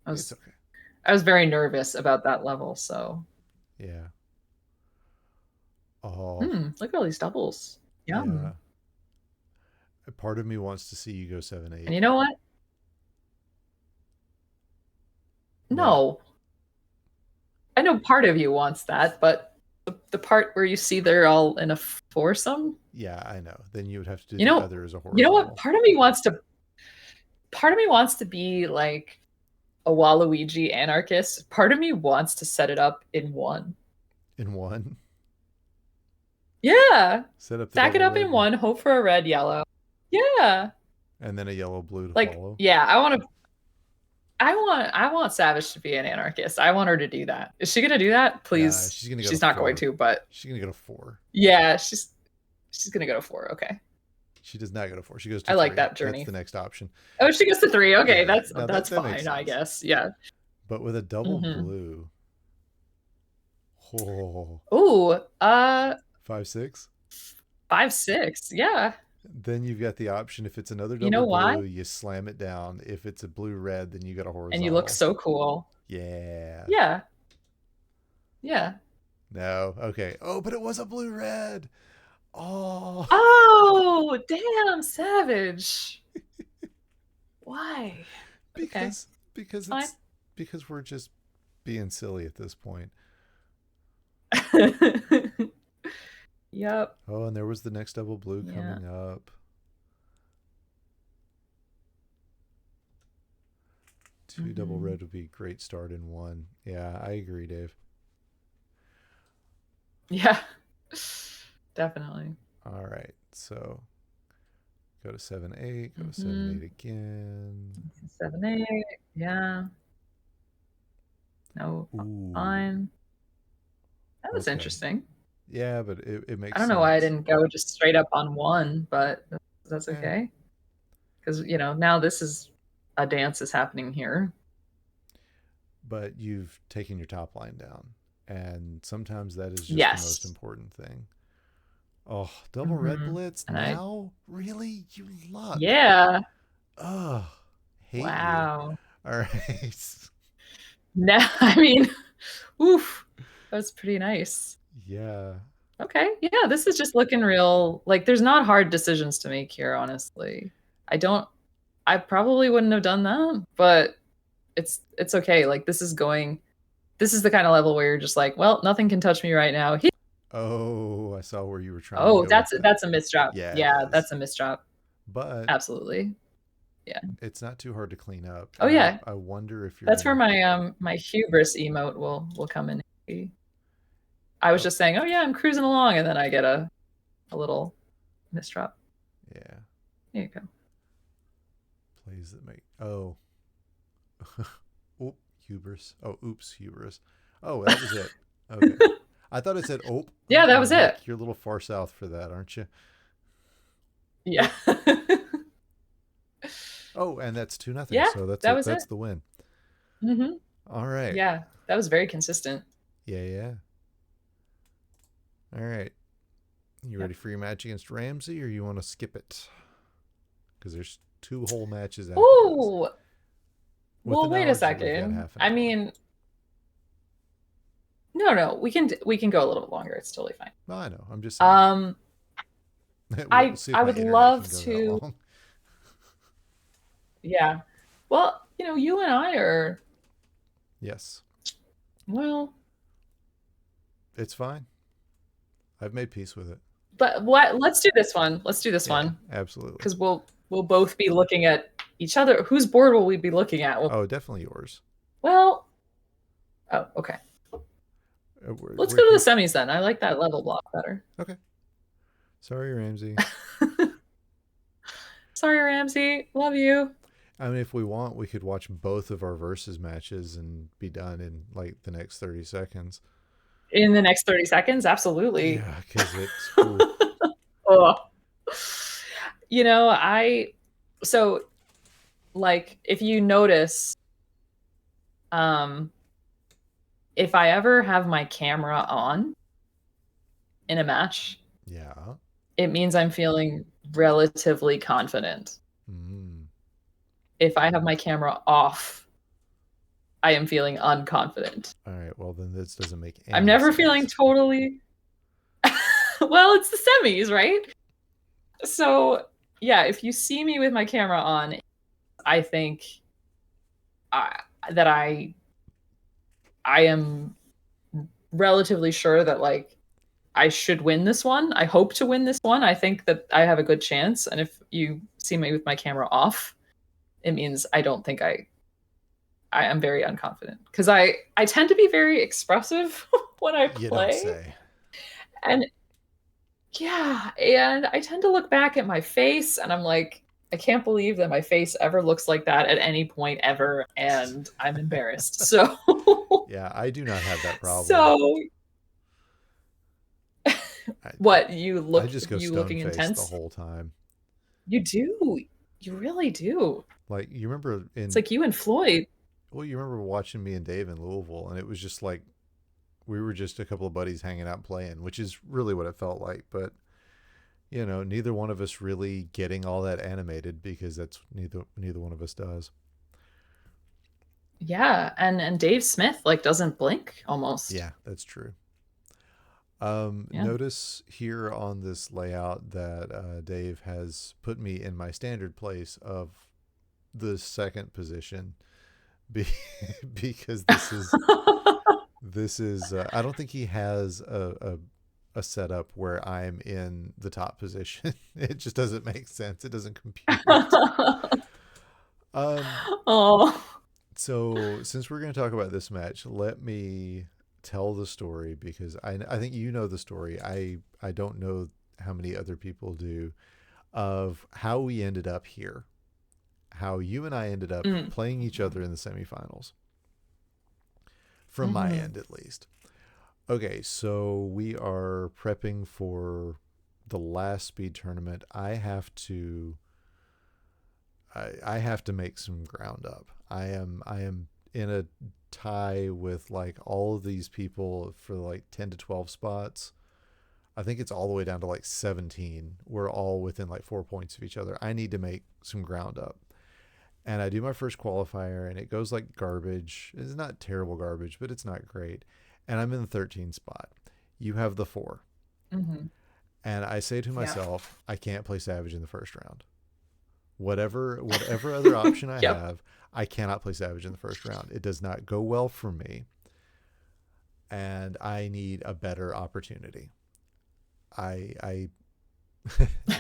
B: I
A: it's
B: was,
A: okay.
B: I was very nervous about that level. So,
A: Yeah. Oh,
B: look at all these doubles.
A: yeah.
B: Yum.
A: A part of me wants to see you go
B: And
A: 7 8.
B: you know what?
A: What?
B: No, I know part of you wants that, but the part where you see they're all in a foursome,
A: Yeah, I know. Then you would have to do
B: you
A: the
B: know,
A: other as a
B: you know what?
A: horizontal.
B: Part of me wants to be like a Waluigi anarchist. Part of me wants to set it up in one.
A: In one.
B: Yeah,
A: Set up the
B: stack it
A: double
B: up in
A: red
B: one. Hope for a red yellow. Yeah,
A: and then a yellow blue to
B: like
A: follow.
B: yeah, I want Savage to be an anarchist. I want her to do that. Is she gonna do that? Please.
A: She's gonna go to
B: She's not going
A: 4.
B: to, but
A: She's gonna go to 4.
B: yeah, she's gonna go to 4. Okay.
A: She does not go to 4. She goes to
B: I like
A: 3.
B: that
A: That's
B: journey.
A: the next option.
B: Oh, she gets to 3. Okay,
A: Yeah. Now
B: that's
A: that makes
B: fine, I
A: sense.
B: guess. Yeah.
A: But with a double
B: Mm-hmm.
A: blue, oh,
B: Ooh,
A: 5 6.
B: 5 6. Yeah.
A: Then you've got the option. If it's another
B: You
A: double
B: know why?
A: blue, you slam it down. If it's a blue red, then you got a
B: And you look
A: horizontal.
B: so cool.
A: Yeah.
B: Yeah. Yeah.
A: No. Okay. Oh, but it was a blue red. Oh,
B: Oh, damn, Savage. Why? Okay,
A: because
B: it's
A: because
B: fine.
A: it's because we're just being silly at this point.
B: Yep.
A: Oh, and there was the next double blue
B: Yeah.
A: coming up. Two double
B: Hmm.
A: red would be a great start in one. Yeah, I agree, Dave.
B: Yeah. Definitely.
A: All right, so go to 7-8, go to 7-8
B: Hmm.
A: again.
B: 7-8. Yeah. No,
A: Ooh,
B: fine. That was
A: okay.
B: interesting.
A: Yeah, but it
B: I
A: makes
B: don't know why I
A: sense.
B: didn't go just straight up on one, but that's
A: Eh,
B: okay. Because, now this is a dance is happening here.
A: but you've taken your top line down, and sometimes that is just the most
B: Yes.
A: important thing. Oh, double red
B: Hmm.
A: blitz
B: And I,
A: now? Really? You luck.
B: yeah.
A: Ugh, hate you.
B: Wow.
A: All right.
B: Now, I mean, oof, that's pretty nice.
A: Yeah,
B: Okay. Yeah, this is just looking real. Like, there's not hard decisions to make here, honestly. I don't, I probably wouldn't have done that, but it's okay. Like, this is the kind of level where you're just like, well, nothing can touch me right now.
A: oh, I saw where you were trying to
B: Oh,
A: go with that.
B: that's a misdrop.
A: Yeah, it
B: Yeah,
A: is.
B: that's a misdrop.
A: But
B: Absolutely. Yeah.
A: it's not too hard to clean up.
B: Oh yeah.
A: I wonder if you're
B: That's where
A: gonna.
B: my hubris emote will come in handy. I was
A: Oh,
B: just saying, oh yeah, I'm cruising along, and then I get a little misdrop.
A: yeah.
B: There you go.
A: Plays that make. Oh, oop, hubris. Oh, oops, hubris. Oh, that was it. Okay. I thought it said, oh,
B: Yeah, that was it.
A: like you're a little far south for that, aren't you?
B: Yeah.
A: Oh, and that's 2-0.
B: Yeah,
A: So that's
B: that
A: it.
B: was it.
A: That's the win.
B: Hmm.
A: All right.
B: Yeah, that was very consistent.
A: Yeah, yeah. All right. You
B: Yep.
A: ready for your match against Ramsey, or you want to skip it? Because there's two whole matches after this.
B: Ooh.
A: With the
B: Well, wait a
A: knowledge that we've got
B: second.
A: half an
B: I
A: hour.
B: mean, no, we can go a little bit longer. It's totally fine.
A: Well, I know. I'm just saying.
B: Um,
A: We'll see if
B: I
A: my
B: would
A: internet can
B: love
A: go that
B: to.
A: long.
B: Yeah. Well, you and I are,
A: Yes,
B: well,
A: it's fine. I've made peace with it.
B: but what? Let's do this one. Let's do this
A: Yeah,
B: one
A: absolutely.
B: because we'll both be looking at each other. Whose board will we be looking at?
A: Oh, definitely yours.
B: Well, oh, okay. Let's
A: We're
B: go to
A: here.
B: the semis then. I like that level block better.
A: Okay. Sorry, Ramsey.
B: Sorry, Ramsey. Love you.
A: I mean, if we want, we could watch both of our versus matches and be done in like the next 30 seconds.
B: In the next 30 seconds, absolutely.
A: Yeah, because it's. Ooh.
B: Oh. I so like if you notice, um, if I ever have my camera on in a match,
A: Yeah.
B: it means I'm feeling relatively confident.
A: Mm.
B: If I have my camera off, I am feeling unconfident.
A: All right. Well, then this doesn't make
B: I'm
A: any
B: never feeling
A: sense.
B: totally well, it's the semis, right? So, yeah, if you see me with my camera on, I think that I am relatively sure that like I should win this one. I hope to win this one. I think that I have a good chance. And if you see me with my camera off, it means I don't think I am very unconfident because I tend to be very expressive when I
A: You don't
B: play.
A: say.
B: And yeah, and I tend to look back at my face and I'm like, I can't believe that my face ever looks like that at any point ever, and I'm embarrassed. So,
A: Yeah, I do not have that problem.
B: so
A: I,
B: what
A: I just go
B: you
A: stone
B: looking
A: faced the
B: intense?
A: whole time.
B: You do. You really do.
A: Like you remember
B: It's
A: in
B: like you and Floyd.
A: well, you remember watching me and Dave in Louisville, and it was just like we were just a couple of buddies hanging out playing, which is really what it felt like. But neither one of us really getting all that animated because that's neither one of us does.
B: Yeah, and Dave Smith like doesn't blink almost.
A: Yeah, that's true.
B: Yeah.
A: Notice here on this layout that Dave has put me in my standard place of the second position be, because this is I don't think he has a setup where I'm in the top position. It just doesn't make sense. It doesn't compute. Um,
B: Oh.
A: so since we're going to talk about this match, let me tell the story because I think you know the story. I don't know how many other people do of how we ended up here. How you and I ended up
B: Mm.
A: playing each other in the semifinals. From my
B: Mm-hmm.
A: end at least. Okay, so we are prepping for the last speed tournament. I have to make some ground up. I am in a tie with like all of these people for like 10 to 12 spots. I think it's all the way down to like 17. We're all within like 4 points of each other. I need to make some ground up. And I do my first qualifier and it goes like garbage. It's not terrible garbage, but it's not great. And I'm in the 13th spot. You have the 4.
B: Mm-hmm.
A: And I say to
B: Yeah.
A: myself, I can't play Savage in the first round. Whatever other option I
B: Yep.
A: have, I cannot play Savage in the first round. It does not go well for me, and I need a better opportunity. I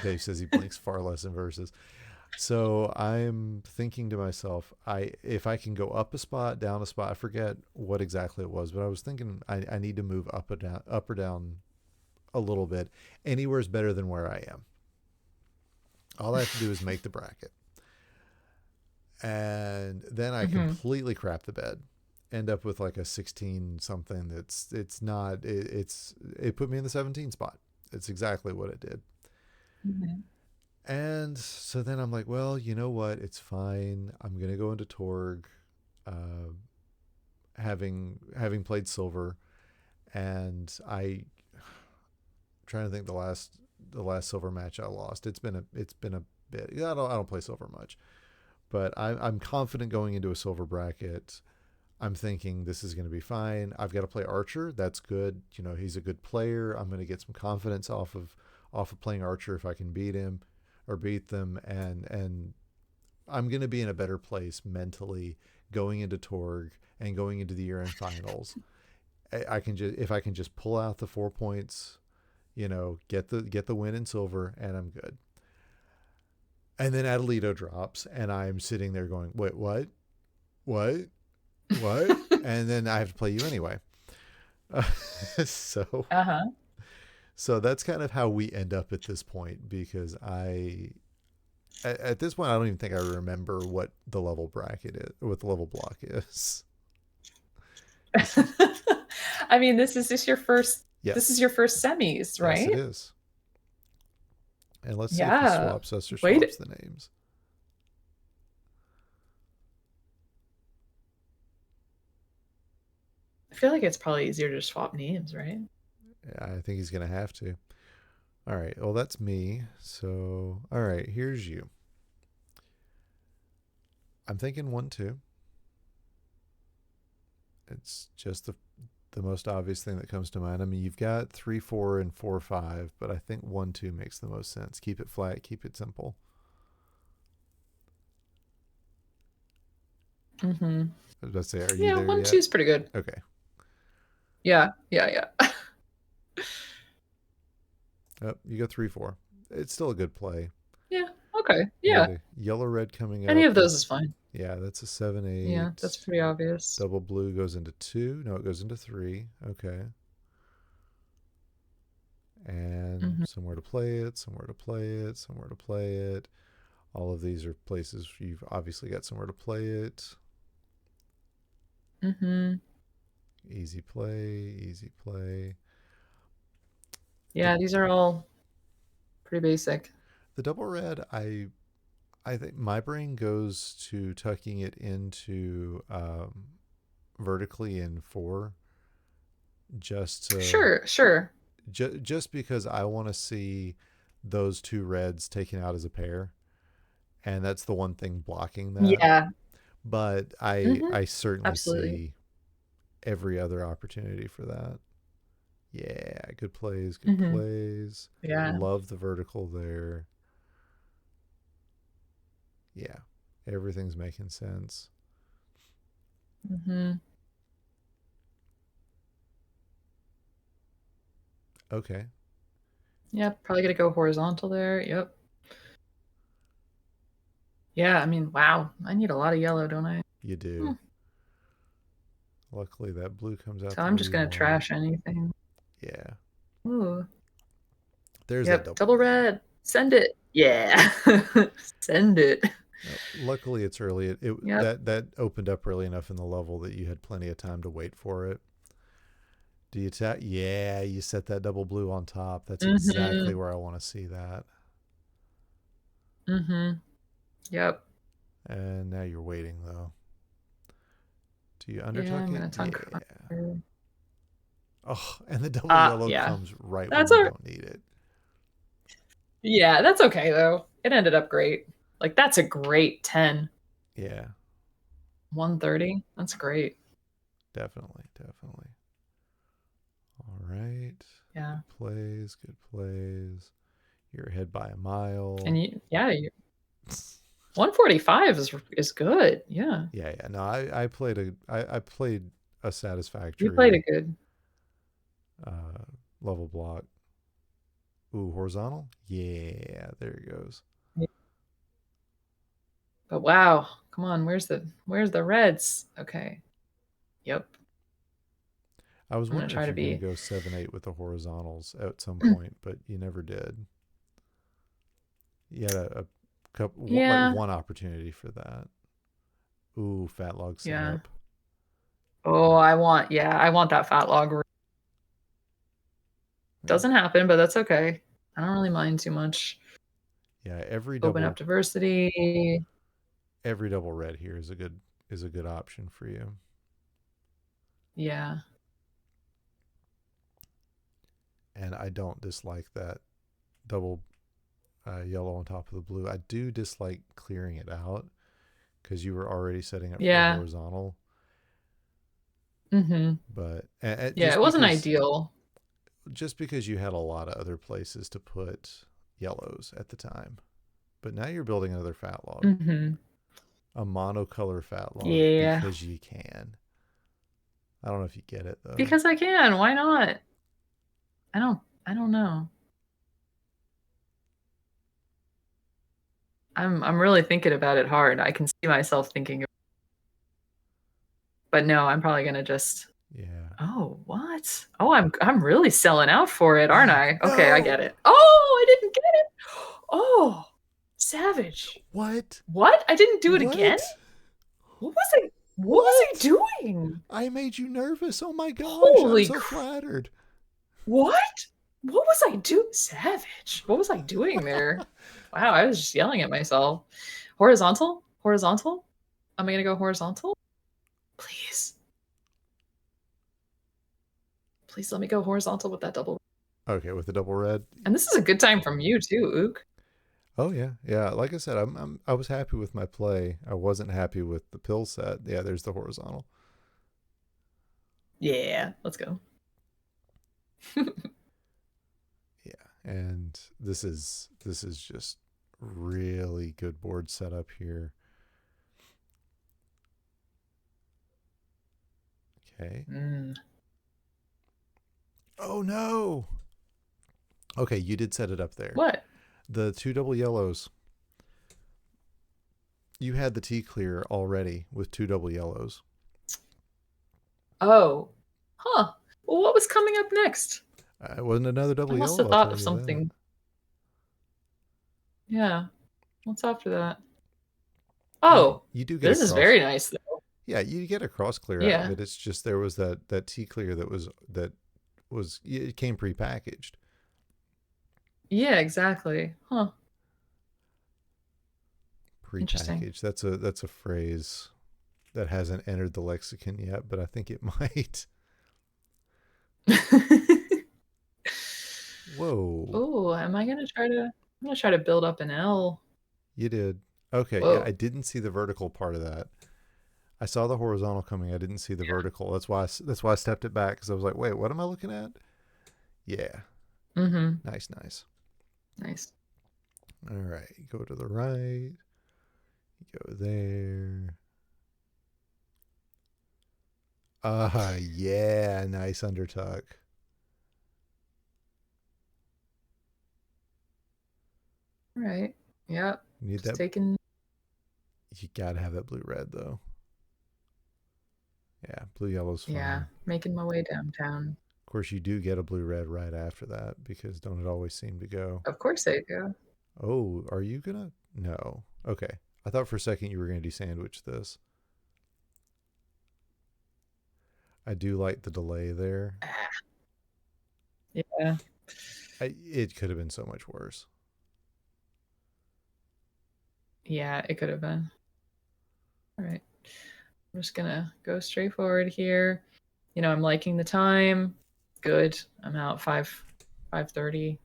A: Dave says he blinks far less in verses. So I'm thinking to myself, if I can go up a spot, down a spot, I forget what exactly it was, but I was thinking I need to move up or down a little bit. Anywhere is better than where I am. All I have to do is make the bracket. And then I
B: Mm-hmm.
A: completely crap the bed. End up with like a 16 something it's not it put me in the 17 spot. It's exactly what it did.
B: Mm-hmm.
A: And so then I'm like, well, you know what? It's fine. I'm gonna go into Torg, uh, having played silver, and I'm trying to think the last silver match I lost. It's been a bit. Yeah, I don't play silver much, but I'm confident going into a silver bracket. I'm thinking this is going to be fine. I've got to play Archer. That's good. You know, he's a good player. I'm going to get some confidence off of playing Archer if I can beat him or beat them, and I'm going to be in a better place mentally going into Torg and going into the year-end finals. I can just if I can just pull out the 4 points, get the win in silver, and I'm good. And then Adelito drops, and I'm sitting there going, wait, what, what? And then I have to play you anyway. Uh, so
B: Uh-huh.
A: so that's kind of how we end up at this point because at this point I don't even think I remember what the level bracket is, what the level block is. This is
B: I mean, this is
A: yes,
B: your first semis,
A: yes it
B: right?
A: is. And let's see if he
B: Yeah.
A: swaps us or
B: Wait.
A: swaps the names.
B: I feel like it's probably easier to swap names, right?
A: Yeah, I think he's gonna have to. All right. Well, that's me. So all right, here's you. I'm thinking 1-2. It's just the most obvious thing that comes to mind. I mean, you've got 3-4 and 4-5, but I think 1-2 makes the most sense. Keep it flat, keep it simple.
B: Mm-hmm.
A: I was about to say, are you
B: Yeah,
A: there
B: one, two
A: yet?
B: is pretty good.
A: Okay.
B: Yeah, yeah, yeah.
A: Oh, you go 3-4. It's still a good play.
B: Yeah, okay.
A: You got
B: Yeah.
A: a yellow red coming
B: Any
A: up.
B: of those is fine.
A: Yeah, that's a 7-8.
B: Yeah, that's pretty obvious.
A: Double blue goes into 2. No, it goes into 3. Okay. And
B: Mm-hmm.
A: somewhere to play it, somewhere to play it, somewhere to play it. All of these are places you've obviously got somewhere to play it.
B: Mm-hmm.
A: Easy play, easy play. The
B: Yeah, these are all pretty basic.
A: the double red, I think my brain goes to tucking it into vertically in 4 just to
B: Sure, sure.
A: just because I want to see those two reds taken out as a pair, and that's the one thing blocking that.
B: Yeah.
A: But I
B: Mm-hmm.
A: I certainly
B: Absolutely.
A: see every other opportunity for that. Yeah, good plays, good
B: Hmm.
A: plays.
B: Yeah.
A: Love the vertical there. Yeah, everything's making sense.
B: Hmm.
A: Okay,
B: Yep. Probably gonna go horizontal there. Yep. Yeah. I mean, wow. I need a lot of yellow, don't I?
A: you
B: Hmm.
A: do. Luckily, that blue comes out
B: So
A: the
B: I'm
A: way
B: just
A: you
B: gonna
A: want.
B: trash anything.
A: Yeah,
B: Ooh.
A: there's that
B: Yep.
A: double
B: Double
A: red.
B: red. Send it. Yeah. Send it.
A: Luckily, it's early.
B: Yep.
A: That opened up early enough in the level that you had plenty of time to wait for it. Do you tap? Yeah, you set that double blue on top. That's exactly
B: Hmm.
A: where I want to see that.
B: Hmm. Yep.
A: And now you're waiting though. Do you
B: Yeah,
A: undertuck
B: I'm
A: it?
B: gonna tuck
A: Yeah.
B: under.
A: Oh, and the double yellow
B: Yeah.
A: comes right when
B: That's
A: you
B: a
A: don't need it.
B: Yeah, that's okay though. It ended up great. Like that's a great 10.
A: Yeah,
B: 130. That's great.
A: definitely, definitely. All right.
B: Yeah.
A: Good plays, good plays. You're ahead by a
B: And
A: mile.
B: you 145 is good. Yeah.
A: Yeah, yeah. No, I played a
B: You played
A: satisfactory
B: it good.
A: uh, level block. Ooh, horizontal. Yeah, there it goes.
B: Yeah. But wow, come on, where's the reds? Okay. Yep.
A: I was
B: I'm gonna
A: wondering
B: try
A: if
B: to
A: you're going to
B: be
A: go 7-8 with the horizontals at some point, but you never did. You had a couple, like
B: Yeah.
A: one opportunity for that. Ooh, fat log
B: Yeah.
A: setup.
B: Oh, I want that fat log.
A: Yeah,
B: Doesn't happen, but that's okay. I don't really mind too much.
A: yeah.
B: Open up diversity.
A: Every double red here is a good option for you.
B: Yeah.
A: And I don't dislike that double yellow on top of the blue. I do dislike clearing it out because you were already setting up for the
B: Yeah.
A: horizontal.
B: Hmm.
A: But
B: Yeah, it wasn't ideal.
A: just because you had a lot of other places to put yellows at the time. But now you're building another fat log,
B: Hmm.
A: a monocolor fat log
B: Yeah.
A: because you can. I don't know if you get it though.
B: Because I can. Why not? I don't know. I'm really thinking about it hard. I can see myself thinking, but no, I'm probably gonna just
A: Yeah.
B: oh, what? Oh, I'm really selling out for it, aren't I? Okay, I
A: No.
B: get it. Oh, I didn't get it. Oh, savage.
A: What?
B: What? I didn't do it again?
A: What?
B: What was I
A: What?
B: doing?
A: I made you nervous. Oh my gosh. I'm
B: Holy
A: so flattered.
B: what? What was I doing? Savage. What was I doing there? Wow, I was just yelling at myself. Horizontal? Horizontal? Am I gonna go horizontal? Please. Please let me go horizontal with that double.
A: Okay, with the double red.
B: And this is a good time from you too, Ook.
A: Oh yeah, yeah. Like I said, I was happy with my play. I wasn't happy with the pill set. Yeah, there's the horizontal.
B: Yeah, let's go.
A: Yeah, and this is just really good board setup here. Okay.
B: Mm.
A: Oh no. Okay, you did set it up there.
B: What?
A: The two double yellows. You had the T clear already with two double yellows.
B: Oh. Huh. Well, what was coming up next?
A: It wasn't another
B: I
A: double
B: must
A: yellow,
B: have
A: I'll
B: thought
A: tell
B: of
A: you that.
B: something. Yeah. What's after that? Oh,
A: You do get a
B: this is
A: cross.
B: very nice though.
A: Yeah, you get a cross clear out of
B: Yeah.
A: it. It's just there was that T clear that was it came prepackaged.
B: Yeah, exactly. Huh. Interesting.
A: Prepackaged. That's a phrase that hasn't entered the lexicon yet, but I think it might. Whoa.
B: Oh, I'm gonna try to build up an L.
A: You did. Okay, yeah, I
B: Whoa.
A: didn't see the vertical part of that. I saw the horizontal coming. I didn't see the vertical. That's why I stepped it back because I was like, wait, what am I looking at? Yeah.
B: Mm-hmm.
A: Nice, nice.
B: Nice.
A: All right. Go to the right. Go there. Yeah. Nice undertuck.
B: All right. Yep.
A: You need
B: Just
A: that.
B: taking.
A: You gotta have that blue red though. Yeah, blue yellow's
B: Yeah,
A: fine.
B: making my way downtown.
A: Of course, you do get a blue red right after that because don't it always seem to go?
B: Of course I do.
A: Oh, are you gonna? No. Okay. I thought for a second you were gonna desandwich this. I do like the delay there.
B: Yeah.
A: It could have been so much worse.
B: Yeah, it could have been. All right. I'm just gonna go straight forward here. I'm liking the time. Good. I'm out 5:30.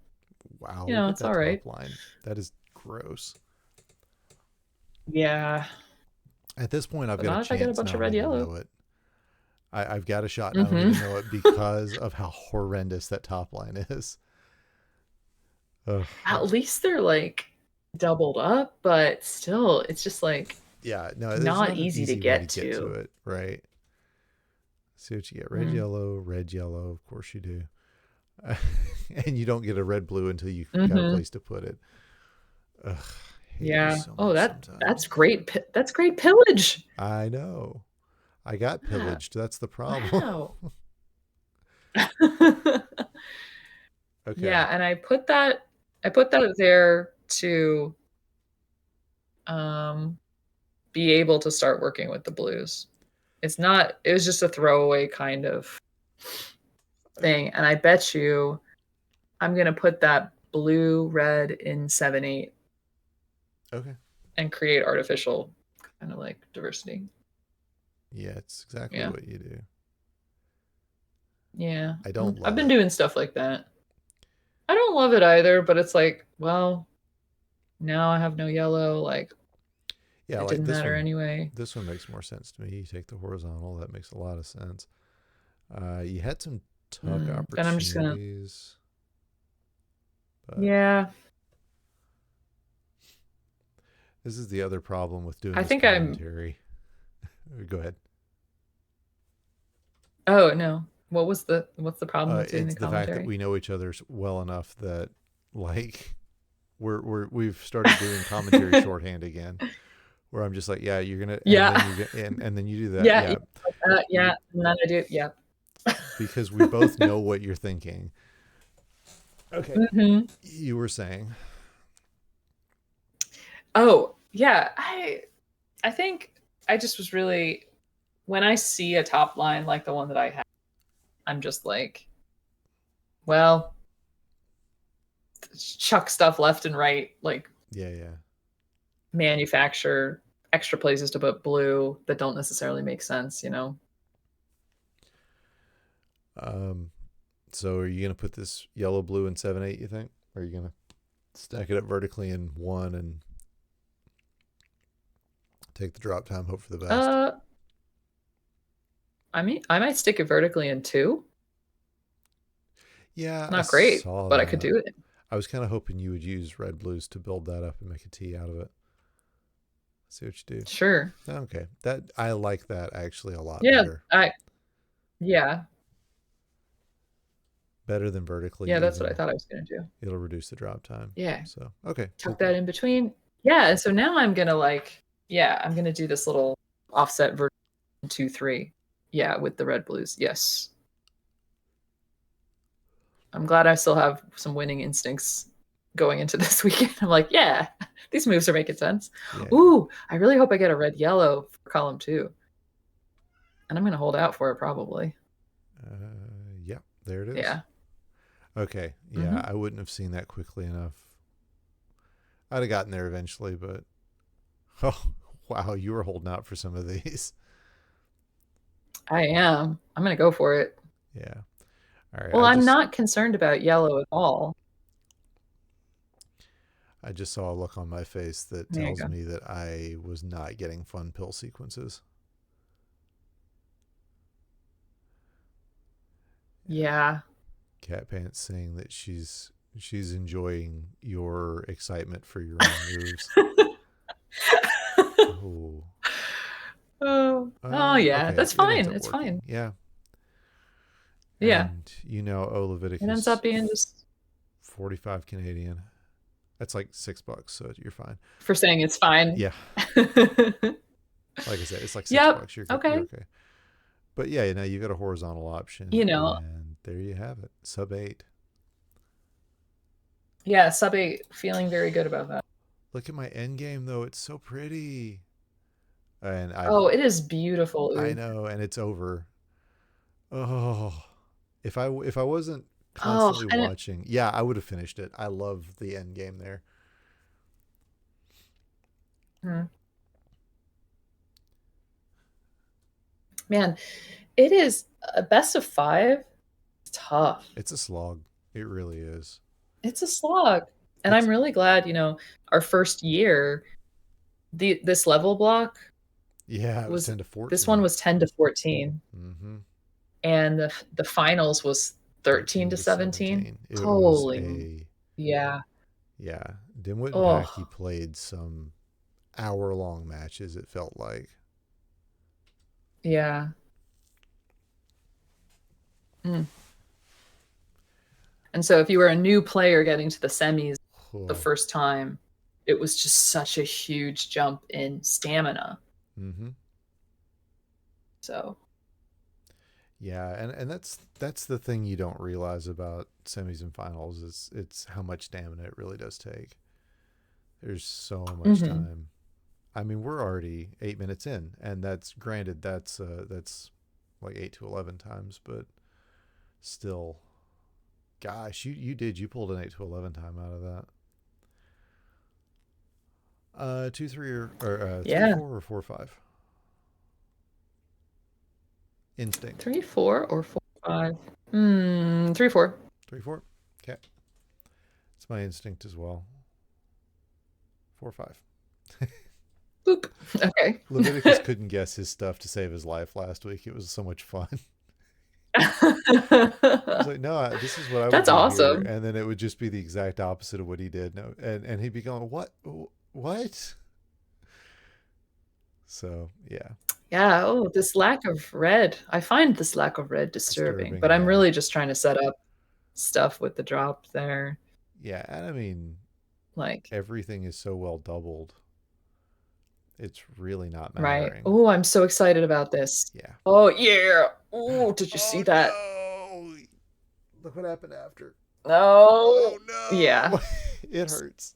A: Wow, look at
B: It's
A: that
B: all right.
A: top line. That is gross.
B: Yeah.
A: At this point, I've
B: But
A: got a
B: not if I get a
A: chance and
B: bunch
A: I
B: of
A: don't
B: red
A: even
B: yellow.
A: know it. I've got a shot and I don't
B: Mm-hmm.
A: even know it because of how horrendous that top line is. Ugh.
B: At least they're like doubled up, but still, it's just like
A: Yeah, no, there's
B: not
A: not an
B: easy to
A: easy way to
B: get
A: get to
B: to.
A: it, right? See what you get.
B: Mm.
A: Red, yellow. Of course you do. And you don't get a red, blue until you got a
B: Mm-hmm.
A: place to put it. Ugh, I hate you
B: Yeah.
A: so
B: Oh,
A: much
B: that's
A: sometimes.
B: great. That's great pillage.
A: I know. I got
B: Yeah.
A: pillaged. That's the problem.
B: Wow.
A: Okay.
B: Yeah, and I put that there to um be able to start working with the blues. It was just a throwaway kind of thing. And I bet you I'm gonna put that blue red in 7/8
A: Okay.
B: and create artificial kind of like diversity.
A: Yeah, it's exactly
B: Yeah.
A: what you do.
B: Yeah.
A: I don't
B: I've
A: love
B: been
A: it.
B: doing stuff like that. I don't love it either, but it's like, well, now I have no yellow. Like,
A: Yeah,
B: it
A: like
B: didn't matter anyway.
A: this one makes more sense to me. You take the horizontal, that makes a lot of sense. You had some tuck
B: Then I'm just gonna,
A: opportunities, but
B: yeah.
A: this is the other problem with doing
B: I
A: this
B: think I'm.
A: commentary. Go ahead.
B: Oh no, what's the problem with doing
A: It's
B: the
A: the fact that
B: commentary?
A: we know each other well enough that like we've started doing commentary shorthand again, where I'm just like, yeah, you're gonna, and then
B: Yeah,
A: you're gonna, and then you do that,
B: yeah,
A: yeah,
B: yeah. And then I do, yeah.
A: because we both know what you're thinking. Okay,
B: Hmm.
A: you were saying,
B: Oh yeah, I think I just was really when I see a top line like the one that I have, I'm just like, well, chuck stuff left and right, like
A: yeah, yeah.
B: manufacture extra places to put blue that don't necessarily make sense.
A: Um, so are you gonna put this yellow, blue, and 7/8? You think? Or are you gonna stack it up vertically in one and take the drop time, hope for the best?
B: Uh, I mean, I might stick it vertically in two.
A: Yeah, I
B: Not great,
A: saw
B: but I could
A: that.
B: do it.
A: I was kind of hoping you would use red blues to build that up and make a T out of it. See what you do.
B: Sure.
A: Okay, that I like that actually a lot
B: Yeah,
A: better.
B: yeah.
A: Better than vertically
B: Yeah, that's what I
A: even.
B: thought I was gonna do.
A: It'll reduce the drop time.
B: Yeah.
A: So okay, cool,
B: Tuck that
A: cool.
B: in between. Yeah, so now I'm gonna do this little offset version 2-3. Yeah, with the red blues. Yes. I'm glad I still have some winning instincts going into this weekend. I'm like, yeah, these moves are making sense.
A: Yeah.
B: Ooh, I really hope I get a red yellow for column 2. And I'm gonna hold out for it probably.
A: Yeah, there it is.
B: Yeah.
A: Okay, yeah,
B: Mm-hmm.
A: I wouldn't have seen that quickly enough. I'd have gotten there eventually, but oh wow, you were holding out for some of these.
B: I am. I'm gonna go for it.
A: Yeah. All right.
B: Well, I'm not concerned about yellow at all.
A: I just saw a look on my face that
B: There you
A: tells
B: go.
A: me that I was not getting fun pill sequences.
B: Yeah.
A: Cat Pants saying that she's enjoying your excitement for your own moves. Oh.
B: Oh yeah,
A: Okay.
B: that's
A: It ends
B: fine.
A: up
B: It's
A: working.
B: fine.
A: Yeah.
B: Yeah,
A: And oh,
B: it ends
A: Leviticus
B: up being just
A: 45 Canadian. That's like $6, so you're fine.
B: for saying it's fine.
A: Yeah. Like I said, it's like
B: Yep.
A: $6. You're
B: Okay.
A: okay. But yeah, now you've got a horizontal option,
B: You know,
A: and there you have it. Sub 8.
B: yeah, sub 8, feeling very good about that.
A: Look at my end game though; it's so pretty. And
B: Oh, it is beautiful.
A: I
B: Ooh.
A: know, and it's over. Oh, if I wasn't
B: Oh,
A: constantly
B: and
A: watching, yeah, I would have finished it. I love the end game there.
B: man, it is a best of 5. It's tough.
A: It's a slog. It really is.
B: It's a slog. And
A: It's
B: I'm really glad, our first year, this level block
A: yeah, it was
B: was
A: 10 to
B: this one
A: 14.
B: was 10 to 14,
A: Mm-hmm.
B: and the finals was 13
A: 13
B: to
A: to
B: 17.
A: 17. It was
B: Holy, yeah.
A: yeah. Dimwit and Packy
B: Oh,
A: played some hour-long matches. It felt like.
B: yeah. Mm. And so if you were a new player getting to the semis the
A: Oh.
B: first time, it was just such a huge jump in stamina.
A: Mm-hmm.
B: So,
A: Yeah, and that's the thing you don't realize about semis and finals is it's how much stamina it really does take. There's so much
B: mhm.
A: time. I mean, we're already 8 minutes in, and that's granted that's like 8 to 11 times, but still, gosh, you pulled an 8 to 11 time out of that. 2 3 or 3
B: Yeah.
A: 4 or 4 5 instinct
B: 3 4 or 4 5. 3 4.
A: 3 4. Okay, it's my instinct as well. 4 5.
B: Boop. Okay.
A: Leviticus couldn't guess his stuff to save his life last week. It was so much fun. He's like, no, this is what I would
B: That's
A: do here,
B: awesome.
A: and then it would just be the exact opposite of what he did. No, and he'd be going, what? So yeah,
B: Yeah. Oh, this lack of red. I find this lack of red disturbing,
A: disturbing.
B: but I'm
A: Yeah,
B: really just trying to set up stuff with the drop there.
A: yeah, and I mean,
B: Like,
A: everything is so well doubled. It's really not
B: right.
A: mattering.
B: Oh, I'm so excited about this.
A: Yeah.
B: Oh, yeah. Oh, did you see
A: Oh
B: that?
A: no! Look what happened after.
B: No.
A: Oh
B: Yeah.
A: no! It hurts,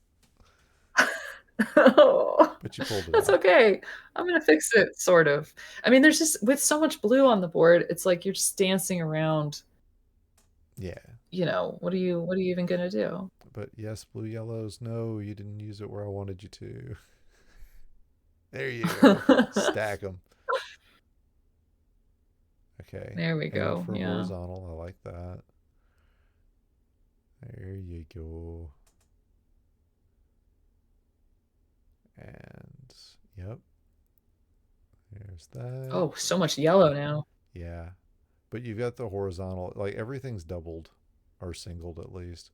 B: Oh,
A: but you pulled it
B: that's
A: out.
B: okay. I'm gonna fix it, sort of. I mean, there's just with so much blue on the board, it's like you're just dancing around.
A: Yeah.
B: What are you even gonna do?
A: But yes, blue yellows. No, you didn't use it where I wanted you to. There you go. Stack them. Okay.
B: There we
A: Aiming
B: go.
A: for
B: Yeah.
A: horizontal. I like that. There you go. And yep, there's that.
B: Oh, so much yellow now.
A: Yeah. But you've got the horizontal, like everything's doubled or singled at least.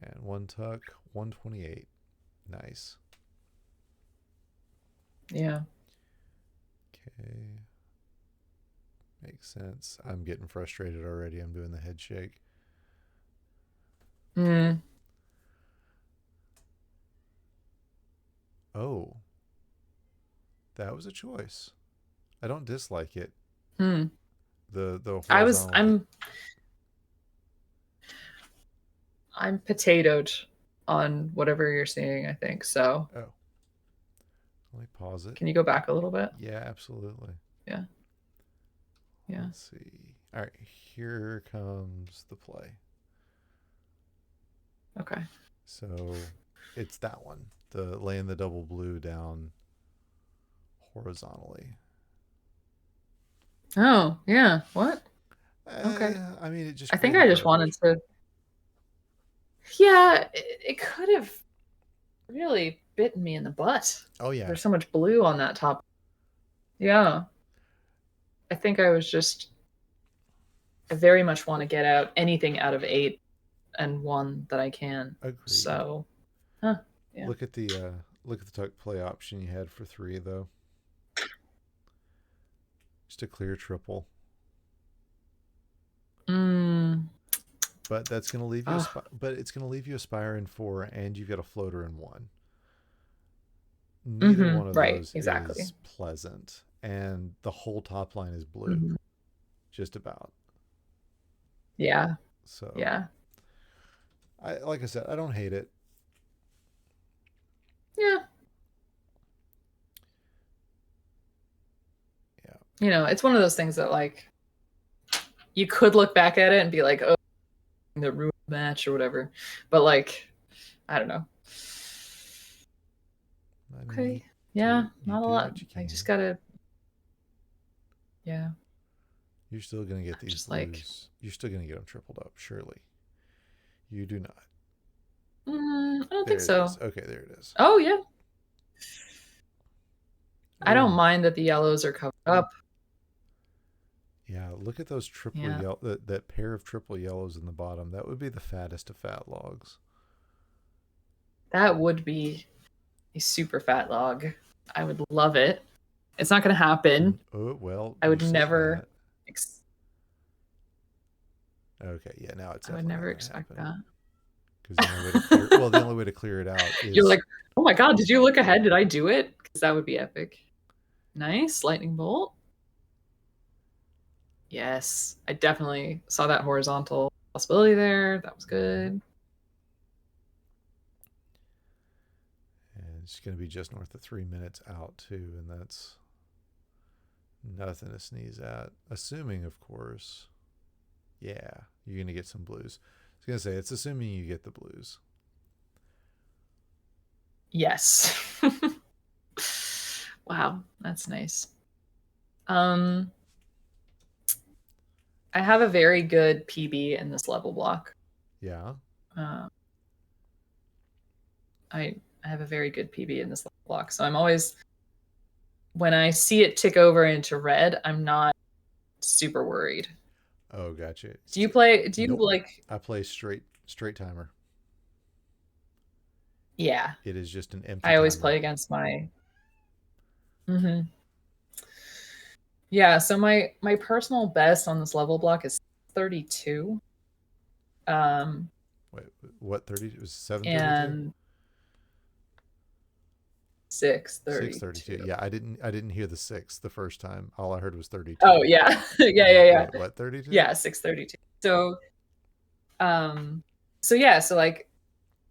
A: And one tuck, 128. Nice.
B: Yeah.
A: Okay. Makes sense. I'm getting frustrated already. I'm doing the head shake.
B: Mm.
A: Oh, that was a choice. I don't dislike it.
B: Hmm.
A: The
B: I was
A: horizontal.
B: I'm potatoed on whatever you're seeing, I think. So,
A: Oh, let me pause it.
B: can you go back a little bit?
A: Yeah, absolutely.
B: Yeah. Yeah.
A: Let's see. All right, here comes the play.
B: Okay.
A: So it's that one. The laying the double blue down horizontally.
B: Oh, yeah. What? Okay.
A: I mean, it just
B: I think
A: created
B: I just wanted
A: garbage.
B: to. Yeah, it could have really bitten me in the butt.
A: Oh yeah,
B: There's so much blue on that top. Yeah. I think I was just I very much want to get out anything out of 8 and 1 that I can.
A: Agreed.
B: So, yeah.
A: Look at the tuck play option you had for 3 though. Just a clear triple. But that's going to leave you but it's going to leave you a spire in 4 and you've got a floater in 1. Neither one of those is pleasant, and the whole top line is blue. Just about.
B: Yeah.
A: So
B: yeah.
A: Like I said, I don't hate it.
B: Yeah.
A: Yeah.
B: You know, it's one of those things that like you could look back at it and be like, oh, the ruined match or whatever. But like, I don't know. Okay. Yeah, not a lot. I just gotta. Yeah.
A: You're still gonna get these blues. Like, you're still gonna get them tripled up, surely. You do not.
B: I don't think so.
A: Okay, there it is.
B: Oh yeah. I don't mind that the yellows are covered up.
A: Yeah, look at those triple yellow. That pair of triple yellows in the bottom. That would be the fattest of fat logs.
B: That would be a super fat log. I would love it. It's not going to happen.
A: Oh well.
B: I would never.
A: Okay, yeah. Now it's.
B: I would never expect that.
A: Because the only way to clear it out is.
B: You're like, oh my god! Did you look ahead? Did I do it? Because that would be epic. Nice lightning bolt. Yes, I definitely saw that horizontal possibility there. That was good.
A: And it's going to be just north of 3 minutes out too, and that's nothing to sneeze at. Assuming, of course, yeah, you're going to get some blues. I was going to say, it's assuming you get the blues.
B: Yes. Wow, that's nice. I have a very good PB in this level block.
A: Yeah.
B: I have a very good PB in this level block, so I'm always, when I see it tick over into red, I'm not super worried.
A: Oh, gotcha.
B: Do you play? Do you
A: nope.
B: like?
A: I play straight timer.
B: Yeah.
A: It is just an empty.
B: I always play against my. Yeah, so my personal best on this level block is 32.
A: Wait, what 30? It was 732?
B: And 632.
A: 632. Yeah, I didn't hear the 6 the first time. All I heard was 32.
B: Oh yeah. yeah.
A: Wait, what, 32?
B: Yeah, 632. So so like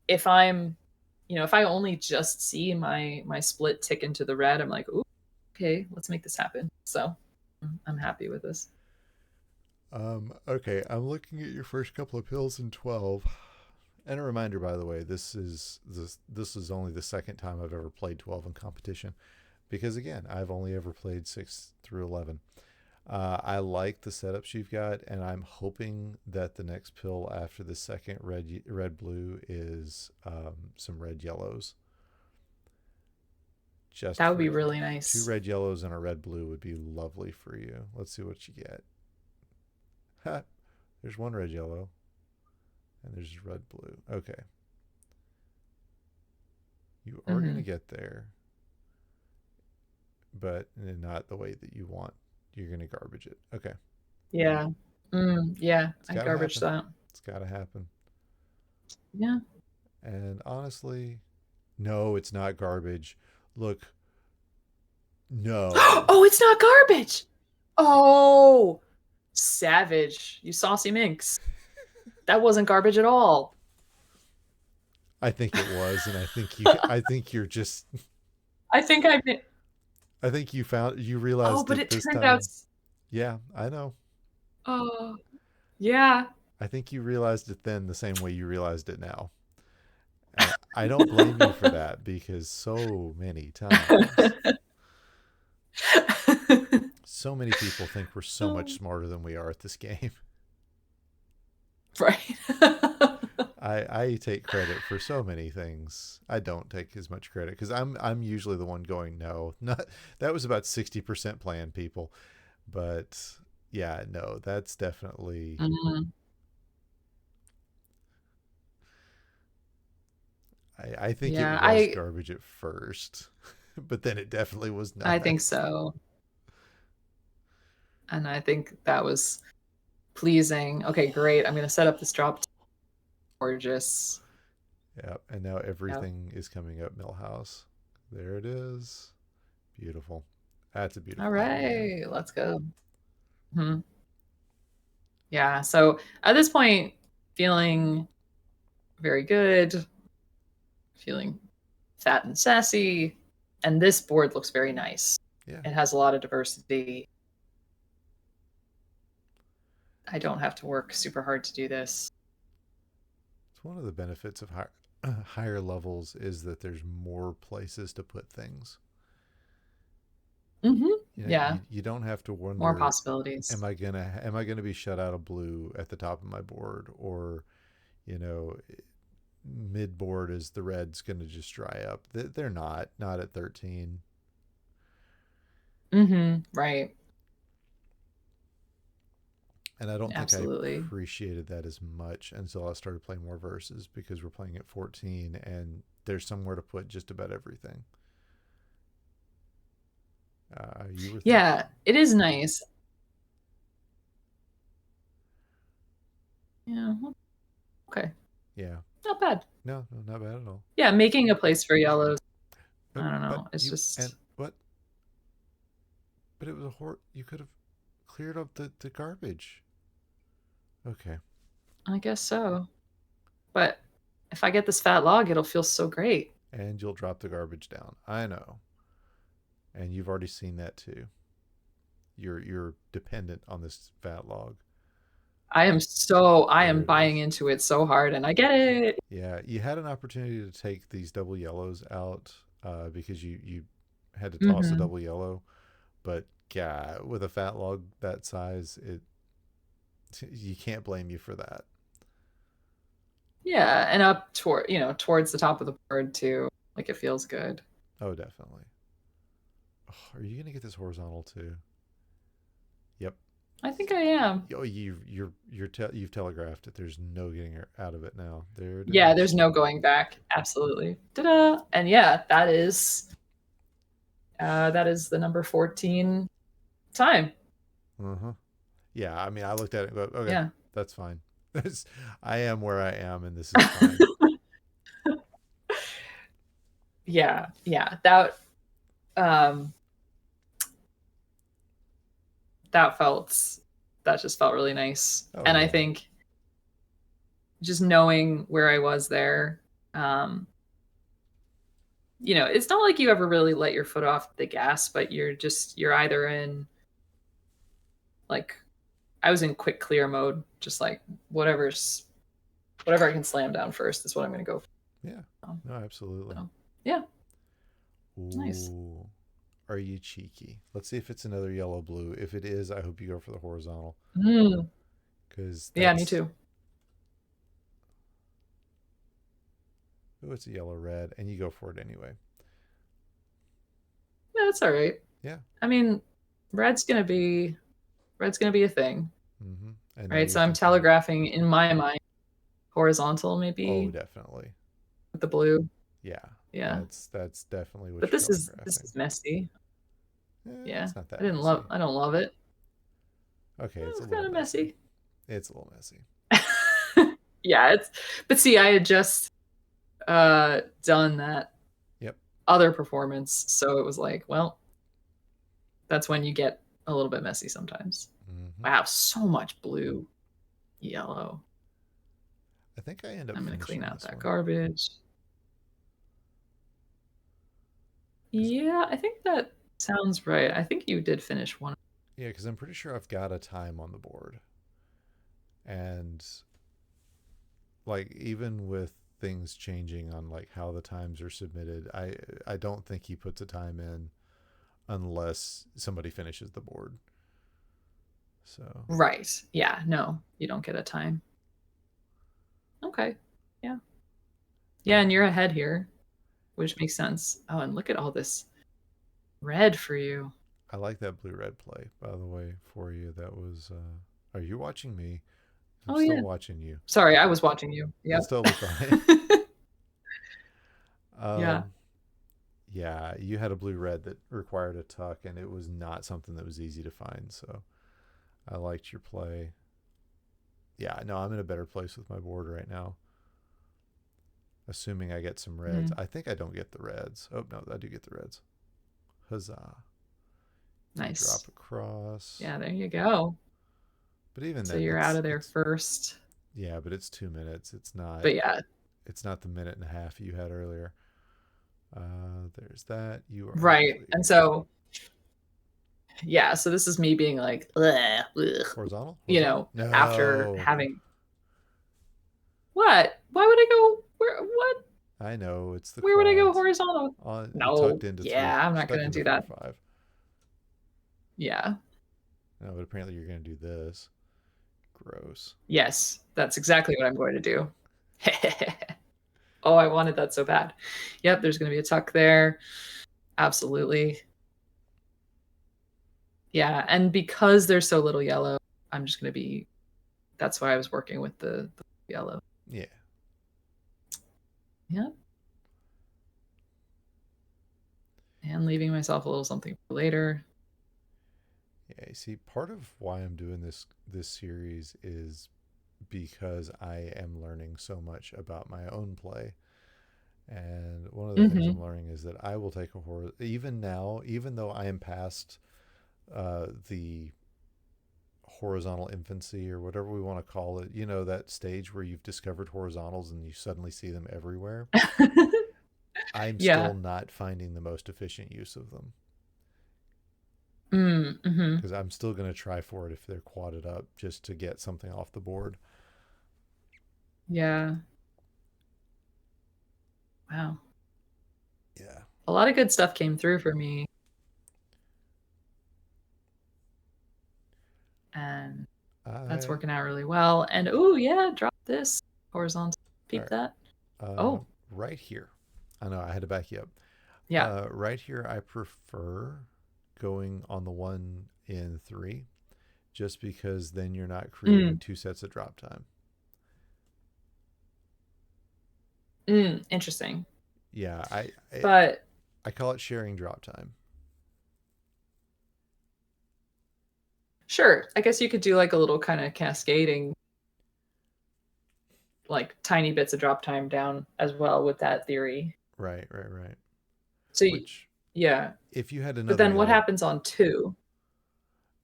B: if I'm, if I only just see my split tick into the red, I'm like, ooh, okay, let's make this happen. So I'm happy with this.
A: Okay, I'm looking at your first couple of pills in 12. And a reminder, by the way, this is only the second time I've ever played 12 in competition, because again, I've only ever played 6 through 11. I like the setups you've got, and I'm hoping that the next pill after the second red blue is some red yellows.
B: That would be really nice.
A: 2 red yellows and a red blue would be lovely for you. Let's see what you get. Ha! There's 1 red yellow. And there's red blue. Okay. You are going to get there. But not the way that you want. You're going to garbage it. Okay.
B: Yeah. Yeah. I garbage that.
A: It's got to happen.
B: Yeah.
A: And honestly, no, it's not garbage. Look. No.
B: Oh, it's not garbage. Oh, savage. You saucy minx. That wasn't garbage at all.
A: I think it was, and I think you're just.
B: I think
A: you realized.
B: Oh, but it turned out.
A: Yeah, I know.
B: Oh, yeah.
A: I think you realized it then the same way you realized it now. And I don't blame you for that, because so many times, so many people think we're so much smarter than we are at this game.
B: Right.
A: I take credit for so many things. I don't take as much credit because I'm usually the one going, no, not that was about 60% plan, people. But Yeah, no, that's definitely.
B: Mhm.
A: I think it
B: Yeah,
A: was garbage at first, but then it definitely was
B: I
A: not.
B: think so. And I think that was pleasing. Okay, great. I'm going to set up this drop. Gorgeous.
A: Yeah, and now
B: Yep.
A: everything is coming up Millhouse. There it is. Beautiful. That's a
B: All
A: beautiful avenue name.
B: right, let's go. Mhm. Yeah, so at this point, feeling very good, feeling fat and sassy, and this board looks very nice.
A: Yeah,
B: It has a lot of diversity. I don't have to work super hard to do this.
A: it's one of the benefits of higher levels is that there's more places to put things.
B: Hmm.
A: You know,
B: Yeah,
A: you don't have to
B: more
A: wonder,
B: possibilities.
A: am I gonna be shut out of blue at the top of my board, or you know, mid board is the red's gonna just dry up. They're not at 13.
B: Right,
A: And I don't think I
B: absolutely.
A: appreciated that as much until I started playing more verses, because we're playing at 14 and there's somewhere to put just about everything. You were thinking?
B: Yeah, it is nice. Yeah, okay.
A: Yeah.
B: Not bad.
A: No, no, not bad at all.
B: Yeah, making a place for yellows.
A: But
B: I don't
A: but
B: know. It's
A: you and
B: just,
A: what? But it was a you could have cleared up the garbage. Okay.
B: I guess so. But if I get this fat log, it'll feel so great.
A: And you'll drop the garbage down. I know. And you've already seen that too. You're dependent on this fat log.
B: I
A: There
B: am
A: it
B: buying
A: is.
B: into it so hard and I get it.
A: Yeah, you had an opportunity to take these double yellows out because you had to toss a
B: Hmm.
A: double yellow, but yeah, with a fat log that size, it you can't blame you for that.
B: Yeah, and up towards the top of the board too. Like it feels good.
A: Oh, definitely. Oh, are you gonna get this horizontal too? Yep.
B: I think I am.
A: Oh, you've telegraphed it. There's no getting out of it now. There it
B: Yeah,
A: is.
B: there's no going back. Absolutely. Ta-da! And yeah, that is the number 14 time.
A: Uh huh. Yeah, I mean, I looked at it and go, okay,
B: Yeah.
A: that's fine. I am where I am, and this is fine.
B: Yeah, yeah. Um that felt that just felt really nice.
A: Oh
B: And I
A: yeah.
B: think just knowing where I was there, um, it's not like you ever really let your foot off the gas, but you're either in like I was in quick clear mode, just like whatever I can slam down first is what I'm gonna go
A: Yeah.
B: for.
A: No, absolutely.
B: So yeah, nice.
A: Ooh. Are you cheeky? Let's see if it's another yellow blue. If it is, I hope you go for the horizontal,
B: Mm,
A: because
B: yeah, me
A: that's
B: too.
A: oh, it's a yellow red, and you go for it anyway.
B: Yeah, that's all right.
A: Yeah.
B: I mean, red's gonna be red's gonna be a thing,
A: Mm-hmm. And now
B: right?
A: you're
B: So I'm
A: thinking,
B: telegraphing in my mind horizontal
A: oh,
B: maybe
A: definitely.
B: with the blue.
A: Yeah.
B: Yeah.
A: That's definitely what
B: But
A: you're
B: this
A: telegraphing.
B: is messy. Yeah.
A: It's not that messy.
B: I don't love it.
A: Okay, it's a
B: It's kind
A: little
B: of
A: messy.
B: messy.
A: It's a little messy.
B: Yeah, but see, I had just done that
A: Yep.
B: other performance, so it was like, well, that's when you get a little bit messy sometimes.
A: Mm-hmm.
B: Wow, so much blue, yellow.
A: I think I end up
B: I'm gonna clean
A: finishing
B: out
A: this
B: that
A: one.
B: garbage.
A: 'Cause,
B: Yeah, I think that sounds right. I think you did finish one.
A: yeah, because I'm pretty sure I've got a time on the board. And like even with things changing on like how the times are submitted, I don't think he puts a time in unless somebody finishes the board. So
B: Right. Yeah, no, you don't get a time. Okay. Yeah. Yeah,
A: yeah,
B: and you're ahead here, which makes sense. Oh, and look at all this red for you.
A: I like that blue red play, by the way, for you. That was. Are you watching me? I'm
B: Oh
A: still
B: yeah.
A: watching you.
B: Sorry, I was watching you.
A: That's
B: Yep.
A: totally fine.
B: Yeah.
A: um, yeah, you had a blue red that required a tuck, and it was not something that was easy to find. So I liked your play. Yeah, no, I'm in a better place with my board right now. Assuming I get some reds.
B: Mhm.
A: I think I don't get the reds. Oh no, I do get the reds. Huzzah! You
B: Nice.
A: drop across.
B: Yeah, there you go.
A: But even
B: So
A: then,
B: you're out of there
A: it's
B: first.
A: yeah, but it's 2 minutes.
B: But yeah,
A: It's not the minute and a half you had earlier. There's that. You are
B: right. And
A: clear.
B: so yeah, so this is me being like, "Ugh, ugh,"
A: Horizontal? Horizontal?
B: after
A: No.
B: having what? Why would I go where what?
A: I know it's the
B: Where would I go
A: quads.
B: horizontal?
A: You
B: No.
A: tucked into three,
B: Yeah, I'm not
A: stuck
B: gonna
A: into
B: do
A: four,
B: that.
A: five.
B: Yeah.
A: No, but apparently you're gonna do this. Gross.
B: Yes, that's exactly what I'm going to do. Oh, I wanted that so bad. Yep, there's gonna be a tuck there. Absolutely. Yeah, and because there's so little yellow, I'm just gonna be that's why I was working with the yellow.
A: Yeah.
B: Yeah. And leaving myself a little something for later.
A: Yeah. You see, part of why I'm doing this series is because I am learning so much about my own play. And one of the things
B: Mm-hmm.
A: I'm learning is that I will take a horse even now, even though I am past the horizontal infancy or whatever we want to call it, that stage where you've discovered horizontals and you suddenly see them everywhere. I'm still
B: Yeah.
A: not finding the most efficient use of them
B: Mm-hmm.
A: because I'm still going to try for it if they're quadded up just to get something off the board.
B: Yeah. Wow.
A: Yeah.
B: A lot of good stuff came through for me. And that's
A: I
B: working out really well. And oh yeah, drop this horizontal.
A: All
B: Peep
A: right.
B: that. Oh,
A: Right here. I know I had to back you up.
B: yeah.
A: Right here, I prefer going on the one in three, just because then you're not creating
B: Mm,
A: two sets of drop time.
B: interesting.
A: Yeah,
B: But
A: I call it sharing drop time.
B: sure, I guess you could do like a little kind of cascading, like tiny bits of drop time down as well with that theory.
A: Right, right, right.
B: So
A: Which,
B: yeah.
A: if you had
B: But
A: another
B: then what
A: yellow,
B: happens on two?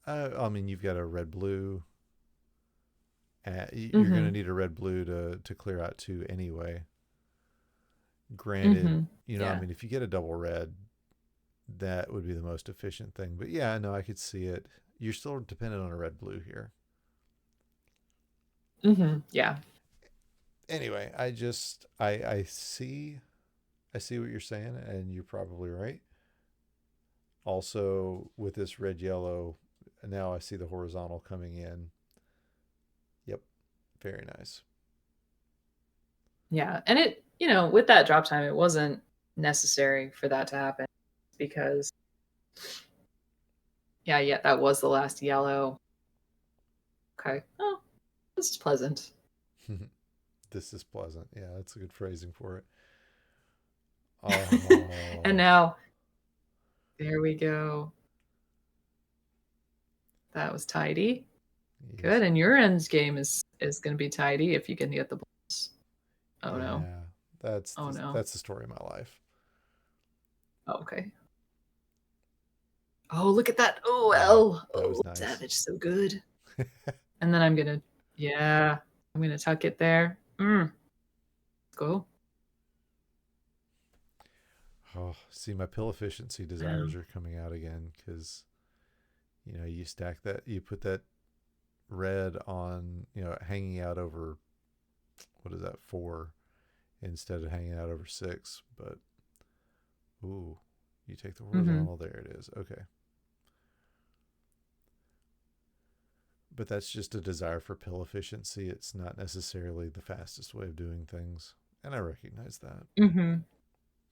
A: I mean, you've got a red blue. You're going to
B: Mm-hmm.
A: need a red blue to clear out two anyway. Granted,
B: Mm-hmm.
A: I
B: Yeah.
A: mean, if you get a double red, that would be the most efficient thing. But yeah, no, I could see it. You're still dependent on a red blue here.
B: Mm-hmm. Yeah.
A: Anyway, I see what you're saying, and you're probably right. Also, with this red yellow, now I see the horizontal coming in. Yep, very nice.
B: Yeah. And with that drop time, it wasn't necessary for that to happen because yeah, that was the last yellow. Okay. Oh, this is pleasant.
A: This is pleasant. Yeah, that's a good phrasing for it.
B: And
A: Oh,
B: now there we go. That was tidy.
A: yes.
B: Good. And your ends game is going to be tidy if you can get the balls. Oh no.
A: Yeah, that's
B: Oh
A: the
B: no.
A: that's the story of my life.
B: Oh, okay. Oh, look at that. Oh,
A: Wow,
B: well.
A: that
B: Oh,
A: was nice.
B: Savage, so good. And then yeah, I'm gonna tuck it there. Go.
A: Oh, see, my pill efficiency desires
B: Wow.
A: are coming out again because you stack that, you put that red on, hanging out over what is that, four instead of hanging out over six. But ooh, you take the
B: Mm-hmm.
A: horizontal. There it is. Okay, but that's just a desire for pill efficiency. It's not necessarily the fastest way of doing things, and I recognize that.
B: Mm-hmm.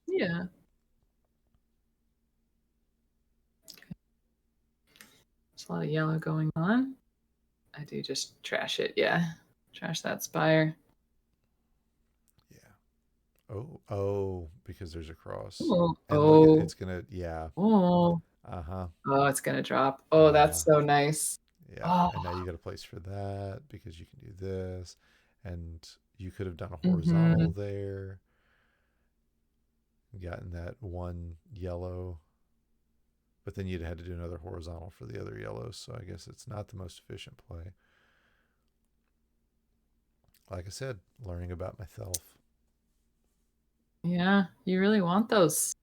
B: Yeah. a lot of yellow going on. I do just trash it. Yeah. Trash that spire.
A: Yeah. Oh, because there's a cross.
B: Oh,
A: And look at
B: oh,
A: it's gonna. Yeah.
B: oh,
A: Uh-huh.
B: oh, it's going to drop. Oh,
A: Uh-huh.
B: that's so nice.
A: Yeah.
B: Oh,
A: And now you got a place for that because you can do this. And you could have done a
B: mm-hmm.
A: horizontal there. Gotten that one yellow. But then you'd had to do another horizontal for the other yellows. So I guess it's not the most efficient play. Like I said, learning about myself.
B: Yeah, you really want those.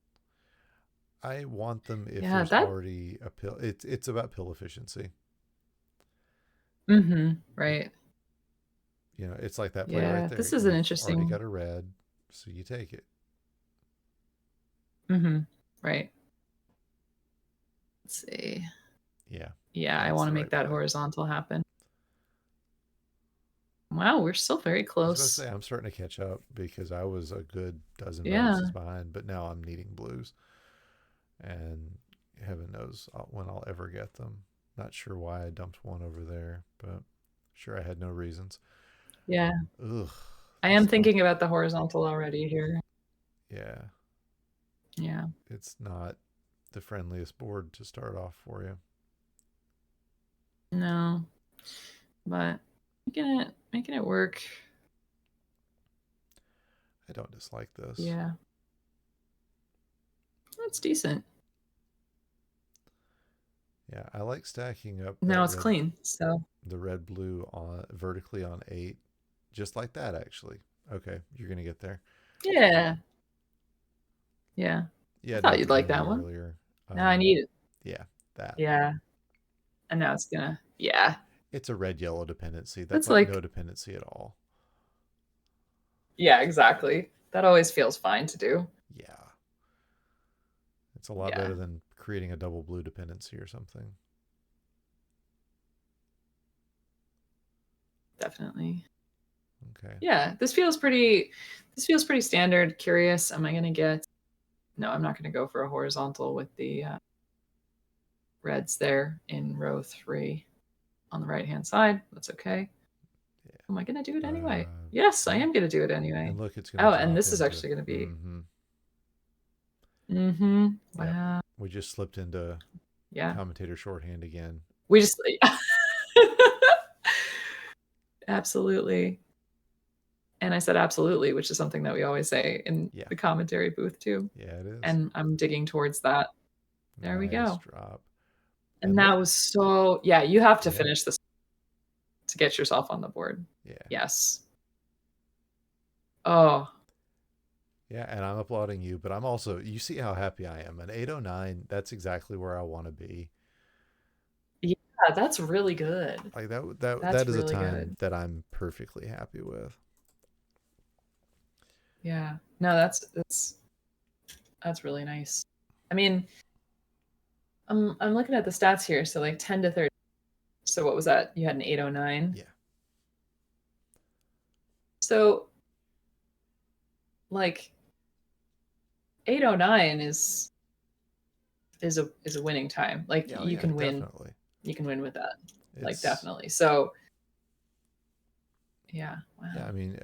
A: I want them if
B: Yeah,
A: there's
B: that,
A: already a pill. It's about pill efficiency.
B: mm-hmm.
A: It,
B: Right.
A: it's like that play right
B: Yeah,
A: there.
B: this is an
A: You've already
B: interesting,
A: got a red, so you take it.
B: mm-hmm. Right. Let's see.
A: Yeah,
B: Yeah, I
A: that's
B: want to
A: the
B: make
A: right
B: that
A: play.
B: horizontal happen. Wow, we're still very
A: I was about to
B: close.
A: say I'm starting to catch up because I was a good dozen
B: Yeah.
A: bonuses behind, but now I'm needing blues, and heaven knows when I'll ever get them. Not sure why I dumped one over there, but sure I had no reasons.
B: Yeah.
A: Ugh,
B: I
A: this
B: am
A: comp.
B: thinking about the horizontal already here.
A: Yeah,
B: Yeah.
A: it's not the friendliest board to start off for you.
B: No, but making it work.
A: I don't dislike this.
B: Yeah. That's decent.
A: Yeah, I like stacking up
B: Now it's clean. So,
A: the red blue on vertically on 8, just like that actually. Okay, you're gonna get there.
B: yeah. Yeah.
A: You
B: I
A: had an
B: thought you'd like that
A: opportunity
B: one.
A: earlier.
B: Now I need it.
A: Yeah, that.
B: Yeah. And now it's gonna, yeah.
A: It's a red yellow dependency. That's
B: That's
A: like no
B: like,
A: dependency at all.
B: yeah, exactly. That always feels fine to do.
A: Yeah, it's a lot
B: Yeah,
A: better than creating a double blue dependency or something.
B: definitely.
A: Okay.
B: Yeah, this feels pretty standard. Curious, am I gonna get, no, I'm not gonna go for a horizontal with the reds there in row 3 on the right hand side. That's okay. Am I gonna do it
A: Yeah.
B: anyway? Yes, I
A: Yeah.
B: am gonna do it anyway.
A: And look, it's gonna
B: Oh, and
A: drop
B: this is
A: into.
B: actually gonna be,
A: Mm-hmm.
B: mm-hmm.
A: Yep.
B: Wow.
A: We just slipped into
B: Yeah.
A: commentator shorthand again.
B: We just absolutely. And I said absolutely, which is something that we always say in
A: Yeah.
B: the commentary booth too.
A: Yeah, it is.
B: And I'm digging towards that. There we
A: Nice
B: go.
A: drop.
B: And
A: And
B: that
A: look.
B: was so, yeah, you have to
A: Yeah.
B: finish this to get yourself on the board.
A: Yeah.
B: Yes. Oh,
A: Yeah, and I'm applauding you, but I'm also, you see how happy I am. An 809, that's exactly where I want to be.
B: yeah, that's really good.
A: Like that
B: That's
A: is a
B: really
A: time
B: good.
A: that I'm perfectly happy with.
B: Yeah. No, that's really nice. I mean, I'm looking at the stats here. So like 10 to 30. So what was that? You had an 809.
A: Yeah.
B: So like 809 is a winning time. Like
A: Yeah, oh
B: you
A: yeah,
B: can win.
A: definitely.
B: You can win with that. Like
A: It's
B: definitely. So yeah.
A: yeah,
B: Wow.
A: I mean,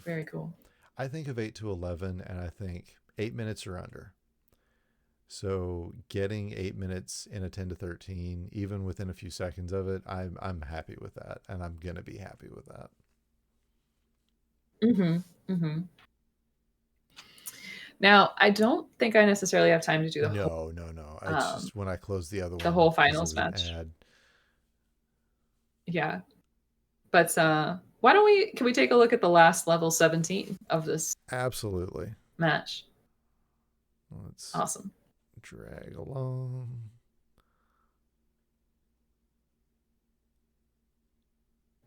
B: Very cool.
A: I think of 8 to 11 and I think 8 minutes or under. So getting 8 minutes in a 10 to 13 even within a few seconds of it, I'm happy with that and I'm going to be happy with that.
B: Mhm. Mhm. Now, I don't think I necessarily have time to do
A: No, no, no. It's just when I closed the other
B: the
A: one
B: whole
A: because it
B: finals
A: was an
B: match.
A: ad.
B: Yeah. But why don't we can we take a look at the last level 17 of this
A: Absolutely.
B: match?
A: Let's
B: Awesome.
A: drag along.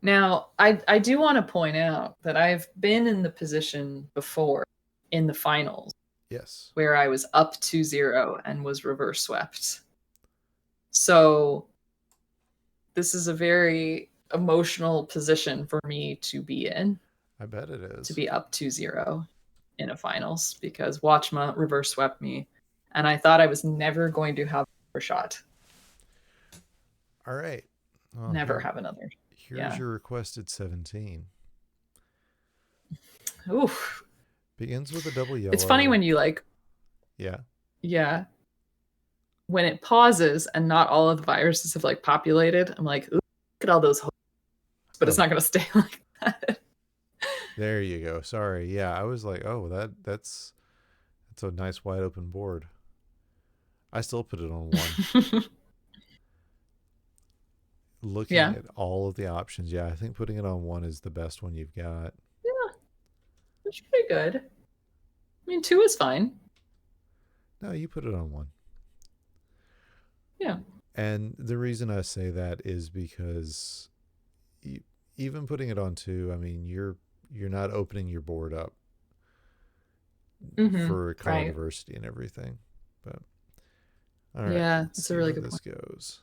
B: Now, I do want to point out that I've been in the position before in the finals
A: Yes.
B: where I was up 2-0 and was reverse swept. So this is a very emotional position for me to be in,
A: I bet it
B: to
A: is.
B: be up 2-0 in a finals because Watchma reverse swept me and I thought I was never going to have a shot.
A: All right. Well,
B: Never have another.
A: here's
B: Yeah.
A: your requested 17.
B: Oof.
A: Begins with a double
B: It's funny
A: yellow.
B: when you like,
A: Yeah.
B: yeah, when it pauses and not all of the viruses have like populated. I'm like, ooh, look at all those holes, but it's
A: Oh,
B: not going to stay like that.
A: there you go. Sorry. Yeah, I was like, oh, that's a nice wide open board. I still put it on one. Looking
B: Yeah.
A: at all of the options, yeah, I think putting it on one is the best one you've got.
B: Yeah. That's pretty good. I mean, two is fine.
A: No, you put it on one.
B: Yeah.
A: And the reason I say that is because even putting it on two, I mean, you're not opening your board up
B: Mm-hmm.
A: for color
B: Right.
A: diversity and everything. But all right,
B: Yeah.
A: let's
B: That's a
A: see
B: really
A: where
B: good
A: this
B: point.
A: goes.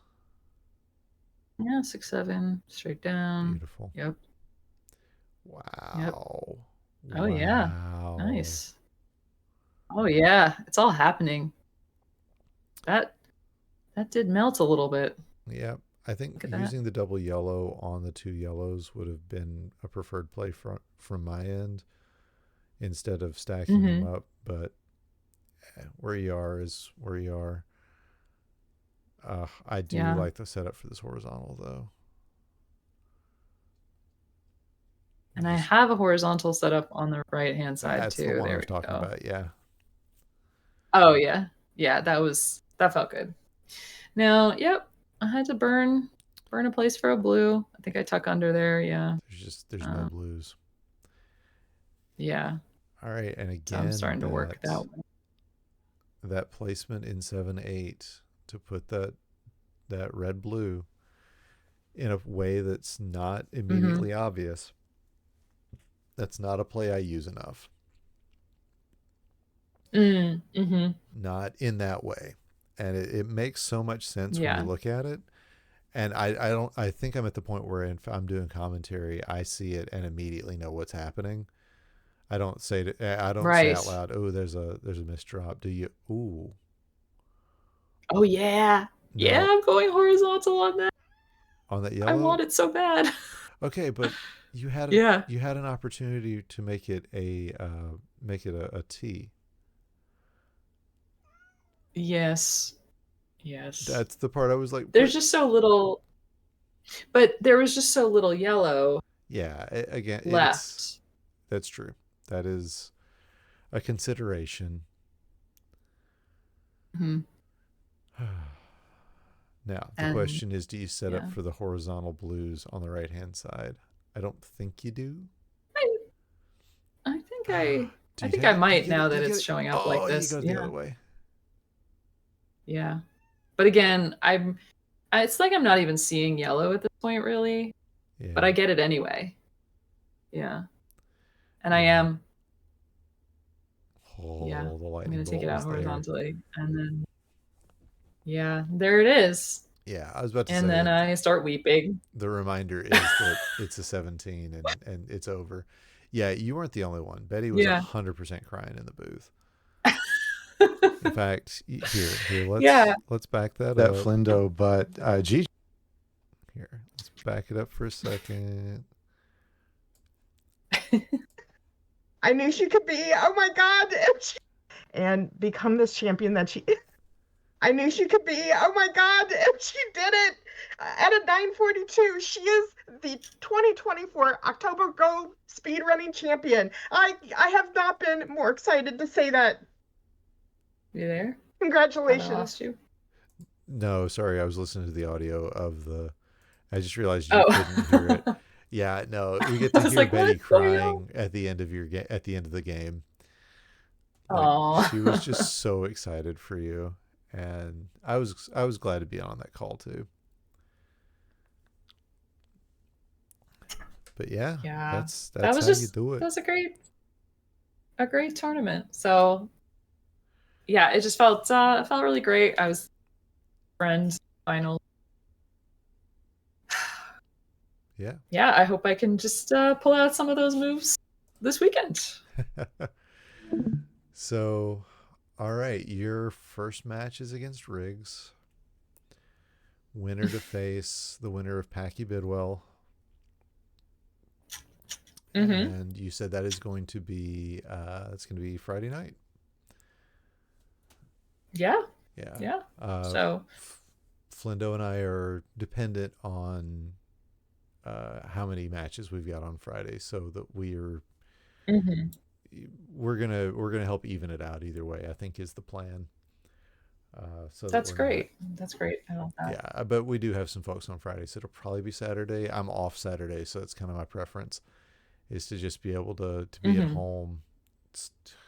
B: Yeah. 6, 7, straight down.
A: Beautiful.
B: Yep. Yep.
A: Wow.
B: Oh, yeah.
A: Wow.
B: Nice. Oh, yeah. It's all happening. That that did melt a little bit.
A: Yeah. I think
B: Look at that.
A: using the double yellow on the two yellows would have been a preferred play from my end instead of stacking them
B: Mm-hmm.
A: up. But where you are is where you are. I do
B: Yeah.
A: like the setup for this horizontal though.
B: And I
A: Just
B: have a horizontal setup on the right hand side
A: that's the
B: too.
A: one I
B: There
A: was
B: we
A: talking
B: go.
A: about. Yeah.
B: Oh yeah. Yeah, that felt good. Now, yep, I had to burn a place for a blue. I think I tuck under there, yeah.
A: There's no
B: Uh,
A: blues.
B: yeah.
A: All right, and
B: So I'm
A: again
B: starting to work that way.
A: that placement in 7-8 to put that red blue in a way that's not
B: Mm-hmm.
A: immediately obvious. That's not a play I use enough.
B: Mm-hmm.
A: Not in that way. And it makes so much sense when you
B: Yeah.
A: look at it. And I don't I think I'm at the point where if I'm doing commentary, I see it and immediately know what's happening. I don't say out
B: Right.
A: loud, "Oh, there's a misdrop." Do you? Ooh,
B: Oh yeah. Yeah,
A: no,
B: I'm going horizontal on that.
A: on that
B: I
A: yellow.
B: want it so bad.
A: Okay, but
B: Yeah.
A: you had an opportunity to make it a T.
B: Yes. Yes.
A: That's the part I was like,
B: There's
A: but
B: just so little, but there was just so little yellow
A: yeah, again, it's
B: left.
A: that's true. That is a consideration.
B: Mhm.
A: Now, the
B: And
A: question is, do you set up
B: yeah,
A: for the horizontal blues on the right hand side? I don't think you do.
B: I, I think I,
A: Do
B: I
A: you
B: think
A: take
B: I
A: it? Do you
B: might
A: get
B: now
A: it? Do
B: that
A: you get
B: it's
A: it?
B: showing up like
A: Oh, you
B: this.
A: go the
B: Yeah,
A: other way.
B: yeah. But again, it's like I'm not even seeing yellow at this point, really. But
A: Yeah,
B: I get it anyway. Yeah, and I
A: yeah.
B: am. Yeah,
A: Oh, the
B: I'm gonna
A: lightning
B: take
A: bolt
B: it out
A: was there.
B: horizontally, and then yeah, there it is.
A: Yeah, I was about to
B: And
A: say
B: then I start weeping.
A: the reminder is that it's a 17 and it's over. Yeah, you weren't the only one. Betty was
B: Yeah.
A: 100% crying in the booth. In fact, here,
B: Yeah.
A: let's back that up. Flindo, but G. Here, let's back it up for a second.
C: I knew she could be. Oh my God. And become this champion that she I knew she could be. Oh my God. And she did it at a 942. She is the 2024 October Go speedrunning champion. I have not been more excited to say that.
B: You there? Thought I lost
C: Congratulations.
B: you.
A: No, sorry, I was listening to the audio of the. I just realized you couldn't hear it.
B: Oh.
A: Yeah, no, we get
B: I
A: to
B: was
A: hear
B: like,
A: Betty
B: what's going on?
A: crying at the end of at the end of the game. Like
B: Oh.
A: she was just so excited for you, and I was glad to be on that call too. But yeah,
B: Yeah. That
A: that's
B: was
A: how you
B: just
A: do
B: that
A: it.
B: was a great tournament. So yeah, it just felt really great. I was friends final.
A: Yeah.
B: Yeah, I hope I can just pull out some of those moves this weekend.
A: So, all right, your first match is against Riggs. winner to face the winner of Packy Bidwell. And you said that is going to be it's going to be Friday night.
B: Yeah.
A: Yeah.
B: Yeah. So
A: Flindo and I are dependent on how many matches we've got on Friday, so that we're gonna help even it out either way, I think, is the plan. So
B: that's great. That's great. I love that.
A: Yeah, but we do have some folks on Friday, so it'll probably be Saturday. I'm off Saturday, so it's kind of my preference is to just be able to be at home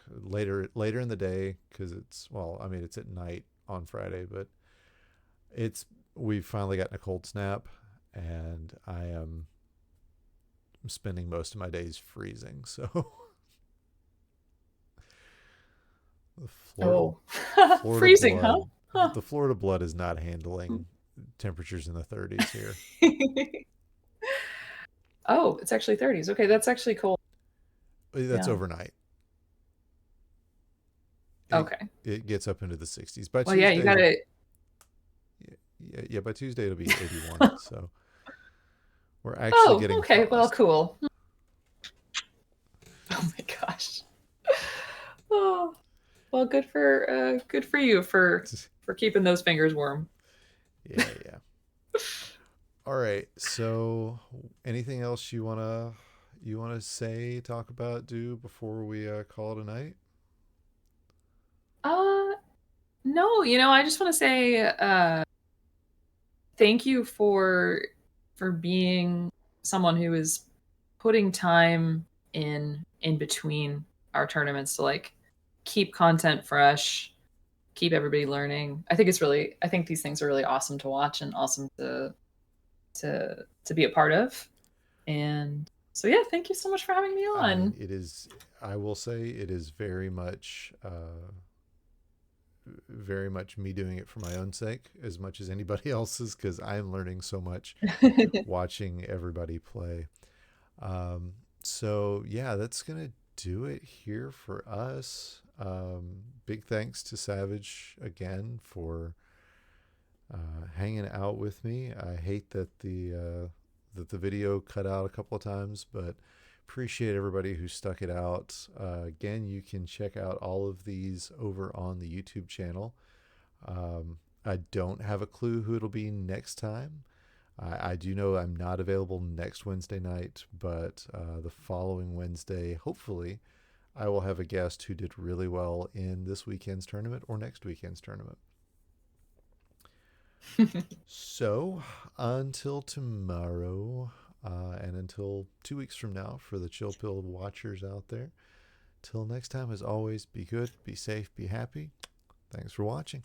A: later in the day, because it's at night on Friday, but we've finally gotten a cold snap, and I am spending most of my days freezing, so the Florida
B: freezing,
A: blood,
B: huh?
A: The Florida blood is not handling temperatures in the 30s here.
B: Oh, it's actually 30s. Okay, that's actually cold.
A: That's overnight. It gets up into the 60s by Tuesday.
B: Yeah, you gotta.
A: Yeah, by Tuesday it'll be 81. So we're actually getting.
B: Okay,
A: frost.
B: well, cool. Oh my gosh. Oh, well, good for you for keeping those fingers warm.
A: Yeah. All right. So, anything else you wanna say, talk about, do before we call it a night?
B: No. I just want to say thank you for being someone who is putting time in between our tournaments to like keep content fresh, keep everybody learning. I think these things are really awesome to watch and awesome to be a part of. And so yeah, thank you so much for having me on.
A: I will say it is very much me doing it for my own sake as much as anybody else's, because I'm learning so much watching everybody play. So yeah, that's gonna do it here for us. Big thanks to Savage again for hanging out with me. I hate that the video cut out a couple of times, but appreciate everybody who stuck it out. Again, you can check out all of these over on the YouTube channel. I don't have a clue who it'll be next time. I do know I'm not available next Wednesday night, but the following Wednesday, hopefully, I will have a guest who did really well in this weekend's tournament or next weekend's tournament. So, until tomorrow, and until 2 weeks from now for the Chill Pill watchers out there, till next time, as always, be good, be safe, be happy. Thanks for watching.